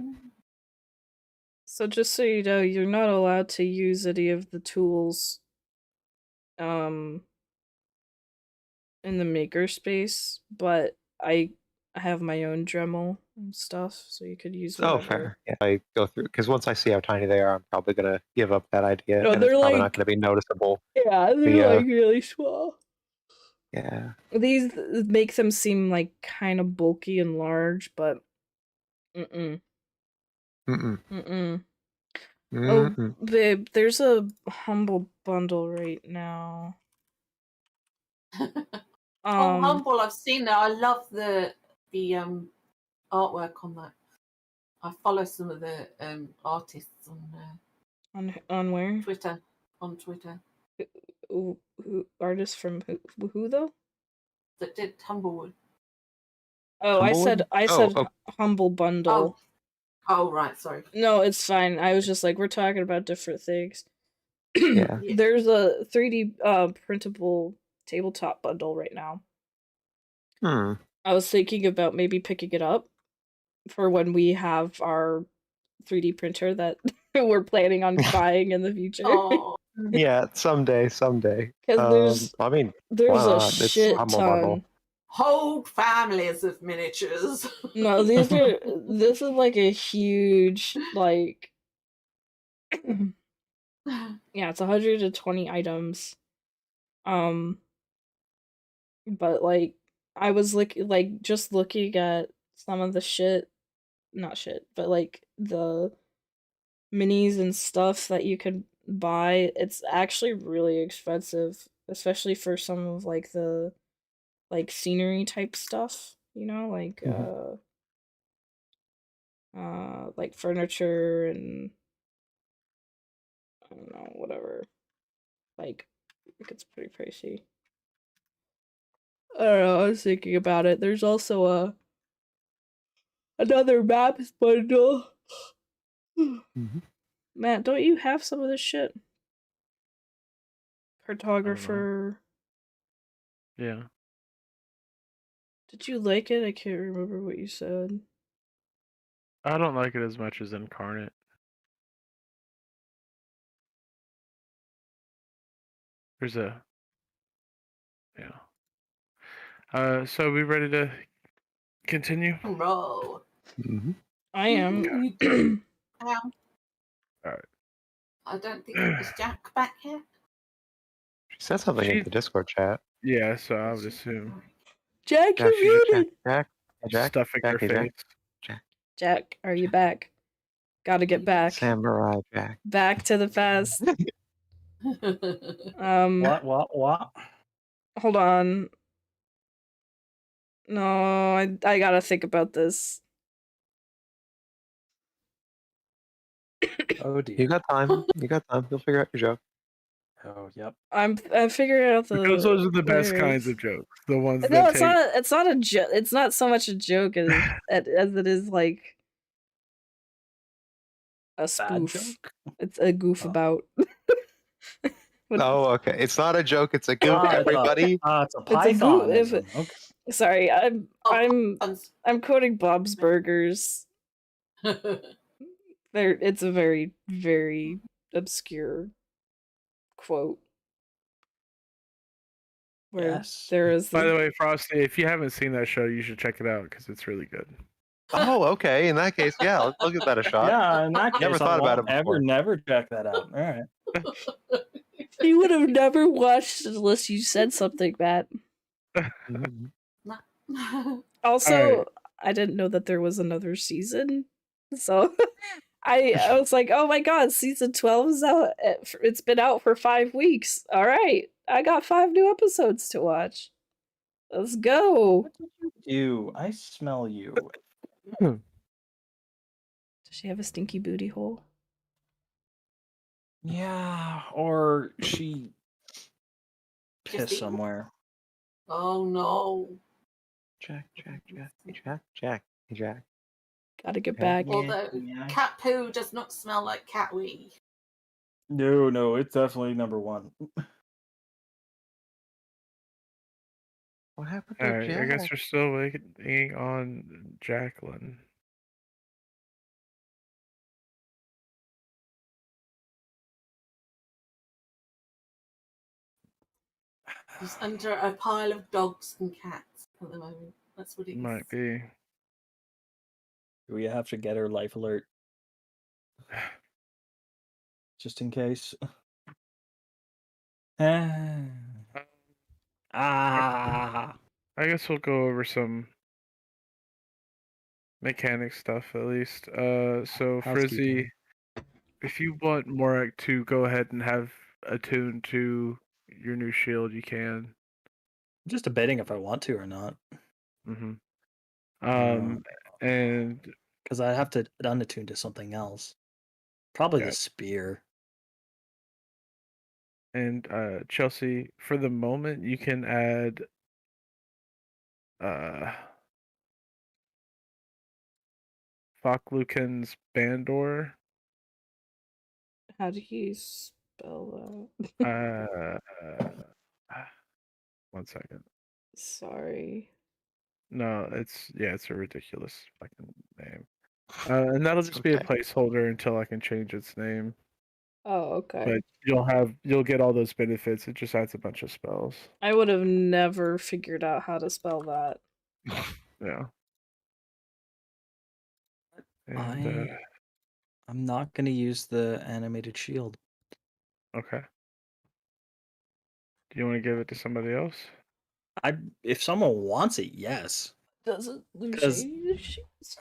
So just so you know, you're not allowed to use any of the tools in the makerspace, but I have my own Dremel and stuff, so you could use whatever. Oh, fair. Yeah, I go through because once I see how tiny they are, I'm probably gonna give up that idea, No, and it's they're probably not like- gonna be noticeable. Yeah, they're Yeah. like really small. Yeah. These make them seem like kind of bulky and large, but mm-mm. Mm-mm. Mm-mm. Oh, Mm-mm. babe, there's a humble bundle right now. Oh, Humble! I've seen that. I love the artwork on that. I follow some of the artists on where? Twitter. On Twitter Who artists from who though? that did Humblewood. Oh, Humblewood? I Oh, said oh. humble bundle. Oh, right. Sorry. No, it's fine. I was just like, we're talking about different things. Yeah. Yeah. There's a 3D printable tabletop bundle right now. Hmm. I was thinking about maybe picking it up for when we have our 3D printer that we're planning on buying in the future. Oh, Yeah, someday. Because I mean, there's why a not? It's shit Humble Bundle. ton. whole families of miniatures. No, this is like a huge, like, yeah, it's 120 items. But like I was just looking at some of the shit, not shit, but like the minis and stuff that you could buy. It's actually really expensive, especially for some of like the like scenery type stuff, like furniture and I don't know, whatever. Like it gets pretty pricey. I don't know, I was thinking about it. There's also another maps bundle. Mhm. Matt, don't you have some of this shit? Cartographer. Yeah. Did you like it? I can't remember what you said. I don't like it as much as Incarnate. There's a so we ready to continue? Roll. Mhm. I am. Well, Alright. I don't think is Jack back here. She said something in She- the Discord chat. Yeah, so I would assume. Jack, Jack, you're muted. Jack, Jack, Stuffing her Jack, face. Jack, are you back? Gotta get back. Samurai Jack. Back to the past. What? Hold on. No, I gotta think about this. Oh You dear. got time. You'll figure out your joke. Oh yep. I'm figuring out the. Because those are the best lyrics. kinds of jokes. The ones No, that it's take. not. It's not a joke. It's not so much a joke as it is like a Bad spoof. joke? It's a goof Oh. about. Oh, okay. It's not a joke. It's a goof, Ah, everybody. it's a It's a goof. Pythonism. Okay. Sorry, I'm Uns- I'm quoting Bob's Burgers. It's a very very obscure quote. Where Yes. there is By the way, Frosty, if you haven't seen that show, you should check it out because it's really good. Oh, okay. In that case, yeah, I'll give that a shot. Yeah, in that case, Never thought I about won't it before. never check that out. All right. you would have never watched unless you said something, Matt. Mhm. Also, Alright. I didn't know that there was another season, so I was like, oh my god, season 12 is out. It's been out for 5 weeks. All right, I got 5 new episodes to watch. Let's go. What did you do? I smell you. Does she have a stinky booty hole? Yeah, or she Just pissed eat- somewhere. Oh no. Jack. Hey, Jack. Gotta get Okay. back. Although Yeah. cat poo does not smell like cat wee. No, it's definitely number one. What happened to Alright, Jack? I guess we're still waiting on Jacqueline. He's under a pile of dogs and cats at the moment. That's what it is. Might be. We have to get her life alert. Just in case. Ah. I guess we'll go over some mechanic stuff at least. So Housekeeping. Frizzy, if you want Morak to go ahead and have attuned to your new shield, you can. I'm just debating if I want to or not. Mm-hmm. Uh, And Because I have to unattune to something else. Probably Yeah. the spear. and Chelsea, for the moment, you can add Fakluken's Bandor. How do you spell that? 1 second. Sorry. No, it's a ridiculous fucking name. And that'll just be a placeholder until I can change its name. Oh, okay. But you'll get all those benefits. It just adds a bunch of spells. I would have never figured out how to spell that. Yeah. And, I'm not gonna use the animated shield. okay. Do you want to give it to somebody else? If someone wants it, yes. Does it lose 'Cause- shades?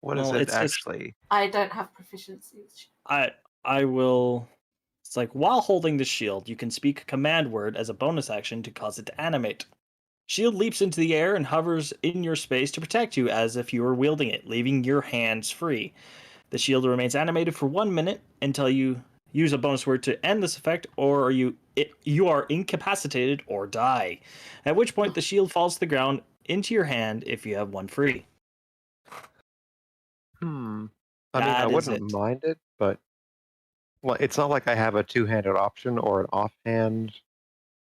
What is Well, it it's just- actually? I don't have proficiency with shield. I will. It's like while holding the shield, you can speak a command word as a bonus action to cause it to animate. Shield leaps into the air and hovers in your space to protect you as if you were wielding it, leaving your hands free. The shield remains animated for 1 minute until you use a bonus word to end this effect, or you are incapacitated or die. At which point the shield falls to the ground into your hand if you have one free. I mean, That I is wouldn't it. mind it, but well, it's not like I have a two-handed option or an offhand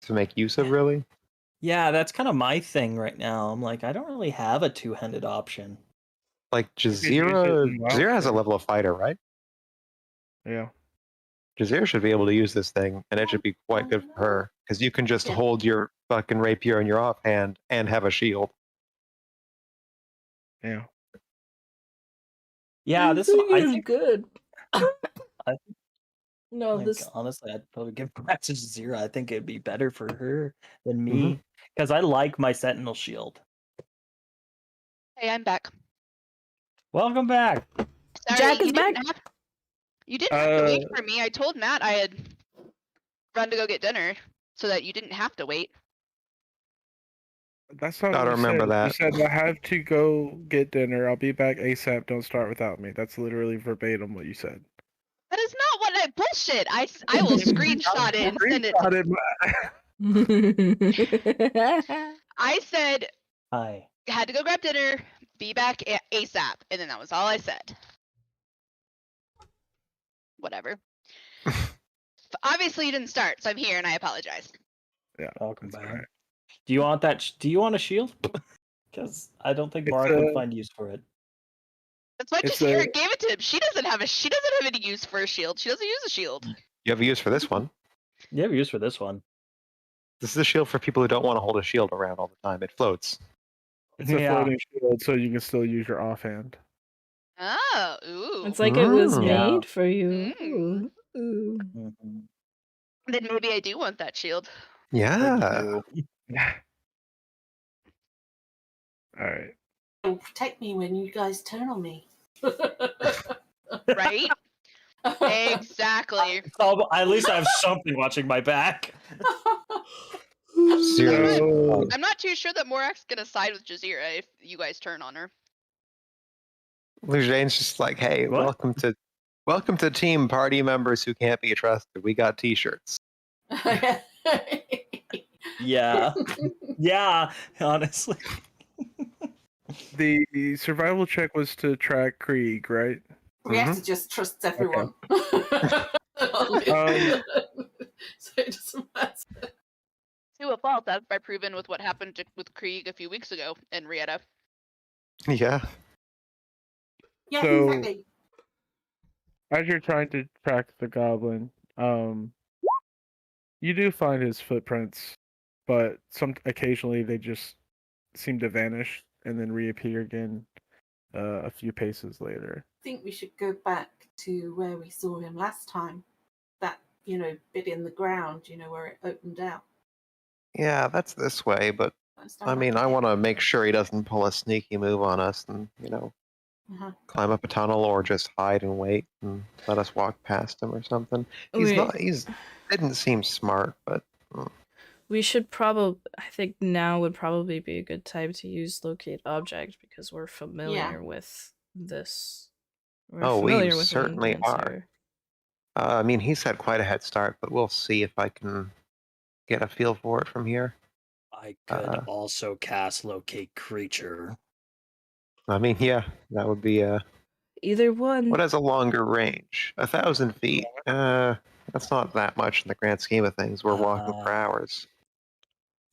to make use of, really. Yeah, that's kind of my thing right now. I'm like, I don't really have a two-handed option. Like could use it Jazeera, in WoW Jazeera has a too. level of fighter, right? Yeah. Jazeera should be able to use this thing, and it should be quite good for her because you can just Yeah. hold your fucking rapier in your offhand and have a shield. Yeah. Yeah, this one, I think good. No, like, this honestly, I'd probably give back to Jazeera. I think it'd be better for her than me Mhm. because I like my Sentinel shield. Hey, I'm back. Welcome back. Sorry, Jack is you back. didn't have to wait for me. I told Matt I had run to go get dinner so that you didn't have to wait. That's not Gotta what you remember said. You that. said I have to go get dinner. I'll be back ASAP. Don't start without me. That's literally verbatim what you said. That is not what I bullshit. I will screenshot it and send it. I said Hi. had to go grab dinner, be back ASAP, and then that was all I said. Whatever. Obviously you didn't start, so I'm here and I apologize. Yeah. Welcome That's back. alright. Do you want that? Do you want a shield? Because I don't think It's Mark would find use for it. That's why It's Jazeera gave it to him. She doesn't have any use for a shield. She doesn't use a shield. You have a use for this one. You have use for this one. This is a shield for people who don't want to hold a shield around all the time. It floats. It's a Yeah. floating shield, so you can still use your offhand. Oh, ooh. It's like it was Yeah. made for you. Mm. Ooh. Mhm. Then maybe I do want that shield. Yeah. You. Alright. It'll protect me when you guys turn on me. Right? Exactly. So at least I have something watching my back. Zero. I'm not too sure that Morak's gonna side with Jazeera if you guys turn on her. Lujane's just like, hey, What? welcome to team party members who can't be trusted. We got t-shirts. Yeah. Yeah, honestly. The survival check was to track Krieg, right? We have to just trust everyone. So it doesn't matter. To a fault, that's by proven with what happened with Krieg a few weeks ago in Rieta. Yeah. Yeah, So- exactly. As you're trying to track the goblin, you do find his footprints, but occasionally they just seem to vanish and then reappear again a few paces later. I think we should go back to where we saw him last time. That, bit in the ground, where it opened out. Yeah, that's this way, but I mean, I want to make sure he doesn't pull a sneaky move on us and, Uh-huh. climb up a tunnel or just hide and wait and let us walk past him or something. He's didn't seem smart, but We should probably. I think now would probably be a good time to use locate object because we're familiar with this. We're we with certainly Windlands are. here. I mean, he's had quite a head start, but we'll see if I can get a feel for it from here. I could also cast locate creature. I mean, yeah, that would be Either one. what has a longer range? 1,000 feet. That's not that much in the grand scheme of things. We're walking for hours.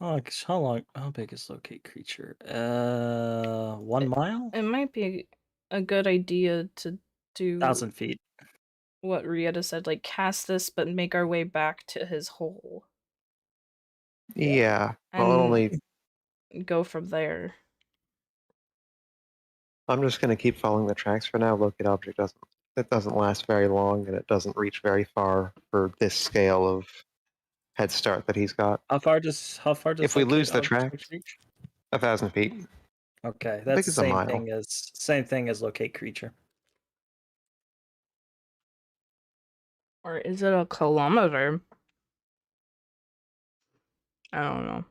Oh, how long? How big is locate creature? 1 mile? It might be a good idea to do 1,000 feet. what Rieta said, like cast this, but make our way back to his hole Yeah. Well, and only go from there. I'm just gonna keep following the tracks for now. Locate object doesn't last very long, and it doesn't reach very far for this scale of head start that he's got. How far does If we lose the locate object tracks, reach? 1,000 feet. Okay, How that's big the is a mile? same thing as locate creature. Or is it a kilometer? I don't know.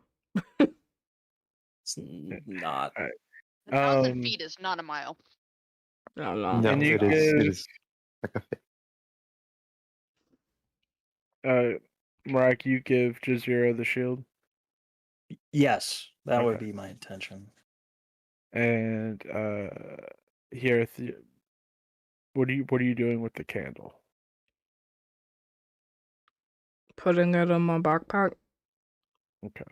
It's not. 1,000 feet is not a mile. I don't know. No, Can you it is like a Marak, you give Jazira the shield, Yes, that would Okay. be my intention. and here, what are you doing with the candle? Putting it in my backpack? Okay.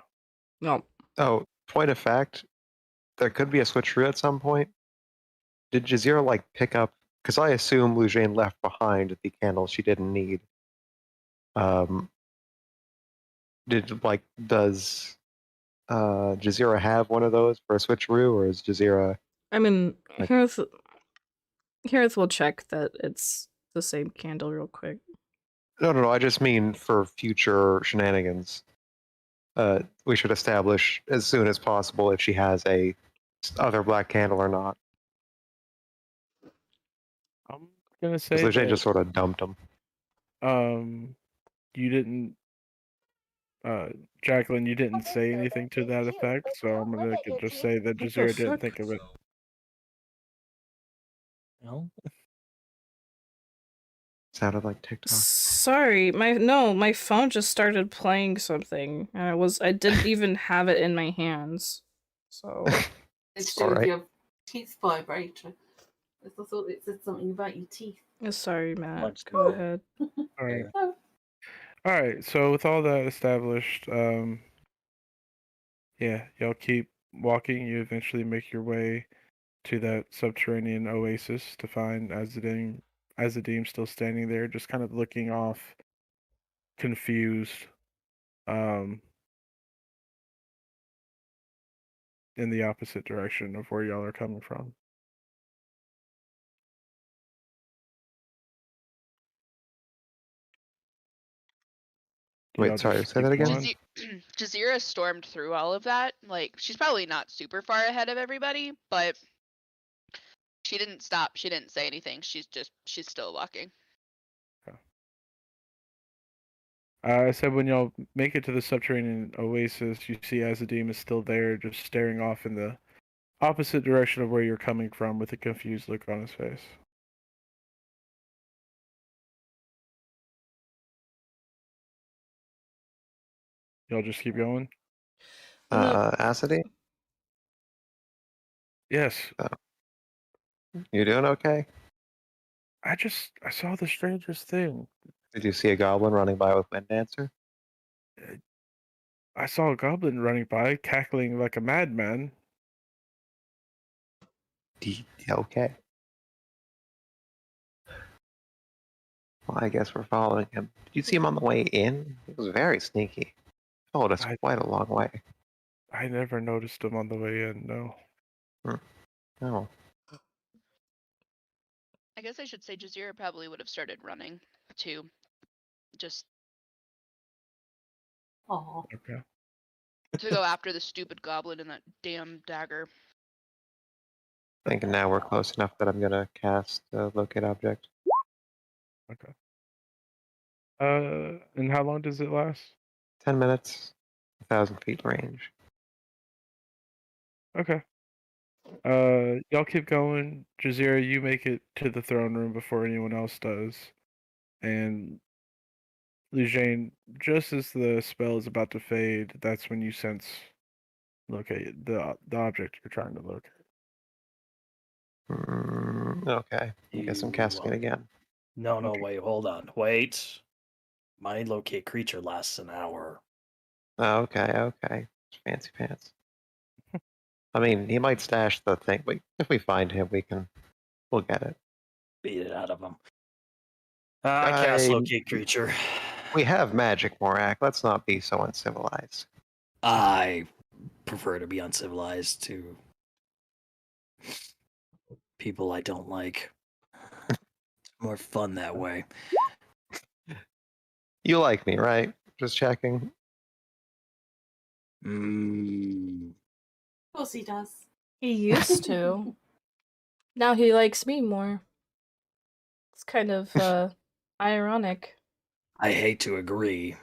No. Oh, point of fact, there could be a switcheroo at some point. Did Jazira like pick up? Because I assume Lujane left behind the candle she didn't need. Does Jazira have one of those for a switcheroo, or is Jazira? I mean, Like- Here's we'll check that it's the same candle real quick. No. I just mean for future shenanigans. We should establish as soon as possible if she has a other black candle or not. I'm gonna Because say Lujane that just sort of dumped him. you didn't, Jacqueline, you didn't say anything to that effect, so I'm gonna just say that What the Jazira didn't fuck? think of it. No. Sounded like TikTok. Sorry, my phone just started playing something, and I didn't even have it in my hands. So It's All to do with right. your teeth vibrator. I thought it said something about your teeth. sorry, Matt. Mine's Go cool. ahead. All right. Oh. All right. So with all that established, yeah, y'all keep walking. You eventually make your way to that subterranean oasis to find Azadim still standing there, just kind of looking off, confused, in the opposite direction of where y'all are coming from. Do y'all Wait, sorry, just say keep that again? going? Jazira stormed through all of that. Like, she's probably not super far ahead of everybody, but she didn't stop. She didn't say anything. She's still walking. I said when y'all make it to the subterranean oasis, you see Azadim is still there, just staring off in the opposite direction of where you're coming from with a confused look on his face. Y'all just keep going? Acidy? Yes. You doing okay? I saw the strangest thing. Did you see a goblin running by with Wind Dancer? I saw a goblin running by, cackling like a madman. Okay. Well, I guess we're following him. Did you see him on the way in? He was very sneaky. Followed us I- quite a long way. I never noticed him on the way in, no. Oh. I guess I should say Jazira probably would have started running too. Just Oh. Okay. to go after the stupid goblin and that damn dagger. Thinking now we're close enough that I'm gonna cast Locate Object. Okay. And how long does it last? 10 minutes, 1,000 feet range. Okay. Y'all keep going. Jazira, you make it to the throne room before anyone else does. And Lujane, just as the spell is about to fade, that's when you sense locate the object you're trying to locate. Okay. I guess I'm casting it again. No, Okay. wait, hold on. Wait. My locate creature lasts an hour. Oh, okay. Fancy pants. I mean, he might stash the thing, but if we find him, we'll get it. Beat it out of him. I cast locate creature. We have magic, Morak. Let's not be so uncivilized. I prefer to be uncivilized to people I don't like. More fun that way. You like me, right? Just checking. Mm. Of course he does. He used to. Now he likes me more. It's kind of ironic. I hate to agree,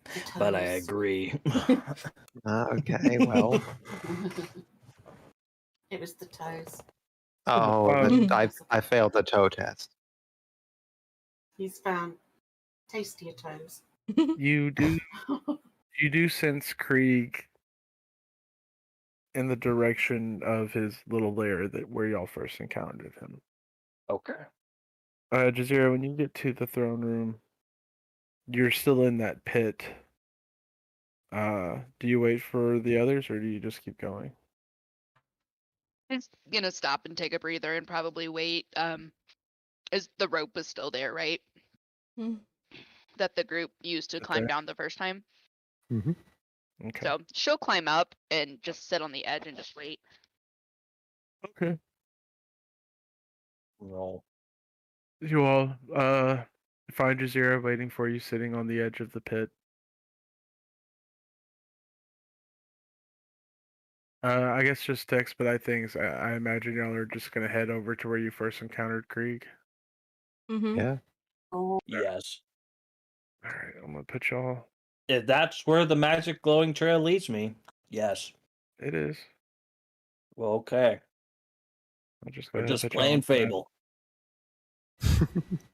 The but I toes. agree. Okay, well. It was the toes. Oh, I failed the toe test. He's found tastier toes. You do sense Krieg in the direction of his little lair where y'all first encountered him. Okay. Jazeera, when you get to the throne room, you're still in that pit. Do you wait for the others, or do you just keep going? Just gonna stop and take a breather and probably wait. Is the rope was still there, right? Mm. That the group used to climb down the first time. Mm-hmm. Okay. So she'll climb up and just sit on the edge and just wait. Okay. Roll. You all find Jazeera waiting for you, sitting on the edge of the pit. I guess just to expedite things, I imagine y'all are just gonna head over to where you first encountered Krieg. Mm-hmm. Yeah. Oh, Yes. All right, I'm gonna put y'all. If that's where the magic glowing trail leads me, yes. It is. Well, okay. I'll just go We're ahead and just put y'all on playing that. Fable.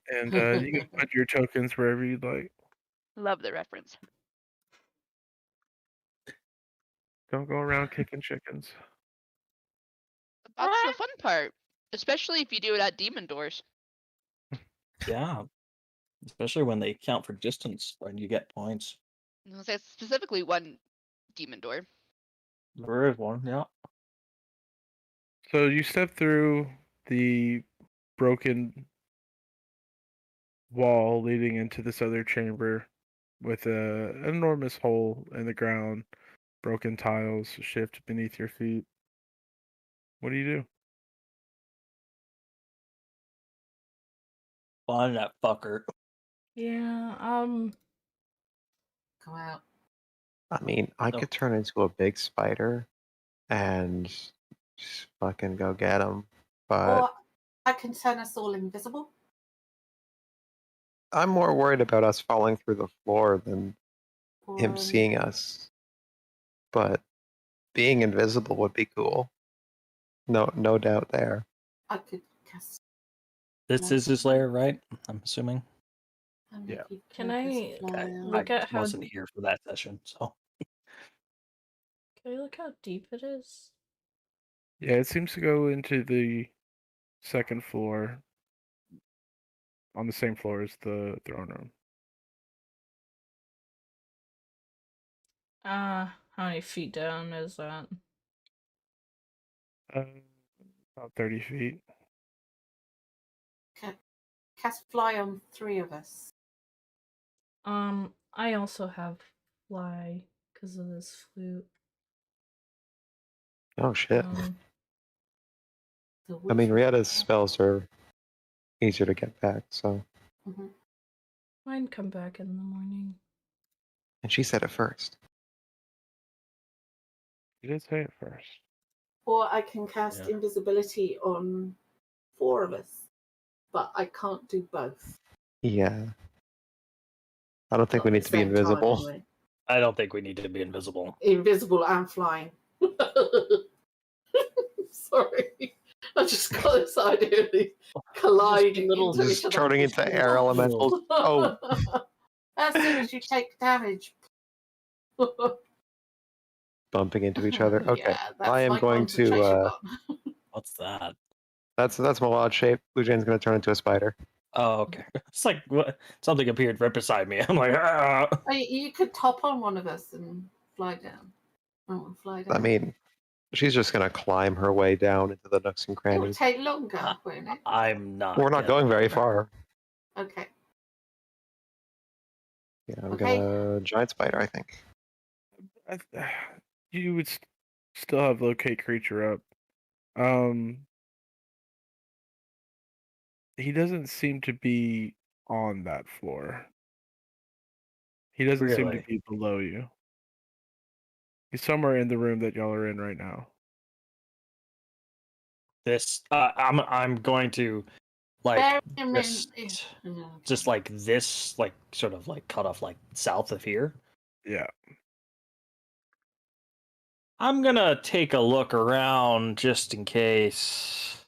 And you can put your tokens wherever you'd like. Love the reference. Don't go around kicking chickens. That's the fun part, especially if you do it at demon doors. Yeah. Especially when they count for distance when you get points. That's specifically one demon door. There is one, yeah. So you step through the broken wall leading into this other chamber with an enormous hole in the ground, broken tiles shift beneath your feet. What do you do? Find that fucker. Yeah, come out. I mean, I No. could turn into a big spider and just fucking go get him. But Or I can turn us all invisible. I'm more worried about us falling through the floor than Or, him seeing us. But being invisible would be cool. No doubt there. I could cast. This is his lair, right? I'm assuming. Yeah. Can I I look at how wasn't here for that session, so. can I look how deep it is? Yeah, it seems to go into the second floor, on the same floor as the throne room. How many feet down is that? About 30 feet. Cast fly on 3 of us. I also have fly because of this flute. Oh shit. So I mean, which- Rietta's spells are easier to get back, so. Mhm. Mine come back in the morning. And she said it first. You did say it first. Or I can cast Yeah. invisibility on 4 of us, but I can't do both. Yeah. I don't think Not we at need the to be same time, invisible. anyway. I don't think we need to be invisible. Invisible and flying. Sorry. I just got this idea of these colliding little- into Just each other. turning into air elementals. Oh, As soon as you take damage. bumping into each other. Okay. Yeah, that's I am my going concentration to button. What's that? That's my wild shape. Blue Jane's gonna turn into a spider. Oh, okay. It's like what? Something appeared right beside me. I'm like, ah. You could top on one of us and fly down. Oh, fly down. I mean, she's just gonna climb her way down into the nooks and It will crannies. take longer, won't it? I'm not. We're not going very far. Okay. Yeah, I'm Okay. gonna giant spider, I think. You would still have locate creature up. He doesn't seem to be on that floor. He doesn't seem to Really? be below you. He's somewhere in the room that y'all are in right now. This. I'm going to like Bear him in. just like this, like sort of like cut off like south of here. Yeah. I'm gonna take a look around just in case.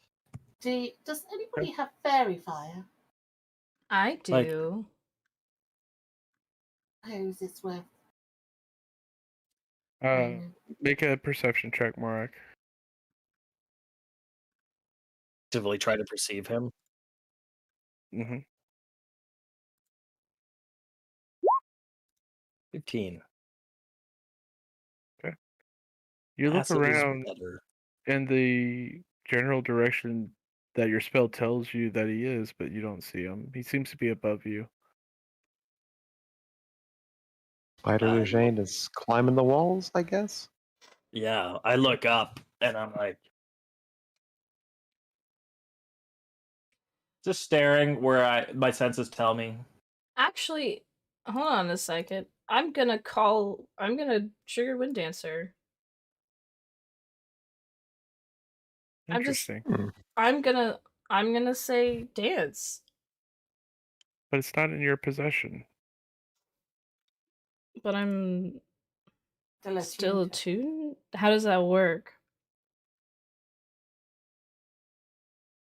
Does anybody have fairy fire? I Like- do. Who's this with? Make a perception check, Morak. Actively try to perceive him. Mm-hmm. 15. Okay. You look Passive is around better. in the general direction that your spell tells you that he is, but you don't see him. He seems to be above you. Spider Blue Jane is climbing the walls, I guess. Yeah, I look up and I'm like, just staring where my senses tell me. Actually, hold on a second. I'm gonna trigger Wind Dancer. Interesting. I'm gonna say dance. But it's not in your possession. But I'm Still still attuned. attuned? How does that work?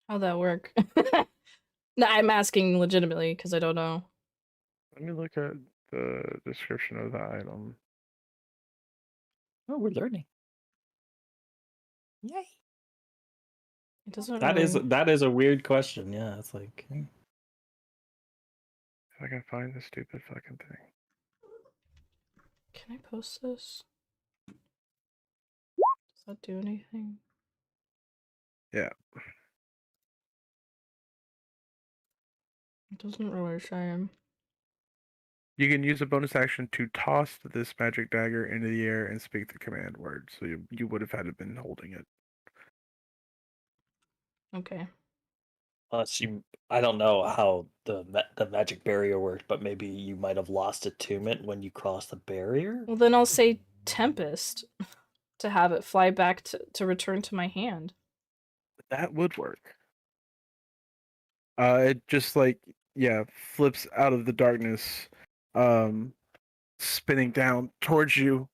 How'd that work? No, I'm asking legitimately because I don't know. Let me look at the description of the item. Oh, we're learning. Yay. It doesn't That really... is a weird question. Yeah, it's like If I can find this stupid fucking thing. Can I post this? Does that do anything? Yeah. It doesn't really say. You can use a bonus action to toss this magic dagger into the air and speak the command word. So you would have had to been holding it. Okay. I don't know how the magic barrier worked, but maybe you might have lost attunement when you crossed the barrier. Well, then I'll say Tempest to have it fly back to return to my hand. That would work. It just flips out of the darkness, spinning down towards you,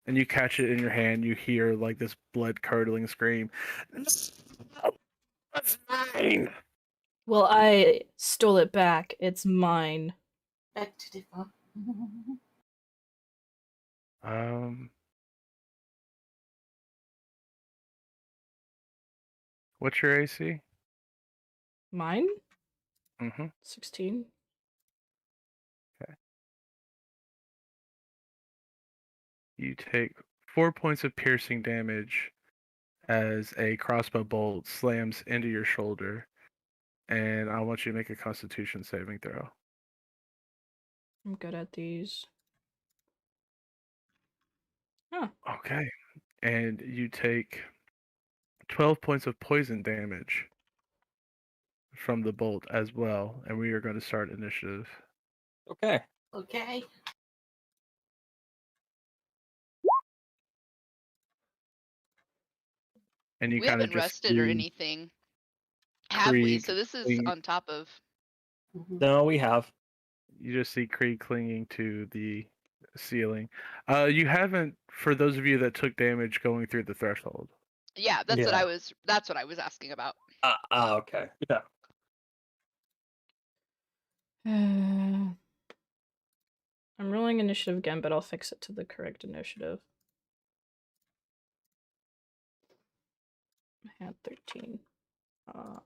and you catch it in your hand. You hear like this blood curdling scream. That's mine. Well, I stole it back. It's mine. Beg to differ. What's your AC? Mine? Mm-hmm. 16. Okay. You take 4 points of piercing damage as a crossbow bolt slams into your shoulder, and I want you to make a Constitution saving throw. I'm good at these. Huh. Okay. And you take 12 points of poison damage from the bolt as well, and we are going to start initiative. Okay. Okay. And you We kind of haven't just rested or see anything, have we? Krieg So this is cling- on top of. No, we have. You just see Krieg clinging to the ceiling. You haven't, for those of you that took damage going through the threshold. Yeah, that's Yeah. what I was asking about. Okay. Yeah. I'm rolling initiative again, but I'll fix it to the correct initiative. I had 13. Go.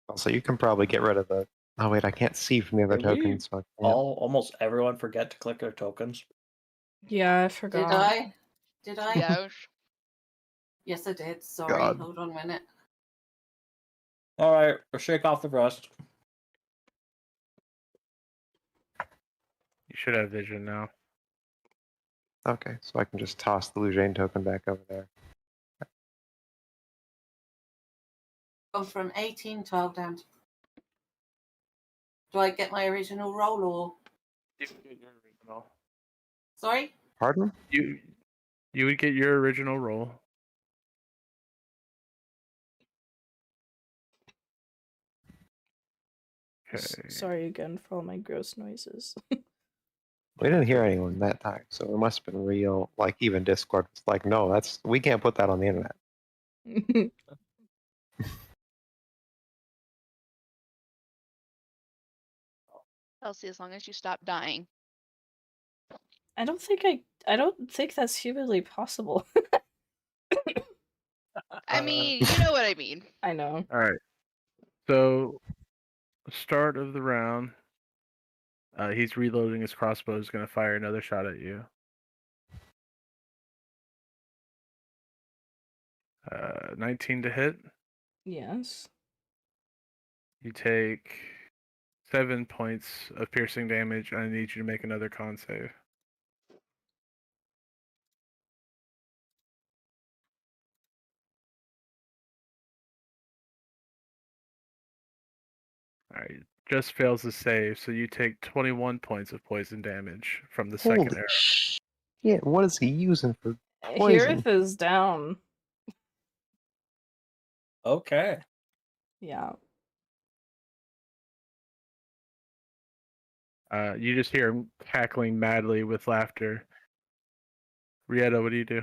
Also, you can probably get rid of the. Oh wait, I can't see from the other Did we tokens. So I can't. almost everyone forget to click their tokens? Yeah, I forgot. Did I? Did I? Yeah. Yes, I did. Sorry. God. Hold on a minute. All right, we'll shake off the rust. You should have vision now. Okay, so I can just toss the Lujane token back over there. Gone from 1812 down to. Do I get my original roll or? You would get your original. Sorry? Pardon? You would get your original roll. Okay. Sorry again for all my gross noises. We didn't hear anyone that time, so it must have been real. Like even Discord was like, no, we can't put that on the internet. Elsie, as long as you stop dying. I don't think that's humanly possible. I mean, you know what I mean. I know. All right. So, start of the round. He's reloading his crossbow. He's going to fire another shot at you. 19 to hit. Yes. You take 7 points of piercing damage, and I need you to make another con save. Alright, just fails the save, so you take 21 points of poison damage from the second Holy arrow. shit! What is he using for poison? Hirith is down. Okay. Yeah. You just hear him cackling madly with laughter. Rieta, what do you do?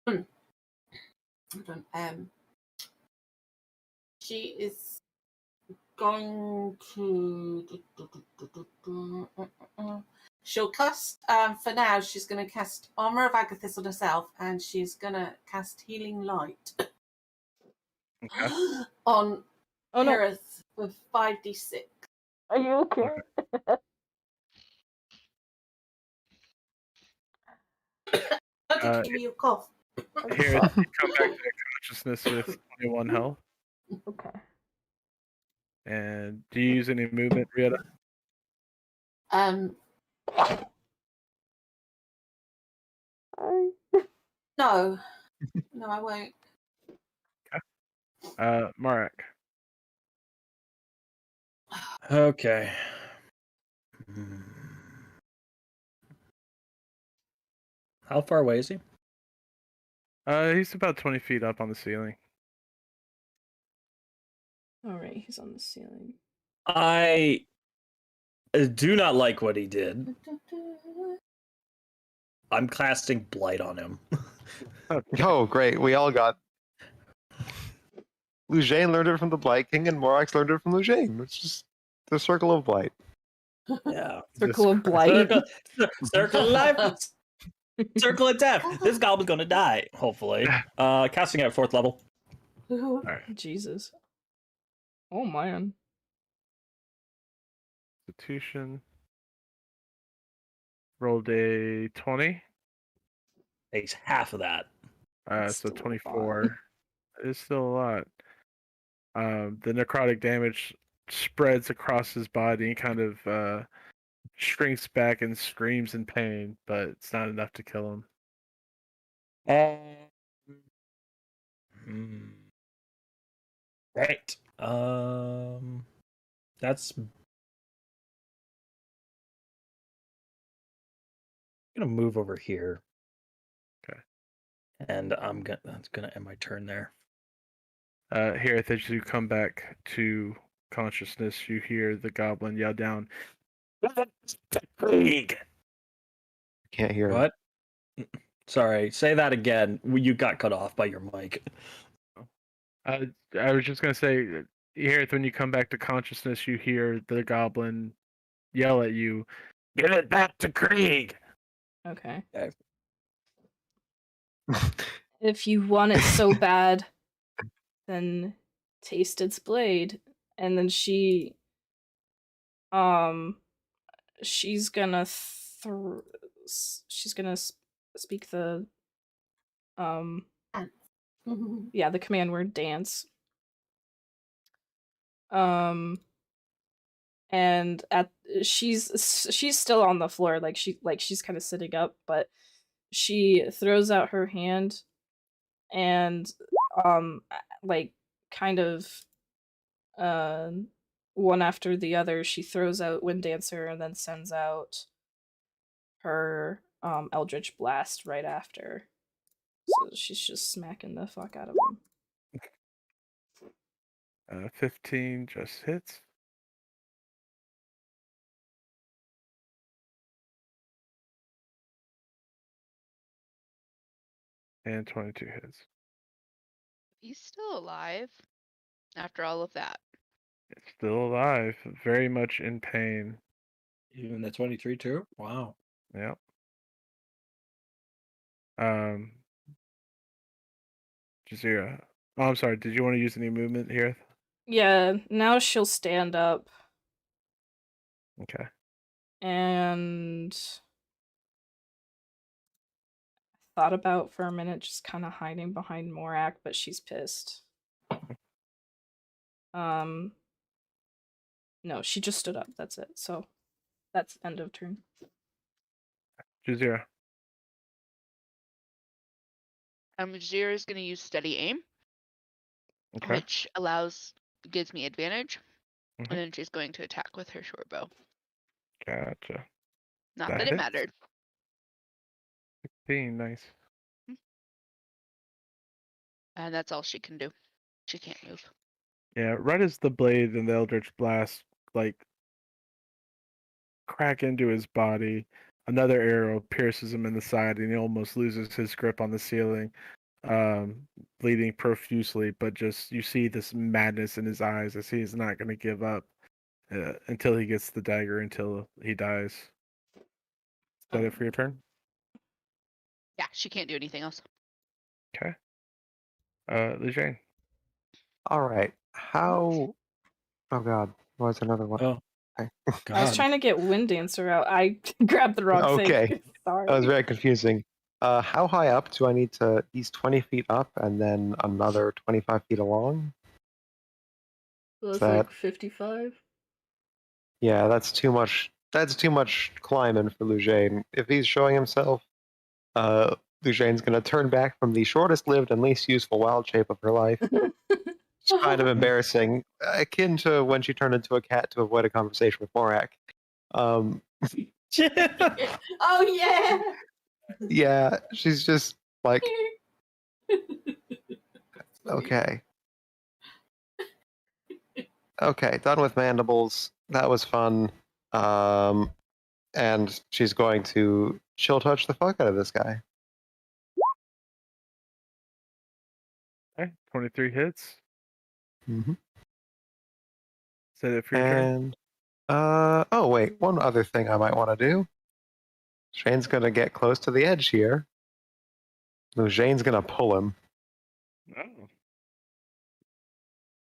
Hold on. She is going to. She'll cast. For now, she's going to cast Armor of Agathis on herself, and she's going to cast Healing Light Okay. on Oh no. Hirith with 5d6. Are you okay? Don't give me your cough. Here, you come back to consciousness with 21 health. Okay. And do you use any movement, Rieta? No, I won't. Marek. Okay. How far away is he? He's about 20 feet up on the ceiling. Alright, he's on the ceiling. I do not like what he did. I'm casting Blight on him. Oh, great! We all got. Lujane learned it from the Blight King, and Morax learned it from Lujane. It's just the circle of blight. Yeah. Circle of blight. Circle of life. Circle of death. This goblin's gonna die, hopefully. Casting at 4th level. Alright. Jesus. Oh man. Constitution. Rolled a 20. Takes half of that. That's So still a lot. 24. It's still a lot. The necrotic damage spreads across his body and kind of shrinks back and screams in pain, but it's not enough to kill him. Right. That's gonna move over here. Okay. And that's gonna end my turn there. Here, as you come back to consciousness, you hear the goblin yell down, Can't hear. What? Sorry, say that again. You got cut off by your mic. I was just gonna say, here, when you come back to consciousness, you hear the goblin yell at you, "Give it back to Krieg!" Okay. Okay. If you want it so bad, then taste its blade. And then she's gonna she's gonna speak the yeah, the command word dance. And she's still on the floor, like she's kind of sitting up, but she throws out her hand and like kind of one after the other, she throws out Wind Dancer and then sends out her Eldritch Blast right after. So she's just smacking the fuck out of him. 15 just hits. And 22 hits. He's still alive after all of that. It's still alive, very much in pain. Even the 23 too? Wow. Yep. Jazeera. Oh, I'm sorry. Did you want to use any movement here? Yeah, now she'll stand up. Okay. And thought about for a minute just kind of hiding behind Morak, but she's pissed. No, she just stood up. That's it. So that's end of turn. Jazeera. Jazeera is going to use steady aim, Okay. which gives me advantage, and then she's going to attack with her short bow. Gotcha. Not that it mattered. 16, nice. And that's all she can do. She can't move. Yeah, right as the blade and the Eldritch Blast like crack into his body, another arrow pierces him in the side, and he almost loses his grip on the ceiling, bleeding profusely. But just you see this madness in his eyes as he's not going to give up until he gets the dagger, until he dies. Is that it for your turn? Yeah, she can't do anything else. Okay. Lejane. All right. How? Oh God, what's another one? Oh, Okay. I was trying to get Wind Dancer out. I grabbed the wrong thing. Okay. Sorry. That was very confusing. How high up do I need to? He's 20 feet up and then another 25 feet along. So that's that- like 55. Yeah, that's too much. That's too much climbing for Lujane. If he's showing himself, Lujane's going to turn back from the shortest-lived and least useful wild shape of her life. It's kind of embarrassing, akin to when she turned into a cat to avoid a conversation with Morak. Oh yeah. Yeah, she's just like, okay. Okay, done with mandibles. That was fun. And she's going to chill touch the fuck out of this guy. Okay, 23 hits. Mm-hmm. Is that it for your turn? And oh wait, one other thing I might want to do. Shane's gonna get close to the edge here. So Shane's gonna pull him. Oh.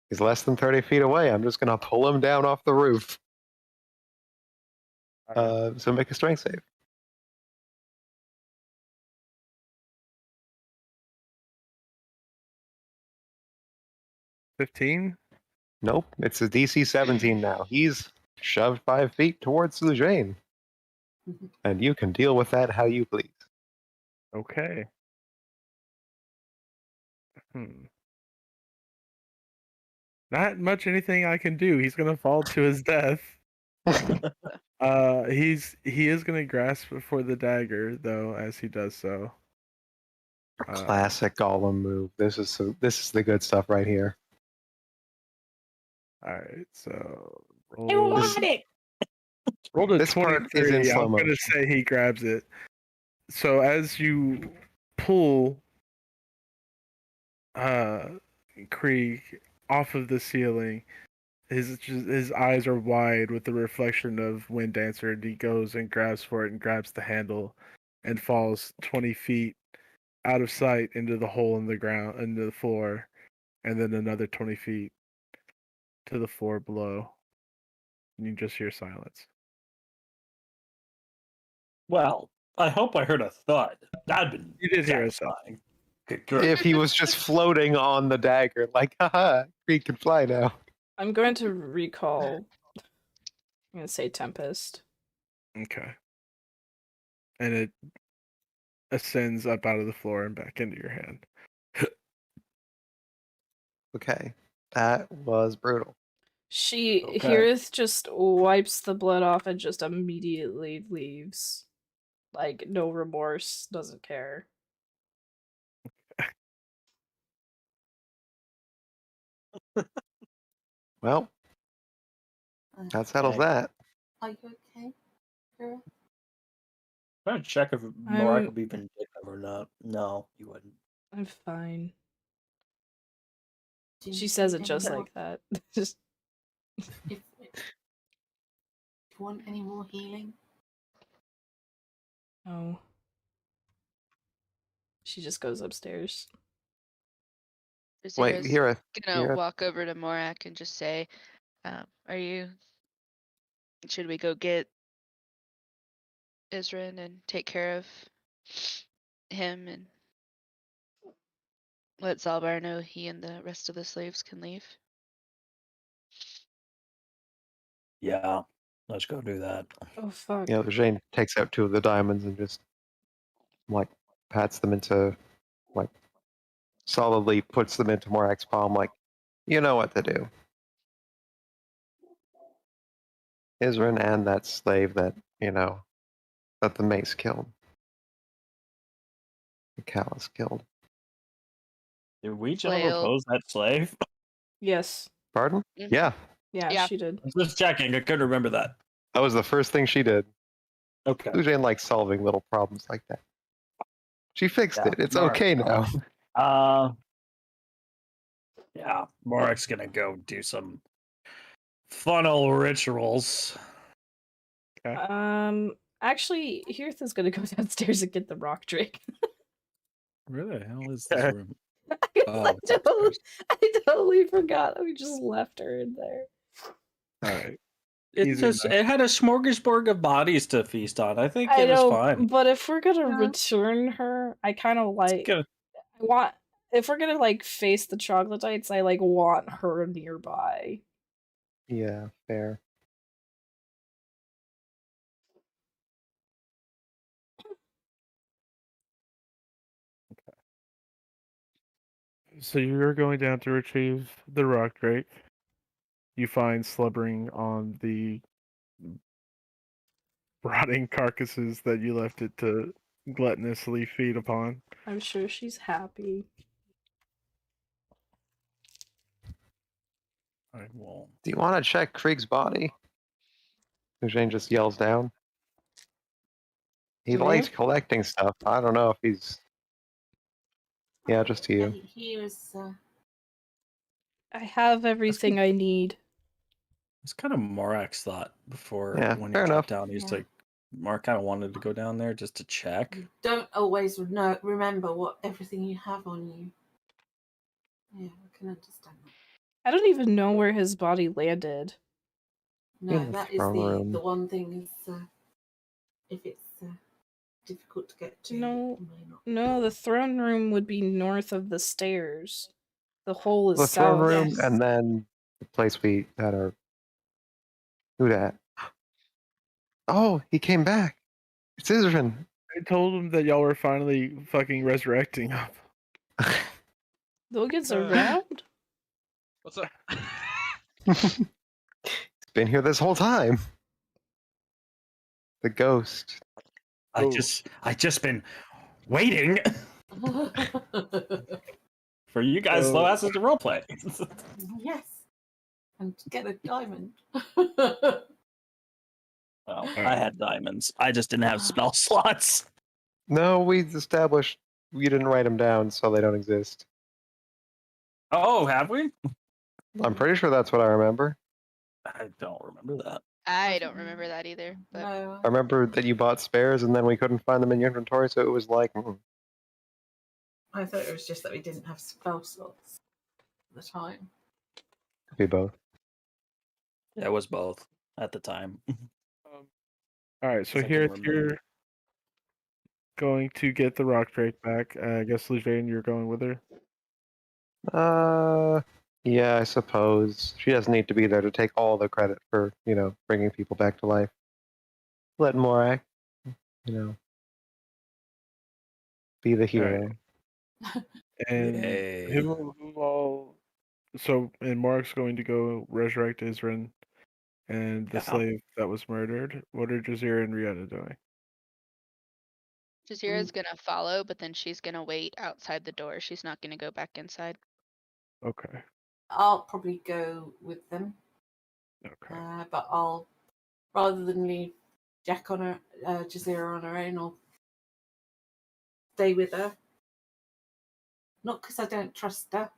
He's less than 30 feet away. I'm just gonna pull him down off the roof. So make a strength save. $15? Nope, it's a DC 17 now. He's shoved 5 feet towards Lujane. And you can deal with that how you please. Okay. Not much anything I can do. He's gonna fall to his death. He is gonna grasp for the dagger though as he does so. Classic Gollum move. This is the good stuff right here. All right, so rolled a This part is in 23. slow I'm gonna motion. say he grabs it. So as you pull Krieg off of the ceiling, his eyes are wide with the reflection of Wind Dancer, and he goes and grabs for it and grabs the handle and falls 20 feet out of sight into the hole in the ground, into the floor, and then another 20 feet to the floor below. And you just hear silence. Well, I hope I heard a thud. That'd been You did hear a thud. satisfying. Good. If he was just floating on the dagger, like, haha, Creed can fly now. I'm going to recall. I'm going to say Tempest. Okay. And it ascends up out of the floor and back into your hand. Okay, that was brutal. Okay. Heareth just wipes the blood off and just immediately leaves. Like, no remorse, doesn't care. Well, that settles Okay. that. Are you okay, Kira? I'm trying to check if Morak would be vindictive or not. No, you wouldn't. I'm fine. Do you She says need it just any like that. Just If you want any more healing, no. She just goes upstairs. Wait, Zira's Hira. gonna Hira. walk over to Morak and just say, should we go get Adyrn and take care of him and let Zalbar know he and the rest of the slaves can leave? Yeah, let's go do that. Oh, fuck. You know, Jane takes out 2 of the diamonds and just, like, pats them into, like, solidly puts them into Morak's palm, like, you know what to do. Adyrn and that slave that, that the mace killed. The callous killed. Did we Flail. oppose that slave? Yes. Pardon? Mhm. Yeah, Yeah. She did. Just checking. I couldn't remember that. that was the first thing she did. Okay. Jane likes solving little problems like that. She fixed Yeah, it. It's Morak. okay now. Yeah, Morak's gonna go do some funnel rituals. Okay. Actually, Hearth is gonna go downstairs and get the rock drake. Where the hell is this Okay. room? I It's upstairs. totally forgot. We just left her in there. All right. It Easy just enough. it had a smorgasbord of bodies to feast on. I think I it was know, fine. but if we're gonna Yeah. return her, I kind of like. Gonna- I want. If we're gonna like face the troglodytes, I like want her nearby. Yeah, fair. So you're going down to retrieve the rock drake. You find slumbering on the rotting carcasses that you left it to gluttonously feed upon. I'm sure she's happy. I won't. Do you want to check Krieg's body? Jane just yells down. He To likes me? collecting stuff. I don't know if he's. Yeah, just to you. he was. I have everything I need. It's kind of Morak's thought before Yeah, when he fair dropped enough. down. He's Yeah. like, Mark kind of wanted to go down there just to check. You don't always remember what everything you have on you. Yeah, I can understand that. I don't even know where his body landed. No, In the that is throne room. the one thing is if it's difficult to get to. No, you may not. no, the throne room would be north of the stairs. The hole is The throne south. room, Yes. and then the place we had our. Who that? Oh, he came back. It's Adyrn. I told him that y'all were finally fucking resurrecting him. Logan's around? What's up? He's been here this whole time. The ghost. I Oh. just been waiting for you guys slow asses to roleplay. Yes, and to get a diamond. Well, I had diamonds. I just didn't have spell slots. No, we established we didn't write them down, so they don't exist. Oh, have we? I'm pretty sure that's what I remember. I don't remember that. I don't remember that either. But No. I remember that you bought spares and then we couldn't find them in your inventory, so it was like, I thought it was just that we didn't have spell slots at the time. could be both. Yeah, it was both at the time. All right, so I can here remember. you're going to get the rock drake back. I guess Lejane, you're going with her. Yeah, I suppose she doesn't need to be there to take all the credit for bringing people back to life. Let Morak, be the hero. And Yay. who all? So, and Morak's going to go resurrect Adyrn and the Yeah. slave that was murdered. What are Jazeera and Rihanna doing? Jazeera's gonna follow, but then she's gonna wait outside the door. She's not gonna go back inside. Okay. I'll probably go with them, Okay. but I'll rather than leave Jack on her, Jazeera on her own, I'll stay with her. Not because I don't trust her,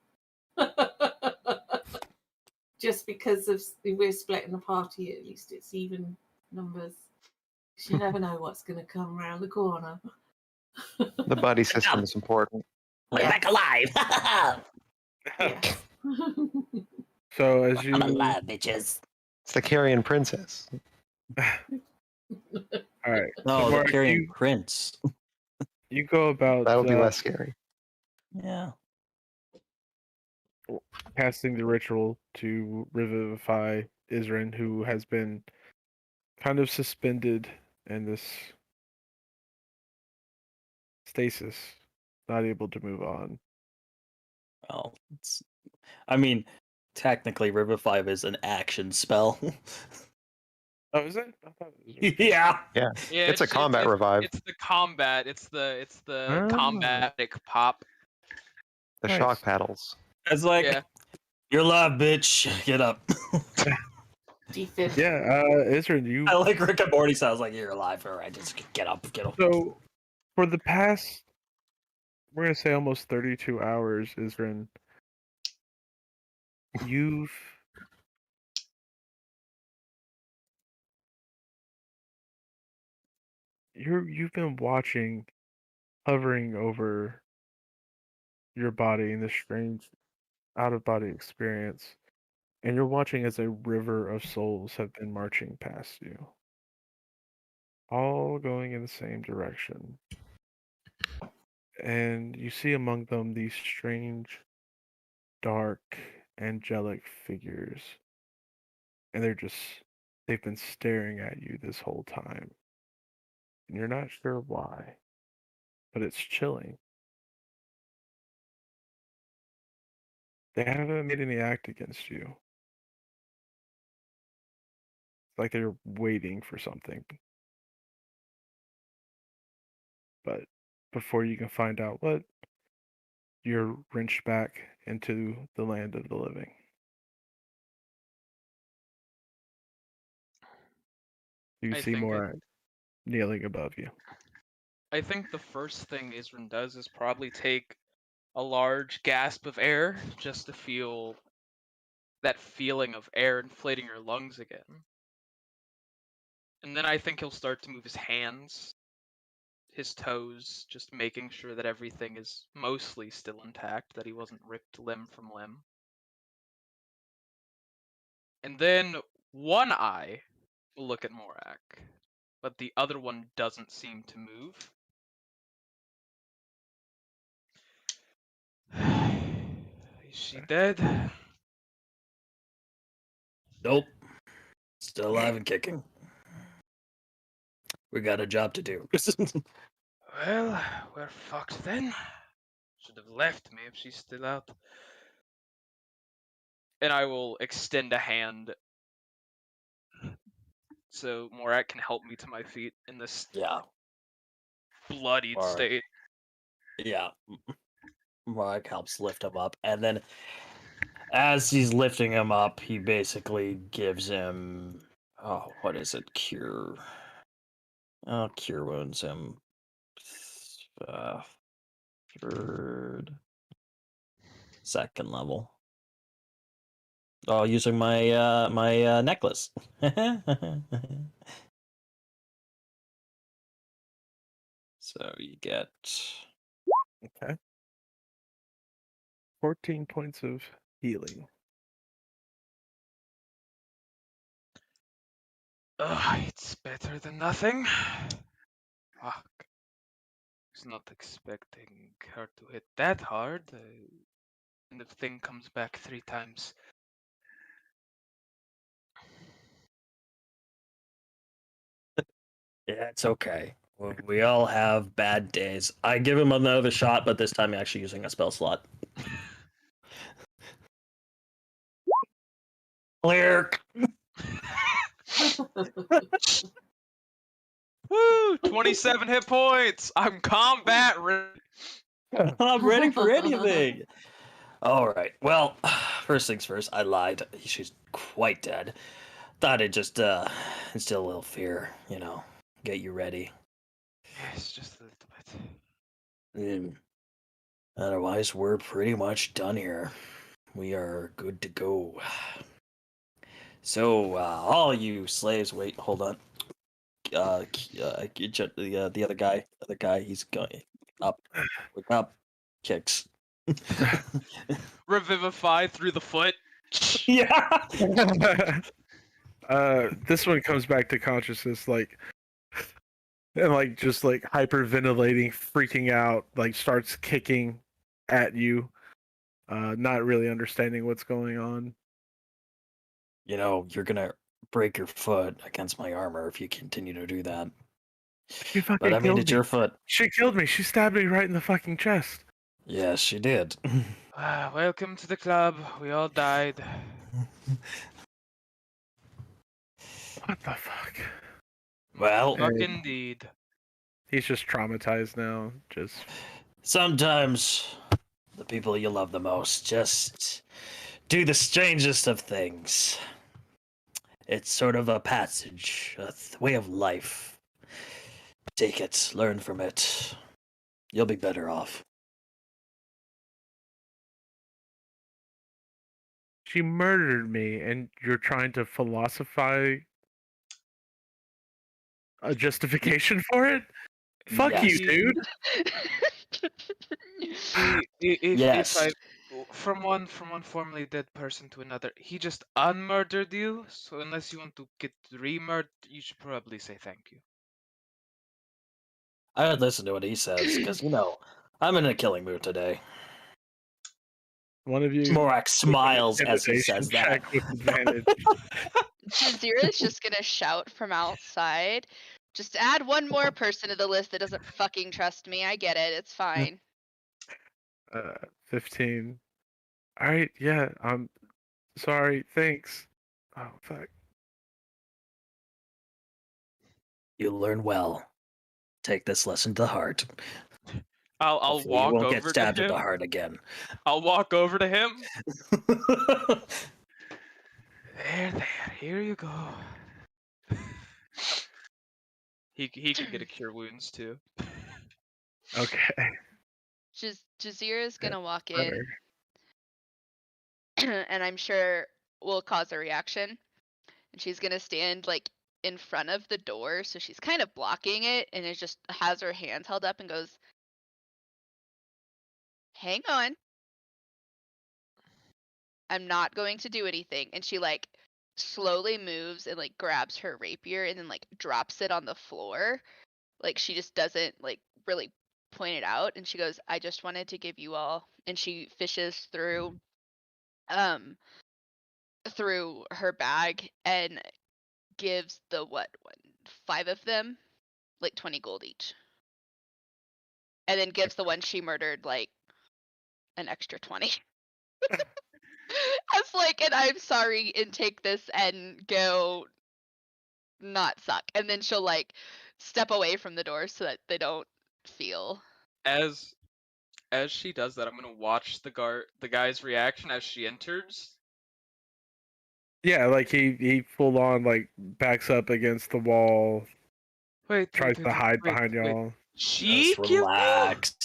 just because of we're splitting the party. At least it's even numbers. You never know what's going to come around the corner. The buddy system is important. We're Yeah. back alive. Yes. So as you I'm alive, bitches. It's the Carrion Princess. all right, No, so the Morak, Carrion Prince. you go about That would be less scary. Yeah. casting the ritual to revivify Adyrn, who has been kind of suspended in this stasis, not able to move on. Well, I mean, technically, Revivify is an action spell. Oh, is it? I thought it was Yeah. Yeah, Yeah, it's a combat revive. It's the combat. It's the Oh. combatic pop. The Nice. shock paddles. It's like, Yeah. you're alive, bitch. Get up. Defib. Yeah, Adyrn, you. I like Rick and Morty sounds like you're alive. All right, just get up. Get up. So, for the past, we're gonna say almost 32 hours, Adyrn, you've you've been watching, hovering over your body in this strange out of body experience, and you're watching as a river of souls have been marching past you, all going in the same direction. And you see among them these strange, dark, angelic figures. And they've been staring at you this whole time. And you're not sure why, but it's chilling. They haven't made any act against you. It's like they're waiting for something. But before you can find out what, you're wrenched back into the land of the living. You I see think more kneeling above you. I think the first thing Adyrn does is probably take a large gasp of air just to feel that feeling of air inflating your lungs again. And then I think he'll start to move his hands, his toes, just making sure that everything is mostly still intact, that he wasn't ripped limb from limb. And then one eye will look at Morak, but the other one doesn't seem to move. Is she dead? Nope. Still alive and kicking. We got a job to do. Well, we're fucked then. Should have left me if she's still out. And I will extend a hand so Morak can help me to my feet in this Yeah. bloodied Or- state. Yeah. Mark helps lift him up. And then as he's lifting him up, he basically gives him what is it? Cure. Cure wounds him. Third. Second level. Oh, using my necklace. So you get. Okay. 14 points of healing. It's better than nothing. Fuck. I was not expecting her to hit that hard. And the thing comes back 3 times. Yeah, it's okay. We all have bad days. I give him another shot, but this time actually using a spell slot. Clear. Woo! 27 hit points! I'm combat ready. I'm ready for anything. All right. Well, first things first. I lied. She's quite dead. Thought I'd just instill a little fear. Get you ready. Yes, just a little bit. Otherwise, we're pretty much done here. We are good to go. So, all you slaves, wait, hold on. The other guy, he's going up. Wake up. Kicks. Revivify through the foot. Yeah. This one comes back to consciousness, and just hyperventilating, freaking out, starts kicking at you, not really understanding what's going on. You're gonna break your foot against my armor if you continue to do that. She fucking But I mean, killed it's me. your foot. She killed me. She stabbed me right in the fucking chest. Yes, she did. Welcome to the club. We all died. What the fuck? Well, Fuck indeed. He's just traumatized now. Sometimes the people you love the most just do the strangest of things. It's sort of a passage, a way of life. Take it, learn from it. You'll be better off. She murdered me, and you're trying to philosophize a justification for it? Fuck Yes. you, dude. If I Yes. from one formerly dead person to another, he just unmurdered you. So unless you want to get remurdered, you should probably say thank you. I would listen to what he says, because, I'm in a killing mood today. One of you Morak smiles as he intimidation says that. check with advantage. Jazira's just gonna shout from outside. Just add one more person to the list that doesn't fucking trust me. I get it. It's fine. 15. All right, yeah. I'm sorry. Thanks. Oh fuck. You learn well. Take this lesson to heart. I'll Hopefully you walk won't over get to stabbed in the him. heart again. I'll walk over to him. There. Here you go. He can get a cure wounds too. Okay. Jazira's gonna walk Better. in, and I'm sure will cause a reaction. And she's gonna stand in front of the door, so she's kind of blocking it, and it just has her hands held up and goes, "Hang on. I'm not going to do anything." And she slowly moves and grabs her rapier and then drops it on the floor. She just doesn't really point it out, and she goes, "I just wanted to give you all," and she fishes um through her bag and gives the 5 of them 20 gold each. And then gives the one she murdered an extra 20. As and I'm sorry, and take this and go not suck. And then she'll step away from the door so that they don't feel. As she does that, I'm gonna watch the guy's reaction as she enters. Yeah, he full on backs up agast the wall. Tries to hide behind y'all. She Just killed you? relax.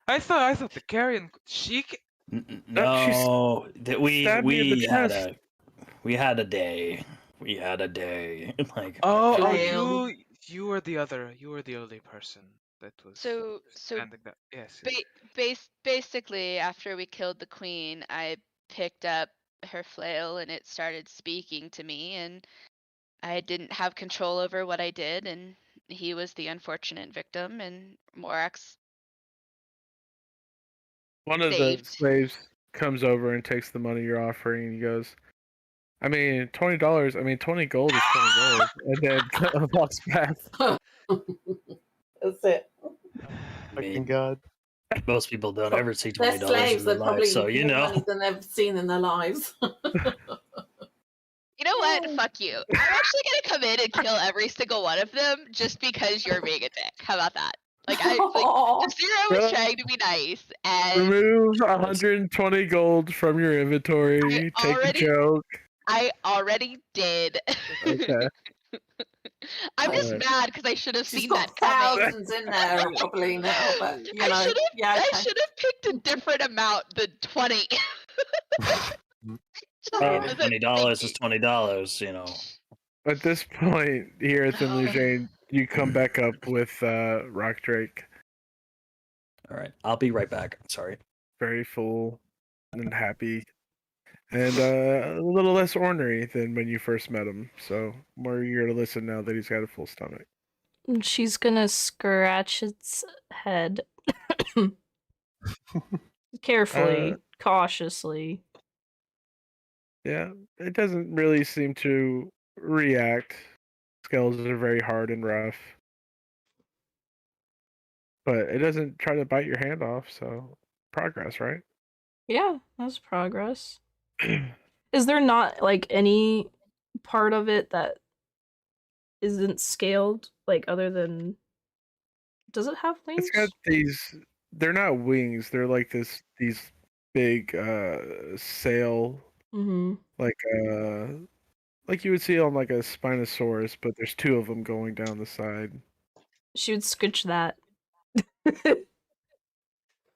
I thought the carrion. No, No, that stabbed me in the we had chest. a day. We had a day. Like Oh, Flail. you were the other. You were the only person that was So standing there. Yes. Yes. basically, after we killed the queen, I picked up her flail and it started speaking to me, and I didn't have control over what I did, and he was the unfortunate victim, and Morax One of the saved. slaves comes over and takes the money you're offering, and he goes, I mean, $20. I mean, 20 gold is 20 gold, and then walks back. That's it. I Fucking mean, god. most people don't ever see They're $20 in slaves. their They're life, probably so you more know. money than they've seen in their lives. You know what? Fuck you. I'm actually gonna come in and kill every single one of them just because you're being a dick. How about that? Like Zero was trying to be nice, and Remove 120 gold from your inventory. Take the joke. I already did. Okay. I'm just Alright. mad because I should have She's seen got that coming. thousands in there probably now, but you know, yeah, I okay. should have picked a different amount than 20. $20 is $20, you know. At this point, here at the Lujane, you come back up with Rock Drake. All right, I'll be right back. Sorry. Very full and happy, and a little less ornery than when you first met him. So more eager to listen now that he's got a full stomach. She's gonna scratch its head. Carefully, cautiously. Yeah, it doesn't really seem to react. Scales are very hard and rough, but it doesn't try to bite your hand off. So progress, right? Yeah, that's progress. Is there not like any part of it that isn't scaled, like other than? Does it have wings? It's got these. They're not wings. They're like these big sail, like you would see on like a Spinosaurus, but there's two of them going down the side. She would scritch that.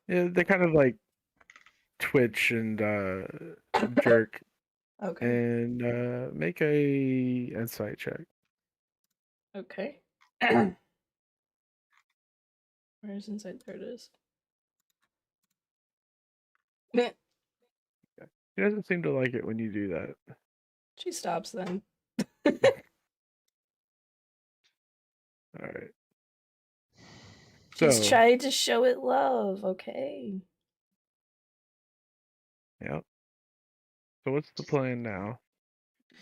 Yeah, they kind of like twitch and jerk. Okay. And make a insight check. Okay. Where's insight? There it is. He doesn't seem to like it when you do that. She stops then. All right. She's So, trying to show it love, okay. yep. So what's the plan now?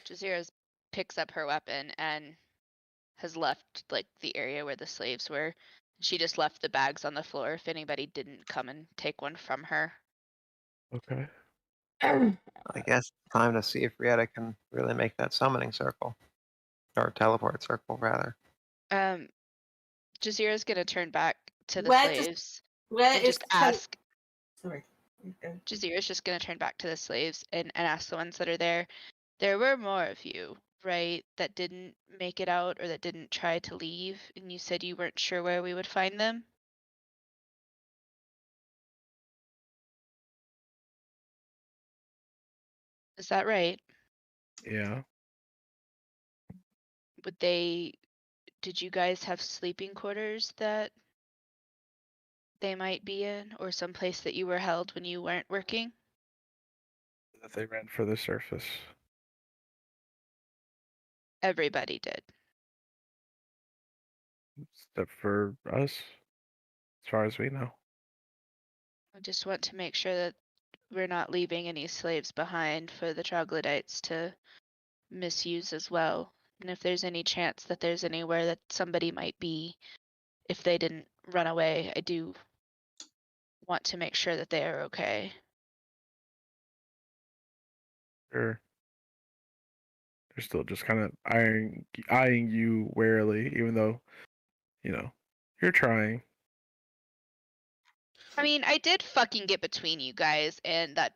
Jazeera picks up her weapon and has left like the area where the slaves were. She just left the bags on the floor if anybody didn't come and take one from her. Okay. I guess time to see if Rieta can really make that summoning circle. Or teleport circle, rather. Jazeera's gonna turn back to the Where does- slaves Where and is just ask. Sorry. Jazeera's just gonna turn back to the slaves and ask the ones that are there. There were more of you, right, that didn't make it out or that didn't try to leave, and you said you weren't sure where we would find them? Is that right? Yeah. Did you guys have sleeping quarters that they might be in, or some place that you were held when you weren't working? That they ran for the surface. Everybody did. Except for us, as far as we know. I just want to make sure that we're not leaving any slaves behind for the troglodytes to misuse as well. And if there's any chance that there's anywhere that somebody might be, if they didn't run away, I do want to make sure that they are okay. Sure. They're still just kind of eyeing you warily, even though, you know, you're trying. I mean, I did fucking get between you guys and that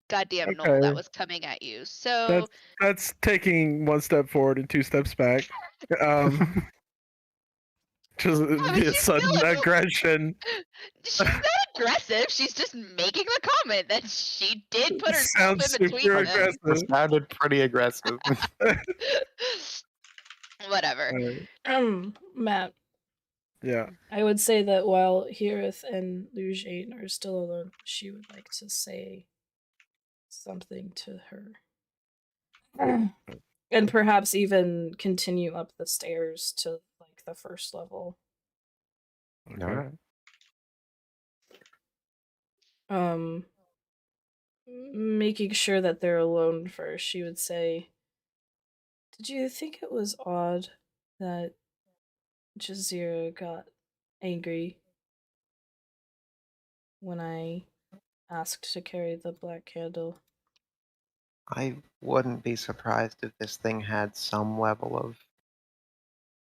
goddamn knoll that was coming at you. So that's taking one step forward and two steps back. Just but the she's sudden still aggression. She's not aggressive. She's just making the comment that she did put herself Sounds in between super them. It aggressive. sounded pretty aggressive. Whatever. Matt, Yeah. I would say that while Hirith and Lujane are still alone, she would like to say something to her. And perhaps even continue up the stairs to like the first level. Okay. All right. Making sure that they're alone first, she would say, "Did you think it was odd that Jazeera got angry when I asked to carry the black candle?" I wouldn't be surprised if this thing had some level of,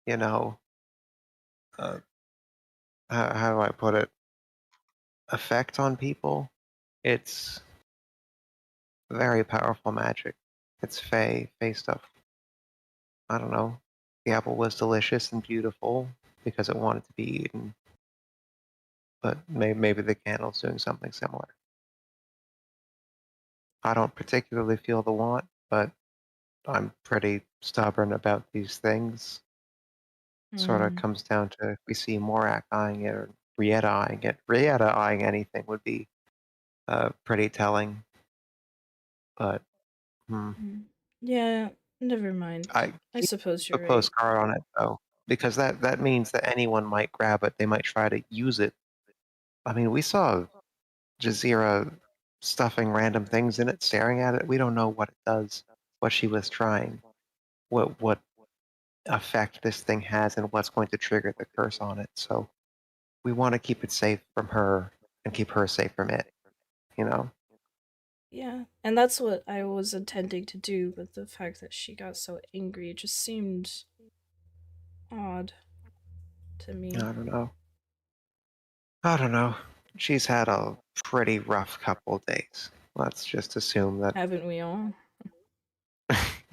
you know, how do I put it, effect on people. It's very powerful magic. It's Fey stuff. I don't know. The apple was delicious and beautiful because it wanted to be eaten, but maybe the candle's doing something similar. I don't particularly feel the want, but I'm pretty stubborn about these things. Sort of comes down to if we see Morak eyeing it or Rieta eyeing it. Rieta eyeing anything would be pretty telling. But Yeah, never mind. I keep suppose a you're close right. guard on it though, because that means that anyone might grab it. They might try to use it. I mean, we saw Jazeera stuffing random things in it, staring at it. We don't know what it does, what she was trying, what effect this thing has, and what's going to trigger the curse on it. So we want to keep it safe from her and keep her safe from it. You know. Yeah, and that's what I was intending to do, but the fact that she got so angry just seemed odd to me. I don't know. I don't know. She's had a pretty rough couple of days. Let's just assume that. Haven't we all?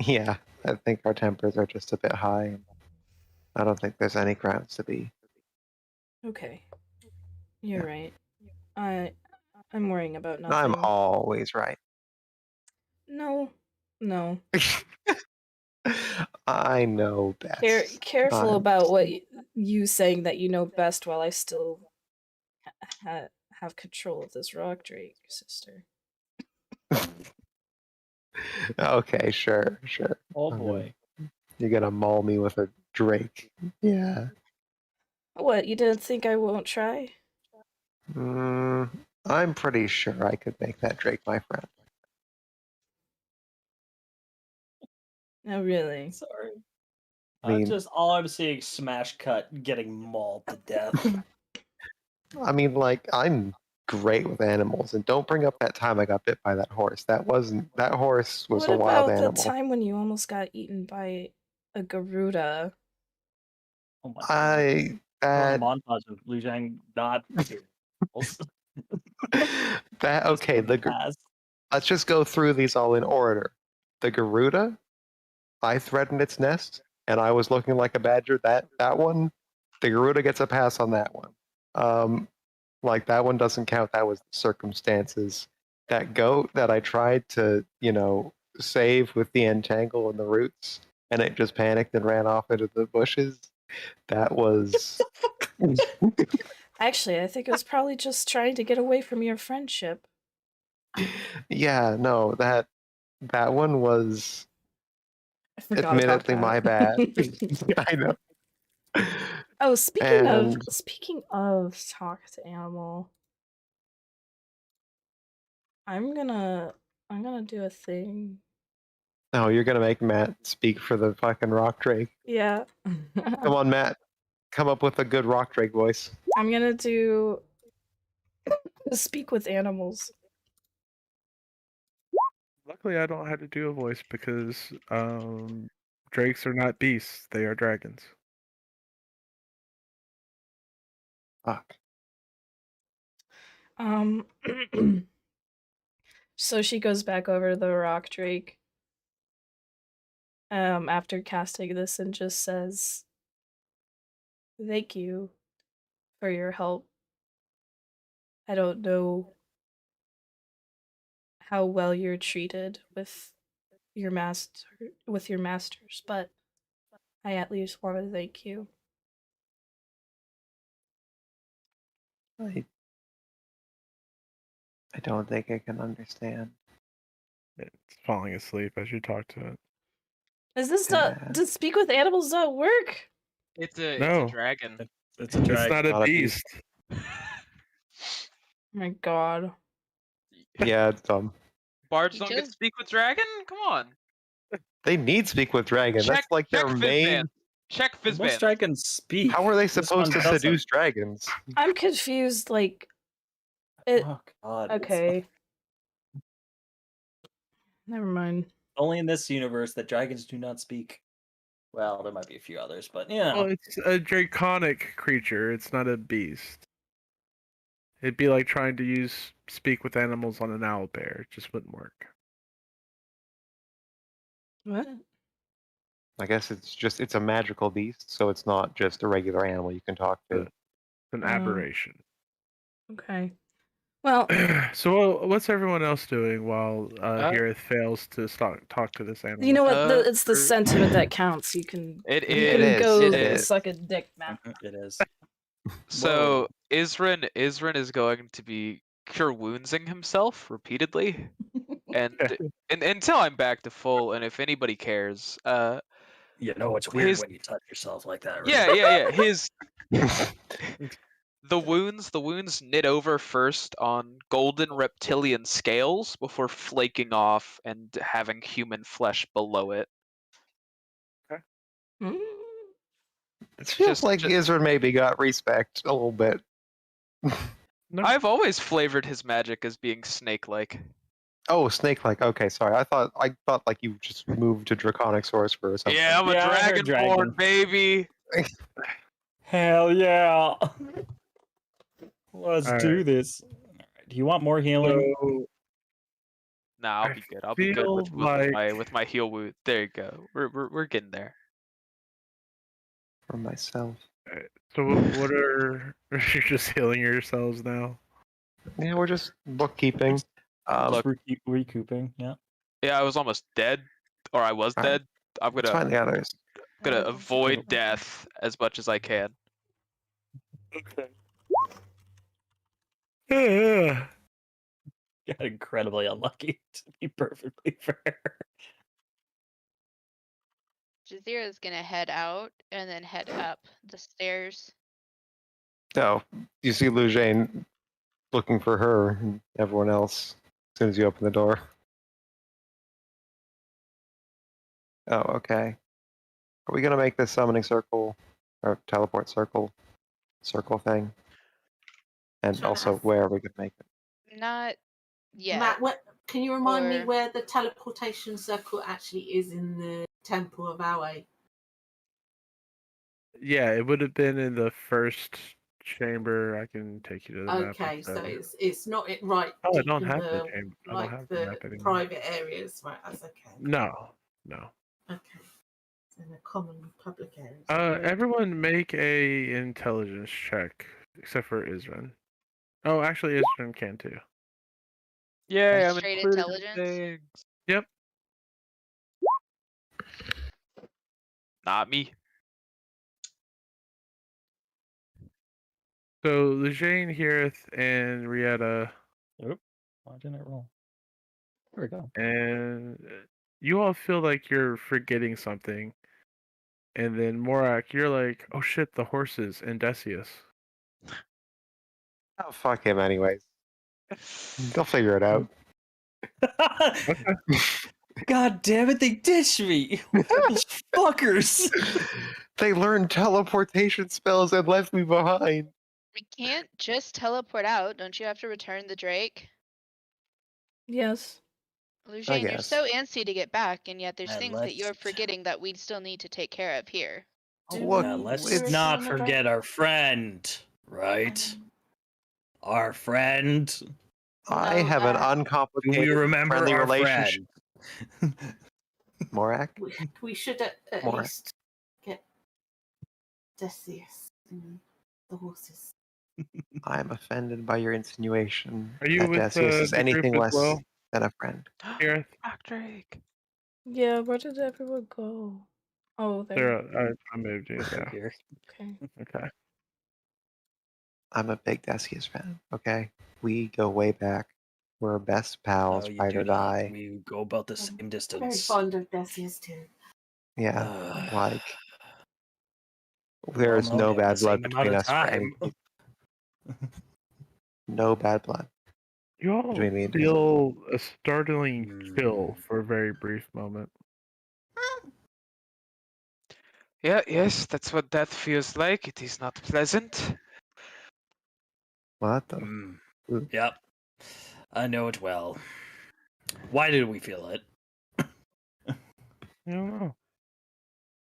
Yeah, I think our tempers are just a bit high. I don't think there's any grounds to be. Okay. You're Yeah. right. I'm worrying about nothing. I'm always right. No. I know best. Careful about what you saying that you know best while I still have control of this rock drake, sister. Okay, sure. Oh boy. You're gonna maul me with a drake. Yeah. What, you didn't think I won't try? I'm pretty sure I could make that drake my friend. Oh, really? Sorry. I mean, Just all I'm seeing Smash Cut getting mauled to death. I mean, like, I'm great with animals, and don't bring up that time I got bit by that horse. That horse was What a wild about the animal. time when you almost got eaten by a Garuda? Oh my god. That Montage of Liu Zhang not okay. Let's just go through these all in order. The Garuda, I threatened its nest, and I was looking like a badger. That one, the Garuda gets a pass on that one. Like that one doesn't count. That was the circumstances. That goat that I tried to, save with the entangle and the roots, and it just panicked and ran off into the bushes. That was. Actually, I think it was probably just trying to get away from your friendship. Yeah, no, that one was I forgot admittedly about my bad. I know. Oh, speaking And of talk to animal, I'm gonna do a thing. oh, you're gonna make Matt speak for the fucking rock drake. Yeah. Come on, Matt. Come up with a good rock drake voice. I'm gonna do speak with animals. Luckily, I don't have to do a voice because drakes are not beasts; they are dragons. Fuck. So she goes back over to the rock drake. After casting this and just says, thank you for your help. I don't know how well you're treated with your masters, but I at least want to thank you. I don't think I can understand. It's falling asleep as you talk to it. Is this Yeah. does speak with animals not work? It's a No. dragon. It's a It's dragon. not a Not a beast. Oh my god. Yeah, it's dumb. Bards You don't get to just- speak with dragon? Come on. They need speak with dragon. Check, That's like their check main. Fizzban. Check Most Fizzban. dragons speak. How are they This supposed one to doesn't. seduce dragons? I'm confused, like it Oh god. okay. Never mind. Only in this universe that dragons do not speak. Well, there might be a few others, but you know. Well, it's a draconic creature. It's not a beast. It'd be like trying to speak with animals on an owlbear. It just wouldn't work. What? I guess it's a magical beast, so it's not just a regular animal you can talk to. It's an aberration. Okay. Well, So what's everyone else doing while Hirith fails to talk to this animal? you know what? It's the er- sentiment that counts. You can It you It can is, go it is. suck a dick, man. It is. So Isrin is going to be cure woundsing himself repeatedly, and until I'm back to full. And if anybody cares, You know it's weird his- when you touch yourself like that, right? yeah. The wounds knit over first on golden reptilian scales before flaking off and having human flesh below it. Mm. It feels Just- like just- Izard maybe got respect a little bit. No. I've always flavored his magic as being snake-like. Oh, snake-like. Okay, sorry. I thought like you just moved to Draconic Sorcerer or something. Yeah, I'm a Yeah, I heard dragonborn, dragon. baby. Hell yeah! Let's All do right. this. Do you want more healing? So, Nah, I'll I be good. I'll be good feel with my heal wound. There you go. We're getting there. For myself. so what are you're just healing yourselves now? Yeah, we're just bookkeeping. Look. Recouping, yeah. Yeah, I was almost dead, or I was Alright. dead. I'm let's find the others. gonna avoid death as much as I can. Okay. Got incredibly unlucky, to be perfectly fair. Jazira's gonna head out and then head up the stairs. No, you see Lujane looking for her and everyone else as soon as you open the door. Oh, okay. Are we gonna make this summoning circle or teleport circle thing? And Trying to also, have- where are we gonna make it? Not yet. Matt, can you remind me Or- where the teleportation circle actually is in the Temple of Awe? Yeah, it would have been in the first chamber. I can take you to the map. Okay, so instead. it's not it right. Oh, I deep don't in have the the, chamber. I don't like have the the map anymore. private areas, right? That's okay. No. Okay, it's in the common public areas. Everyone make a intelligence check, except for Isran. Oh, actually, Isran can too. Yeah, I'm Straight included in intelligence? things. Yep. Not me. So Lejane, Hirith, and Rieta, Oop, why didn't it roll? There we go. and you all feel like you're forgetting something. And then Morak, you're like, oh shit, the horses and Decius. Oh, fuck him anyways. They'll figure it out. God damn it, they ditched me! Those fuckers! They learned teleportation spells and left me behind. We can't just teleport out. Don't you have to return the Drake? Yes. Lujane, you're guess. so antsy to get back, and yet there's And things that you're let's- forgetting that we still need to take care of here. Look, Yeah, let's it's- not forget our friend, right? Our friend. I have an Do Do uncomplicated we remember friendly our relationship. friend? Morak? We should at More. least get Decius the horses. I'm offended by your insinuation Are you that with Decius is the group anything as less well, than a friend. Gareth? Black Drake. Yeah, where did everyone go? Oh, there. There, I moved you. Right Yeah. here. Okay. Okay. I'm a big Decius fan, okay? We go way back. We're best pals, No, you ride do or not. die. We go about the I'm same very distance. fond of Decius too. Yeah, like We all there's known no him the bad blood same amount between of us for any time. no bad blood You all between me and Decius. feel a startling chill Hmm. for a very brief moment. Yeah, yes, that's what death feels like. It is not pleasant. What the? Mm. Ooh. Yep. I know it well. Why did we feel it? I don't know.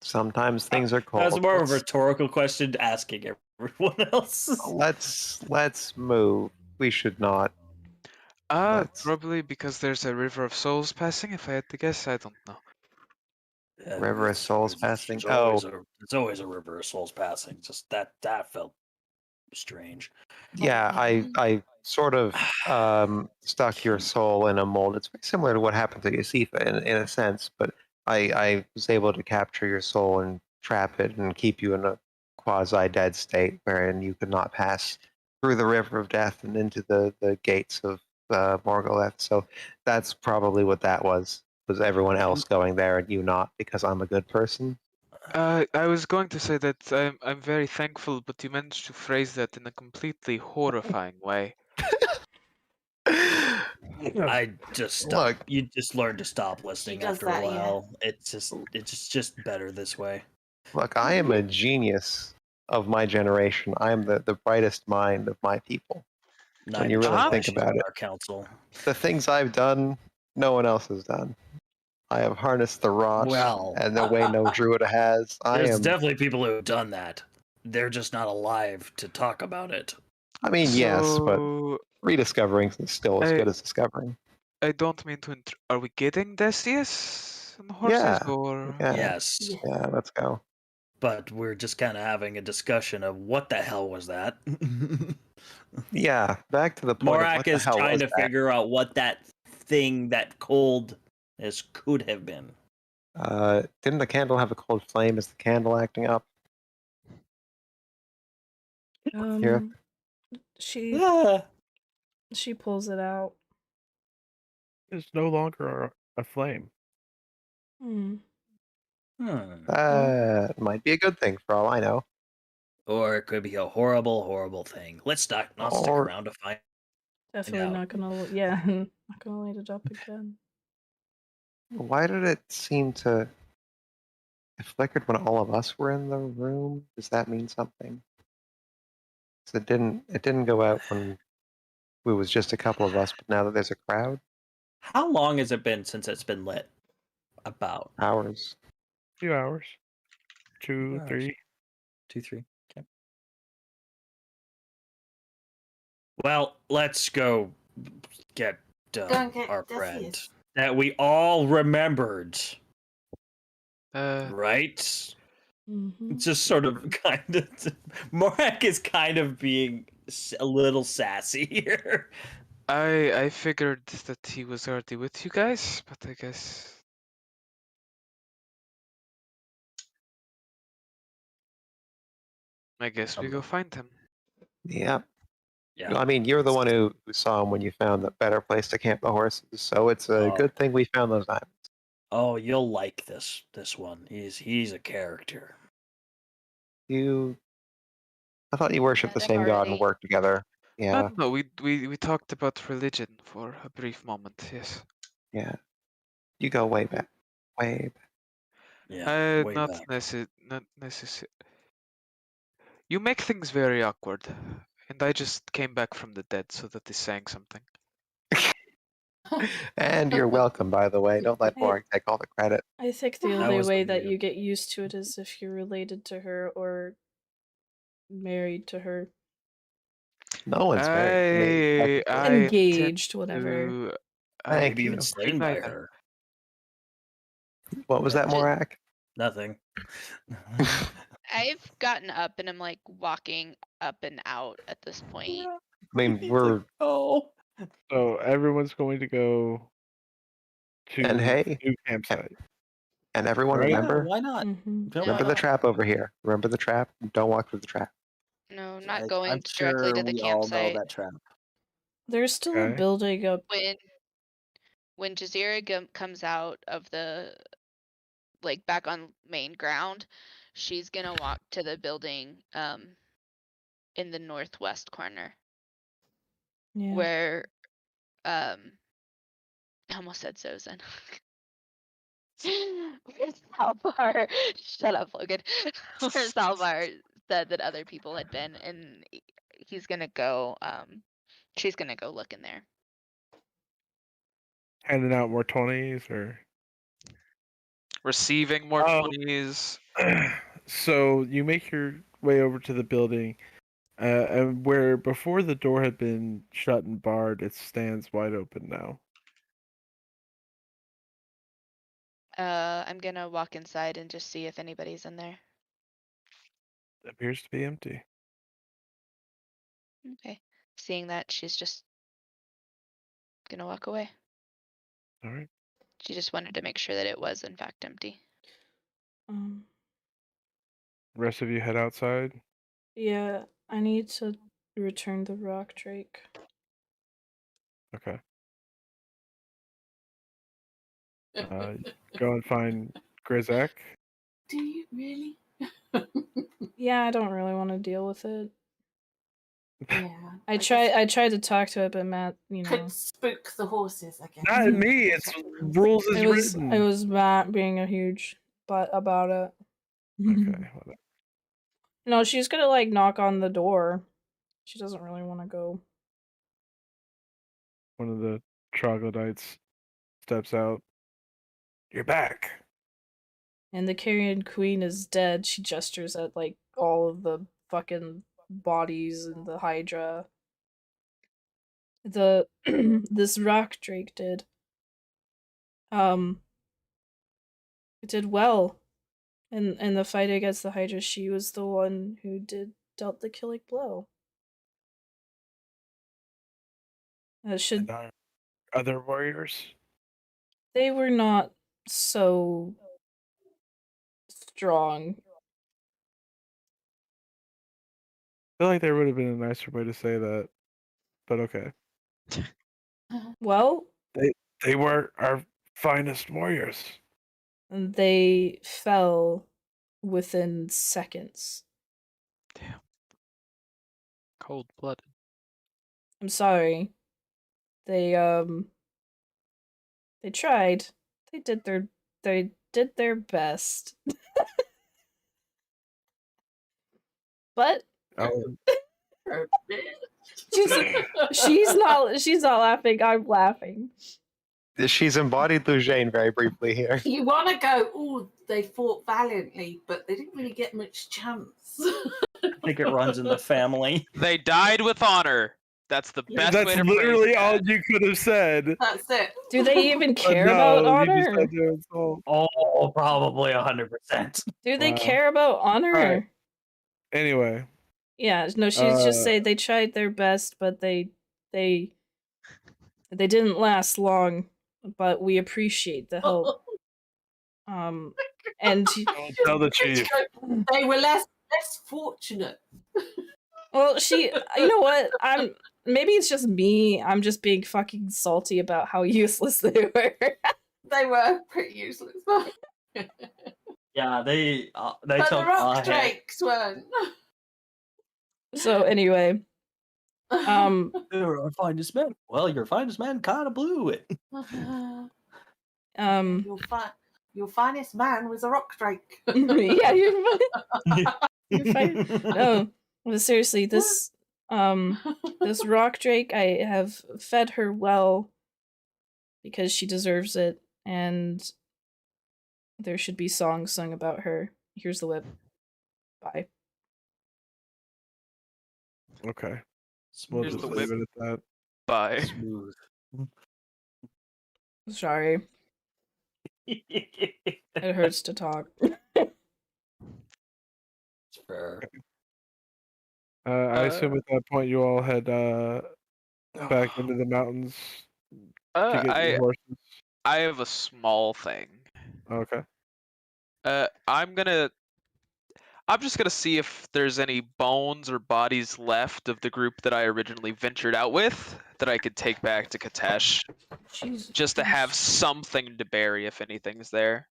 Sometimes things are cold. That's more of a rhetorical question asking everyone else. Let's move. We should not. Let's Probably because there's a river of souls passing. If I had to guess, I don't know. River of Souls passing. It's always a river of souls passing. Just that felt strange. Yeah, I sort of stuck your soul in a mold. It's very similar to what happened to Yasifa in a sense, but I was able to capture your soul and trap it and keep you in a quasi-dead state wherein you could not pass through the river of death and into the gates of Morgoleth. So that's probably what that was everyone else going there and you not, because I'm a good person. I was going to say that I'm very thankful, but you managed to phrase that in a completely horrifying way. I just stopped. Look, You just learn to stop listening does after that, a yeah. while. It's just better this way. Look, I am a genius of my generation. I am the brightest mind of my people. When you really think about it, Our council. the things I've done, no one else has done. I have harnessed the rot Well, and the way no druid has. there's definitely people who have done that. They're just not alive to talk about it. I mean, yes, but So, rediscovering is still as I- good as discovering. I don't mean to. Are we getting Decius on the horses, Yeah. or Yeah. Yes. Yeah, let's go. But we're just kind of having a discussion of what the hell was that? Yeah, back to the point of Morak what the is hell trying was to that? figure out what that thing, that coldness could have been. Didn't the candle have a cold flame? Is the candle acting up? Here? She pulls it out. It's no longer a flame. That might be a good thing for all I know. Or it could be a horrible, horrible thing. Let's not stick Or- around to find Definitely out. not gonna. Yeah, not gonna light it up again. Why did it seem to? It flickered when all of us were in the room. Does that mean something? 'Cause it didn't. It didn't go out when it was just a couple of us. But now that there's a crowd, How long has it been since it's been lit? About hours. A few hours. 2, Hours. 3. 2, 3. Okay. Well, let's go get Go and get our friend Decius. that we all remembered, uh, right? Mm-hmm. It's just sort of kind of Morak is kind of being a little sassy here. I figured that he was already with you guys, but I guess we go find him. Yeah. Yeah. I mean, you're the one who saw him when you found the better place to camp the horses. So it's a good thing we found those diamonds. Oh, you'll like this one. He's a character. I thought you worshipped the Met him same god and already. worked together. Yeah. No, we talked about religion for a brief moment. Yes. Yeah. You go way back. Way back. Yeah. Way Not back. not necessary. You make things very awkward, and I just came back from the dead, so that is saying something. And you're welcome, by the way. Don't let Morak take all the credit. I think the That only was way on that you. you get used to it is if you're related to her or married to her. No one's married. I Engaged, tend whatever. to- Thank Maybe you. even slain by neither. her. What was that, Morak? Nothing. I've gotten up and I'm like walking up and out at this point. I mean, we're Oh, So everyone's going to go to and hey, new campsite. and everyone Right? remember why not? Mhm. Why remember the not? trap over here. Remember the trap. Don't walk through the trap. No, not I'm going directly sure to the we all know campsite. that trap. There's still a Okay. building up. When Jazeera comes out of the like back on main ground, she's gonna walk to the building in the northwest corner Yeah. where I almost said Sozin. Where Salvar, shut up, Logan. Where Salvar said that other people had been, and he's gonna go. She's gonna go look in there. Handing out more 20s or. Receiving more Oh. 20s. So you make your way over to the building, and where before the door had been shut and barred, it stands wide open now. I'm gonna walk inside and just see if anybody's in there. It appears to be empty. Okay. Seeing that, she's just gonna walk away. All right. She just wanted to make sure that it was in fact empty. The rest of you head outside. Yeah, I need to return the rock drake. Okay. Go and find Grizek. Do you really? Yeah, I don't really want to deal with it. Yeah. I guess tried to talk to it, but Matt, you know. could spook the horses, I guess. Not me. It's rules as written. It was Matt being a huge butt about it. Okay. Whatever. No, she's gonna like knock on the door. She doesn't really want to go. One of the troglodytes steps out. You're back. And the Carrion Queen is dead. She gestures at like all of the fucking bodies in the Hydra. The this rock drake did. It did well. In the fight against the Hydra, she was the one who dealt the killing blow. And our other warriors? They were not so strong. I feel like there would have been a nicer way to say that, but okay. Well, They were our finest warriors. they fell within seconds. Damn. Cold blooded. I'm sorry. They tried. They did their best. But Oh, she's not laughing. I'm laughing. She's embodied Lujane very briefly here. You want to go, oh, they fought valiantly, but they didn't really get much chance. I think it runs in the family. They died with honor. That's the best that's way to literally phrase all that. you could have said. That's it. Do they even care No, about you honor? just had to insult. Oh, probably 100%. Do they Wow. care about honor? Alright. Anyway. Yeah, no, she's just say they tried their best, but they didn't last long. But we appreciate the help. And Don't tell the chief. They were less fortunate. well, you know what? Maybe it's just me. I'm just being fucking salty about how useless they were. They were pretty useless. Yeah, they But took the rock a hit. drakes weren't. So anyway, You're our finest man. Well, your finest man kind of blew it. Your finest man was a rock drake. yeah, you're fine. No, but seriously, this rock drake, I have fed her well because she deserves it, and there should be songs sung about her. Here's the whip. Bye. Okay. Smooth. We'll Here's just the leave whip. it at that. Bye. Smooth. Sorry, it hurts to talk. It's Fair. I assume at that point you all head back into the mountains to get your horses. I have a small thing. Okay. I'm just gonna see if there's any bones or bodies left of the group that I originally ventured out with that I could take back to Katesh, Jesus just to have Christ. something to bury if anything's there.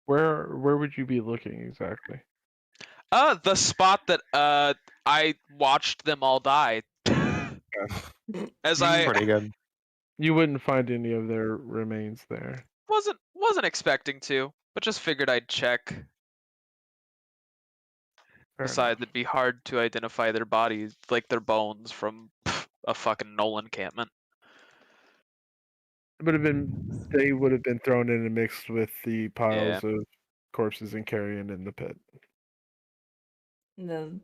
Where would you be looking exactly? The spot that I watched them all die. As I Pretty good. You wouldn't find any of their remains there. wasn't expecting to, but just figured I'd check. Fair Besides, enough. it'd be hard to identify their bodies, like their bones, from a fucking Knoll encampment. They would have been thrown in and mixed with the piles Yeah. of corpses and carrion in the pit. The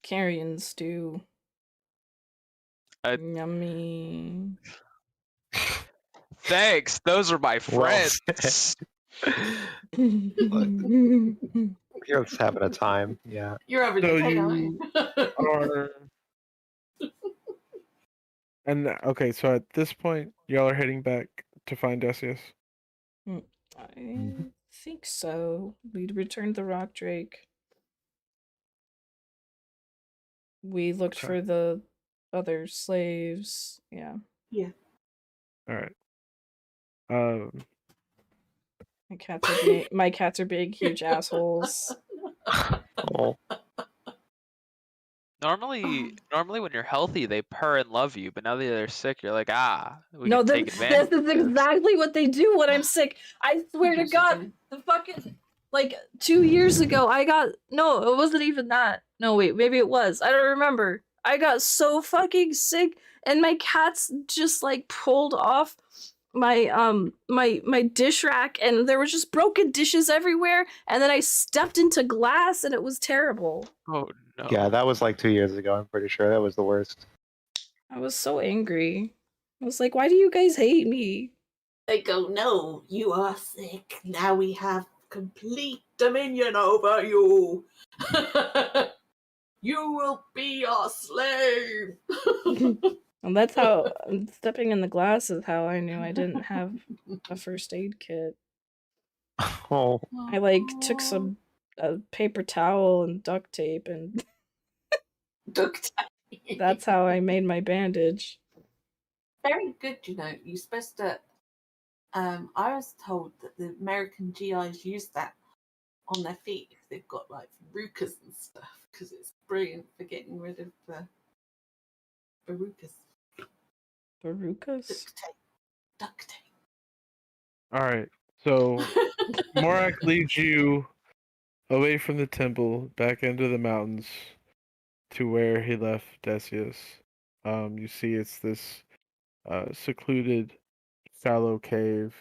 carrion stew. Yummy. Thanks. Those are my Well friends. You're just having a time. Yeah. You're having So a day, you are. And okay, so at this point, y'all are heading back to find Decius. I think so. We'd returned the rock drake. We looked Okay. for the other slaves. Yeah. Yeah. All right. My cats are big, huge assholes. Oh. Normally when you're healthy, they purr and love you, but now that they're sick, you're like, we No, can take advantage. this is exactly what they do when I'm sick. I swear to God, the fucking 2 years ago, no, it wasn't even that. No, wait, maybe it was. I don't remember. I got so fucking sick, and my cats just pulled off my dish rack, and there was just broken dishes everywhere. And then I stepped into glass, and it was terrible. Oh no. Yeah, that was like 2 years ago. I'm pretty sure that was the worst. I was so angry. I was like, why do you guys hate me? They go, no, you are sick. Now we have complete dominion over you. You will be our slave. And that's how stepping in the glass is how I knew I didn't have a first aid kit. Oh. I took a paper towel and duct tape, and Duct tape. that's how I made my bandage. Very good, You're supposed to. I was told that the American GIs use that on their feet if they've got verrucas and stuff, because it's brilliant for getting rid of the verrucas. Verrucas? Duct tape. All right. So Morak leads you away from the temple, back into the mountains, to where he left Decius. You see, it's this secluded, shallow cave.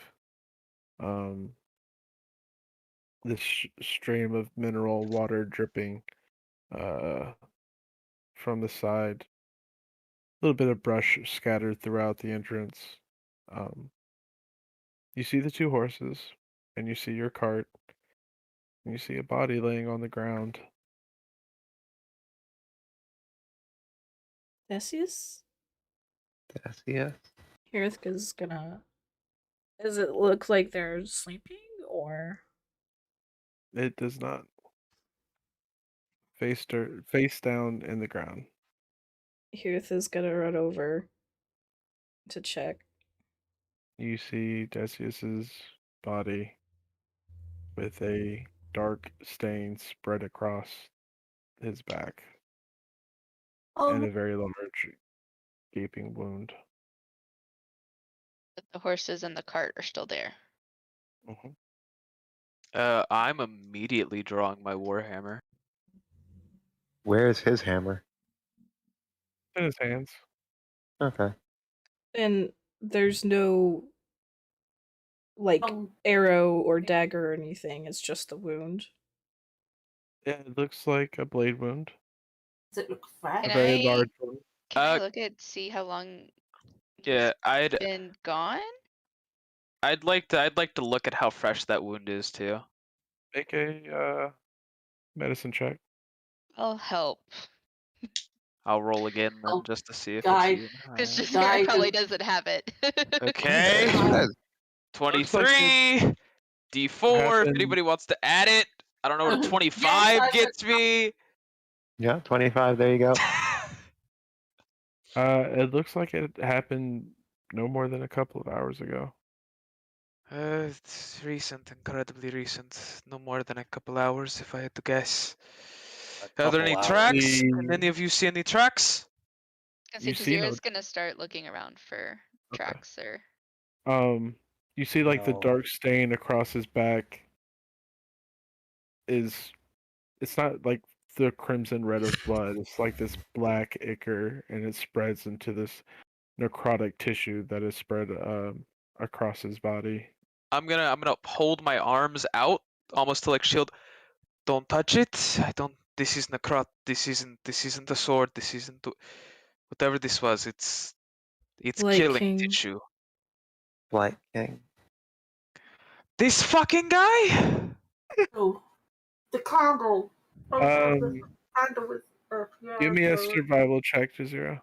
This stream of mineral water dripping from the side. A little bit of brush scattered throughout the entrance. You see the two horses, and you see your cart, and you see a body laying on the ground. Decius? Decius? Hirithka's gonna... Does it look like they're sleeping, or...? It does not. Face down in the ground. Hirith is gonna run over to check. You see Decius's body with a dark stain spread across his back and a very large gaping wound. But the horses and the cart are still there. I'm immediately drawing my warhammer. Where is his hammer? In his hands. Okay. And there's no arrow or dagger or anything. It's just the wound. Yeah, it looks like a blade wound. Does it look fresh? A very large one. Can I look at see how long Yeah, he's been gone? I'd like to look at how fresh that wound is too. Make a medicine check. I'll help. I'll roll again then Oh, just to see if guy. it's even Because higher. Jazeera Guy probably does- doesn't have it. Okay. Yes, it does. 23 D4 if happened- anybody wants to add it. I don't know what a Yes, 25 I gets me. Yeah, 25. There you go. It looks like it happened no more than a couple of hours ago. It's recent, incredibly recent. No more than a couple hours, if I had to guess. A Are there any couple tracks? hours. Can any of you see any tracks? Because You see no- Jazeera's gonna start looking around for Okay. tracks or. You see like the No. dark stain across his back it's not like the crimson red of blood. It's like this black ichor, and it spreads into this necrotic tissue that is spread across his body. I'm gonna hold my arms out almost to like shield. Don't touch it. I don't. This is necrot. This isn't a sword. This isn't whatever this was. It's Blight killing King. tissue. Blight King. This fucking guy. Oh, the candle. Um, Candle was. Yeah, Give me a survival check, Jazeera.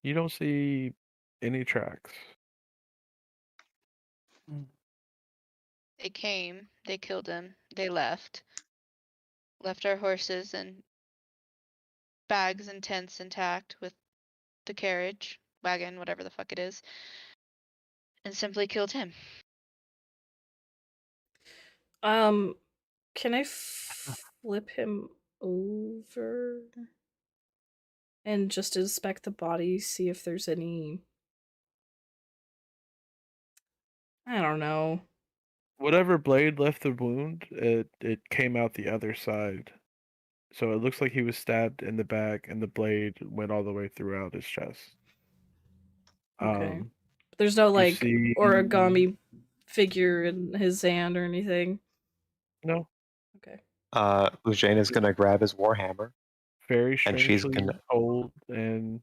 You don't see any tracks. They came, they killed him, they left. Left our horses and bags and tents intact with the carriage, wagon, whatever the fuck it is. And simply killed him. Can I flip him over and just inspect the body, see if there's any, I don't know. Whatever blade left the wound, it came out the other side. So it looks like he was stabbed in the back, and the blade went all the way throughout his chest. Okay. There's no like see- origami figure in his hand or anything. No, Okay. Lujane is gonna grab his warhammer. very And she's strangely gonna- cold, and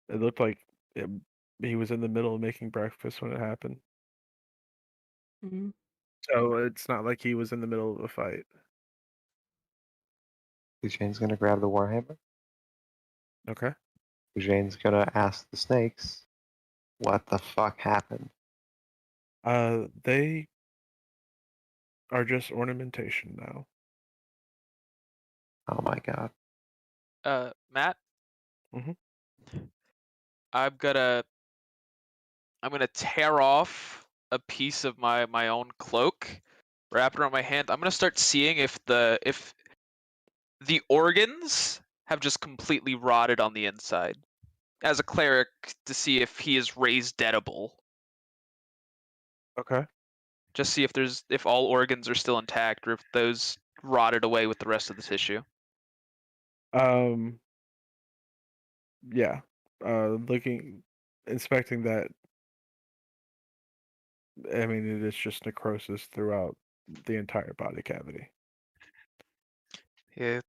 it looked like he was in the middle of making breakfast when it happened. Mm-hmm. So it's not like he was in the middle of a fight. Lujane's gonna grab the warhammer. Okay. Lujane's gonna ask the snakes, "What the fuck happened?" They are just ornamentation now. Oh my god. Matt. Mhm. I'm gonna tear off a piece of my own cloak, wrap it around my hand. I'm gonna start seeing if the organs have just completely rotted on the inside. As a cleric, to see if he is raised deadable. Okay. Just see if all organs are still intact or if those rotted away with the rest of the tissue. Yeah. Inspecting that. I mean, it is just necrosis throughout the entire body cavity. Yeah,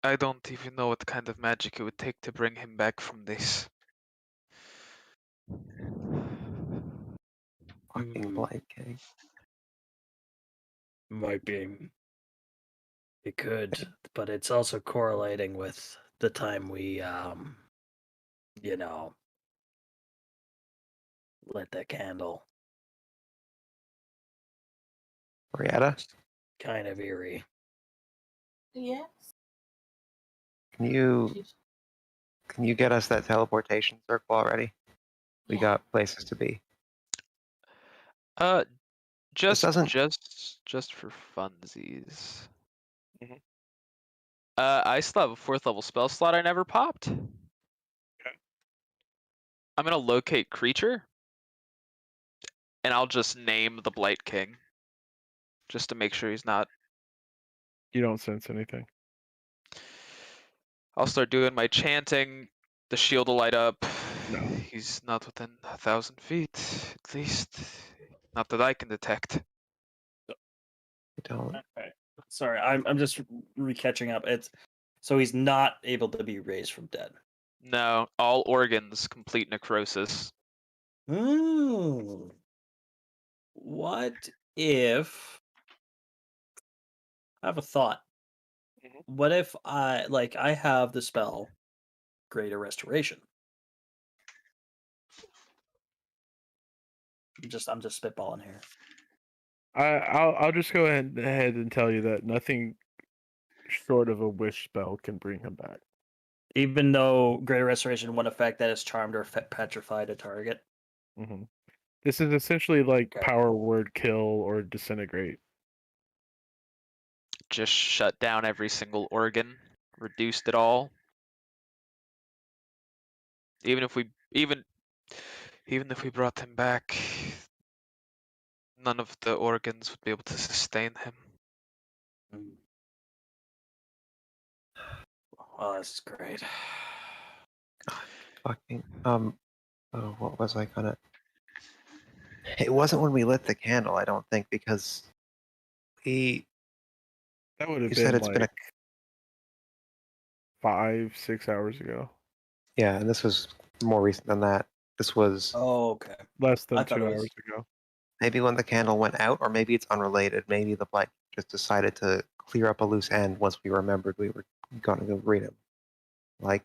I don't even know what kind of magic it would take to bring him back from this. Fucking Blight King. Might be. It could, but it's also correlating with the time we, lit that candle. Brietta, Kind of eerie. Yes. can you get us that teleportation circle already? We Yeah. got places to be. Just doesn't- just for funsies. Mhm. I still have a 4th level spell slot I never popped. Okay. I'm gonna locate creature, and I'll just name the Blight King, just to make sure he's not. You don't sense anything. I'll start doing my chanting. The shield will light up. No. He's not within 1,000 feet, at least. Not that I can detect. We don't. Okay. Sorry, I'm just catching up. It's so he's not able to be raised from dead. No, all organs complete necrosis. Ooh. What if I have a thought? What if I have the spell Greater Restoration? I'm just spitballing here. I'll just go ahead and tell you that nothing short of a wish spell can bring him back. Even though Greater Restoration won't affect that it's charmed or petrified a target. Mm-hmm. This is essentially like Okay. power word kill or disintegrate. Just shut down every single organ, reduced it all. Even if we brought him back, none of the organs would be able to sustain him. Oh, this is great. Fucking what was I gonna? It wasn't when we lit the candle, I don't think, because That would have you been said it's like been a 5-6 hours ago. yeah, and this was more recent than that. This was Oh, okay. Less I than thought 2 it was- hours ago. maybe when the candle went out, or maybe it's unrelated. Maybe the blight just decided to clear up a loose end once we remembered we were gonna go read him. Like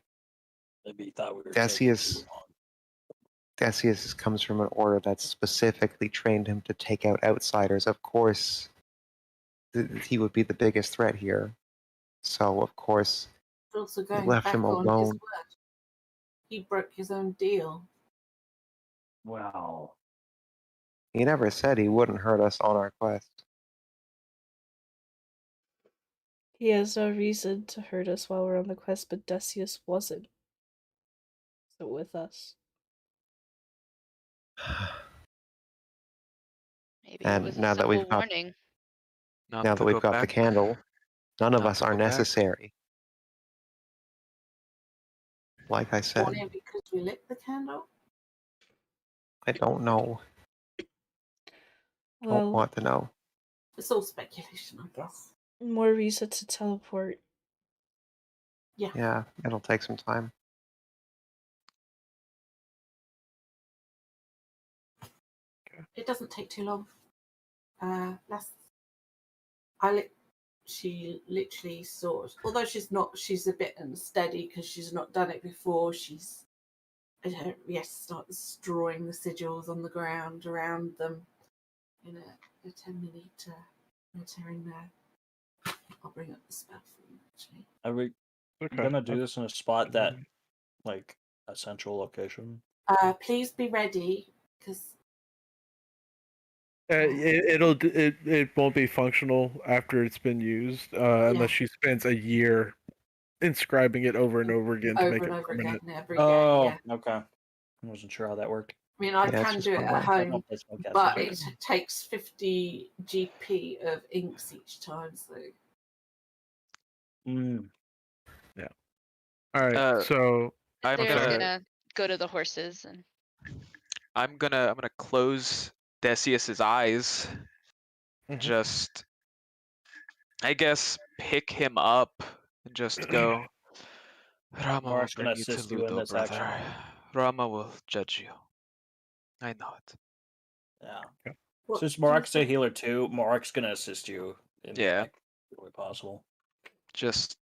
Maybe he thought we were Decius- taking too long. Decius comes from an order that specifically trained him to take out outsiders. Of course, he would be the biggest threat here. So, of course, But also we going left back him on his alone. word. He broke his own deal. Wow. He never said he wouldn't hurt us on our quest. He has no reason to hurt us while we're on the quest, but Decius wasn't. So with us. Maybe And it was now a that simple we've got- warning. Not now to that we've go got the back. candle, none of Not us to are go back. necessary. Like I said, Warning because we lit the candle. I don't know. Don't Well, want to know. It's all speculation, I guess. more reason to teleport. Yeah, it'll take some time. It doesn't take too long. She literally although she's a bit unsteady because she's not done it before. Starts drawing the sigils on the ground around them in a 10-minute tearing there. I'll bring up the spell for you actually. Are we gonna do this in a spot that, like, a central location? Please be ready because It won't be functional after it's been used unless she spends a year inscribing it over and over again to over make and it over permanent. again every Oh, day. Yeah. okay. I wasn't sure how that worked. I mean, I Yeah, it's can just do it one at way. home, That's my guess. but it takes 50 GP of inks each time. So Yeah. All right. So I'm They're gonna gonna go to the horses and I'm gonna close Decius's eyes. Just, I guess, pick him up and just go. Rama will Mark's bring gonna you to assist you in Ludo, this brother. action. Rama will judge you. I know it. Yeah. what Since do you Morak's a think? healer too, Morak's gonna assist you in Yeah. like, the way possible. Just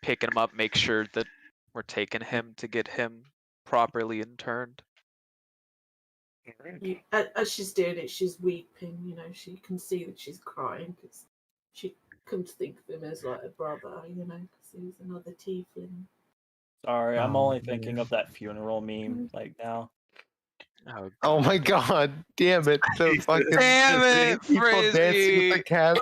picking him up, make sure that we're taking him to get him properly interned. As she's doing it, she's weeping. You know, she can see that she's crying because she comes to think of him as like a brother. You know, because he was another tiefling. Sorry, I'm Oh, only thinking of that funeral meme like now. Oh, Oh my god, damn it. The Jesus. fucking Damn it, people dancing with the Frizzy! cat.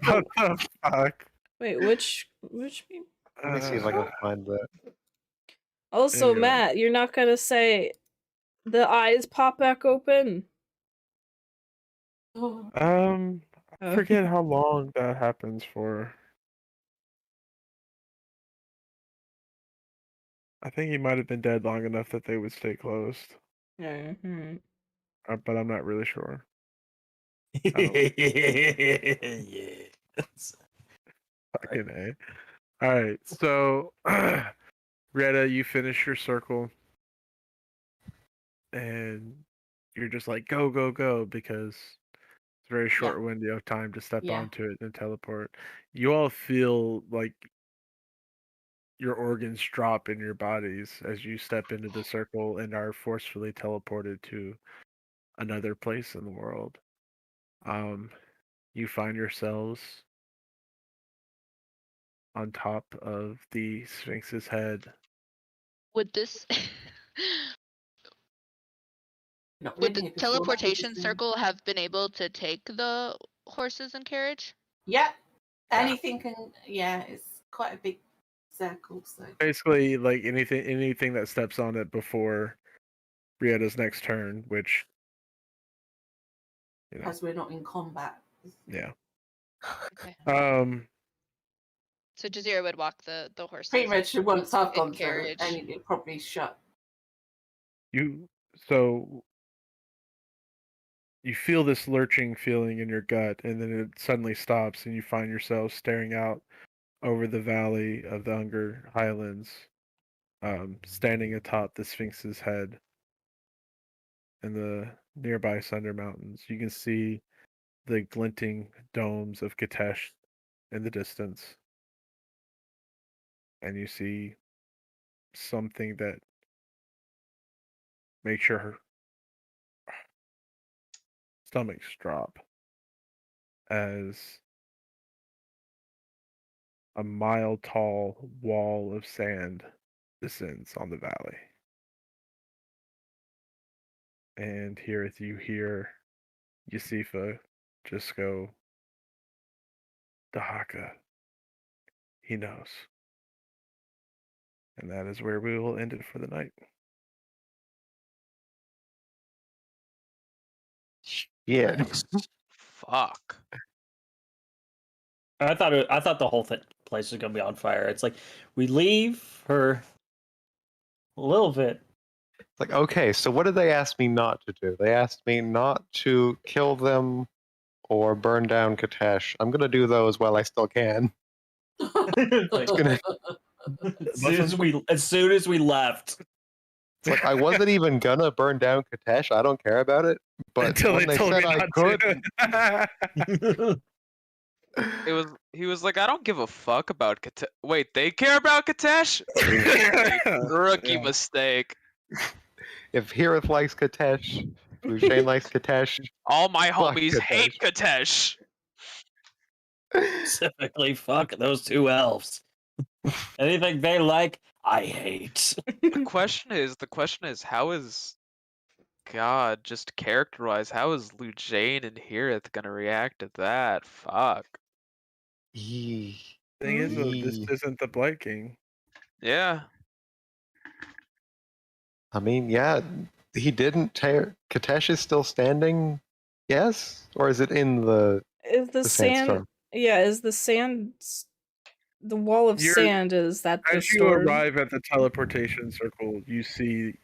What the fuck? Wait, which meme? Let me see if I can find that. Also, Anyway. Matt, you're not gonna say the eyes pop back open. I forget how long that happens for. I think he might have been dead long enough that they would stay closed, Mm-hmm. but I'm not really sure. Yes. Fucking A. All right, so Retta, you finish your circle, and you're just like go, go, go because it's a very short window of time to step Yeah. onto it and teleport. You all feel like your organs drop in your bodies as you step into the circle and are forcefully teleported to another place in the world. You find yourselves on top of the Sphinx's head. Would this Not would been the here before. teleportation circle have been able to take the horses and carriage? Yeah. Anything can. Yeah, it's quite a big circle. So Basically, like anything that steps on it before Rietta's next turn, which because we're not in combat. Yeah. Okay. So Jazeera would walk the horses. Pretty much once I've gone through carriage. it, and it probably shut. You feel this lurching feeling in your gut, and then it suddenly stops, and you find yourself staring out over the valley of the Unger Highlands, standing atop the Sphinx's head in the nearby Sunder Mountains. You can see the glinting domes of Katesh in the distance, and you see something that makes your stomachs drop as a mile-tall wall of sand descends on the valley. And here you hear Yasifa just go, Dahaka, he knows. And that is where we will end it for the night. Yeah. Nice. Fuck. I thought the whole place was gonna be on fire. It's like we leave for a little bit. It's like, okay, so what did they ask me not to do? They asked me not to kill them or burn down Katesh. I'm gonna do those while I still can. Like, gonna- as soon as we left. It's like I wasn't even gonna burn down Katesh. I don't care about it. But Until when they they told said me I not could, He was like, I don't give a fuck about Katesh. Wait, they care about Katesh? Rookie Yeah. if mistake. Hirith likes Katesh, Lucian likes Katesh. All my Fuck homies hate Katesh. Specifically, fuck those two elves. Anything they like, I hate. The question is, how is God just characterize? How is Lucian and Hirith gonna react to that? Fuck. Yee. Thing is, though, this Yee. isn't the Blight King. Yeah. I mean, yeah, he didn't tear. Katesh is still standing. Yes, or is it in the Is the sand? sandstorm? Yeah, is the sand? The wall of sand, is that the As you storm? arrive at the teleportation circle, you see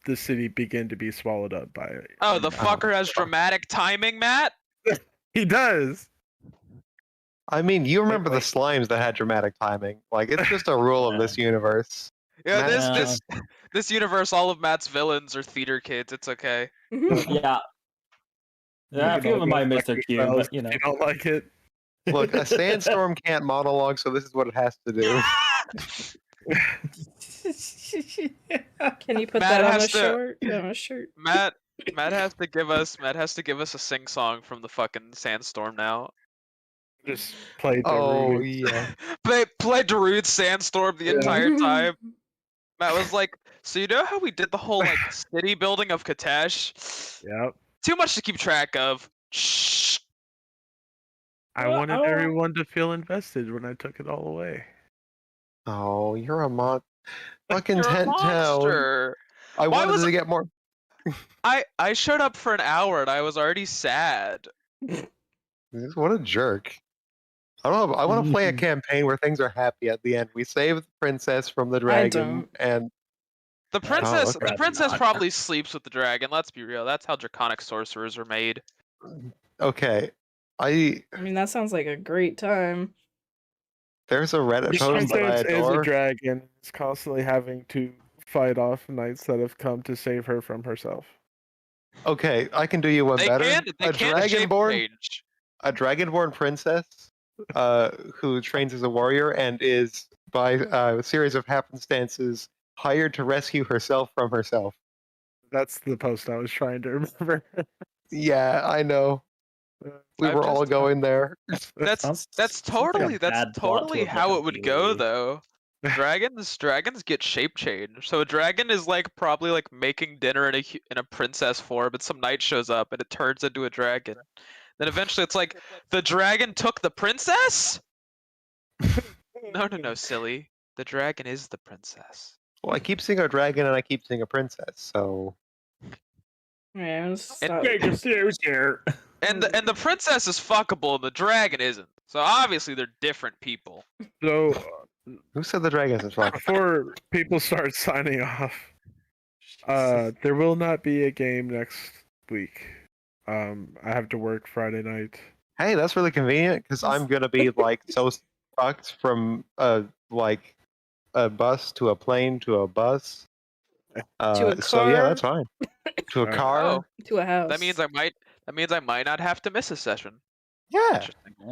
the city begin to be swallowed up by it. Oh, the fucker has dramatic timing, Matt? He does. I mean, you remember the slimes that had dramatic timing. Like, it's just a rule of this universe. Yeah, Matt- this universe, all of Matt's villains are theater kids. It's okay. Yeah. Yeah, a few of them might miss their cue, but you know. You don't like it. Look, a sandstorm can't monologue, so this is what it has to do. Can you put Matt that on has a to- shirt? On a shirt. Matt has to give us a sing song from the fucking sandstorm now. Just play Oh, Darude. yeah. play Darude's sandstorm the entire time. Matt was like, so you know how we did the whole like city building of Katesh? Yep. Too much to keep track of. Shh. I wanted everyone to feel invested when I took it all away. Oh, you're a fucking You're a tent town. monster. I Why wanted was to get more. I showed up for an hour and I was already sad. What a jerk. I don't know. I want to play a campaign where things are happy at the end. We save the princess from the dragon, don't. and The princess okay. the princess Not. probably sleeps with the dragon, let's be real. That's how draconic sorcerers are made. okay, I mean, that sounds like a great time. There's a Reddit Which post that I Constance is a adore. dragon. Is constantly having to fight off knights that have come to save her from herself. Okay, I can do you one They better. can A shape dragonborn, change. a dragonborn princess, who trains as a warrior and is, by a series of happenstances, hired to rescue herself from herself. That's the post I was trying to remember. Yeah, I know. We I've were all just- going there. That's Sounds like totally a bad plot to how a it would go BOE. though. Dragons get shape change. So a dragon is like probably like making dinner in a princess form, and some knight shows up and it turns into a dragon. Then eventually it's like the dragon took the princess? No, silly. The dragon is the princess. Well, I keep seeing a dragon and I keep seeing a princess, so Man, here. And the princess is fuckable and the dragon isn't. So obviously they're different people. So who said the dragons is wrong? before people start signing off, there will not be a game next week. I have to work Friday night. Hey, that's really convenient because I'm gonna be like so fucked from like a bus to a plane to a bus. To a So yeah, car. that's fine. To a Alright. car. Oh, To a house. that means I might not have to miss a session. Yeah. Interesting.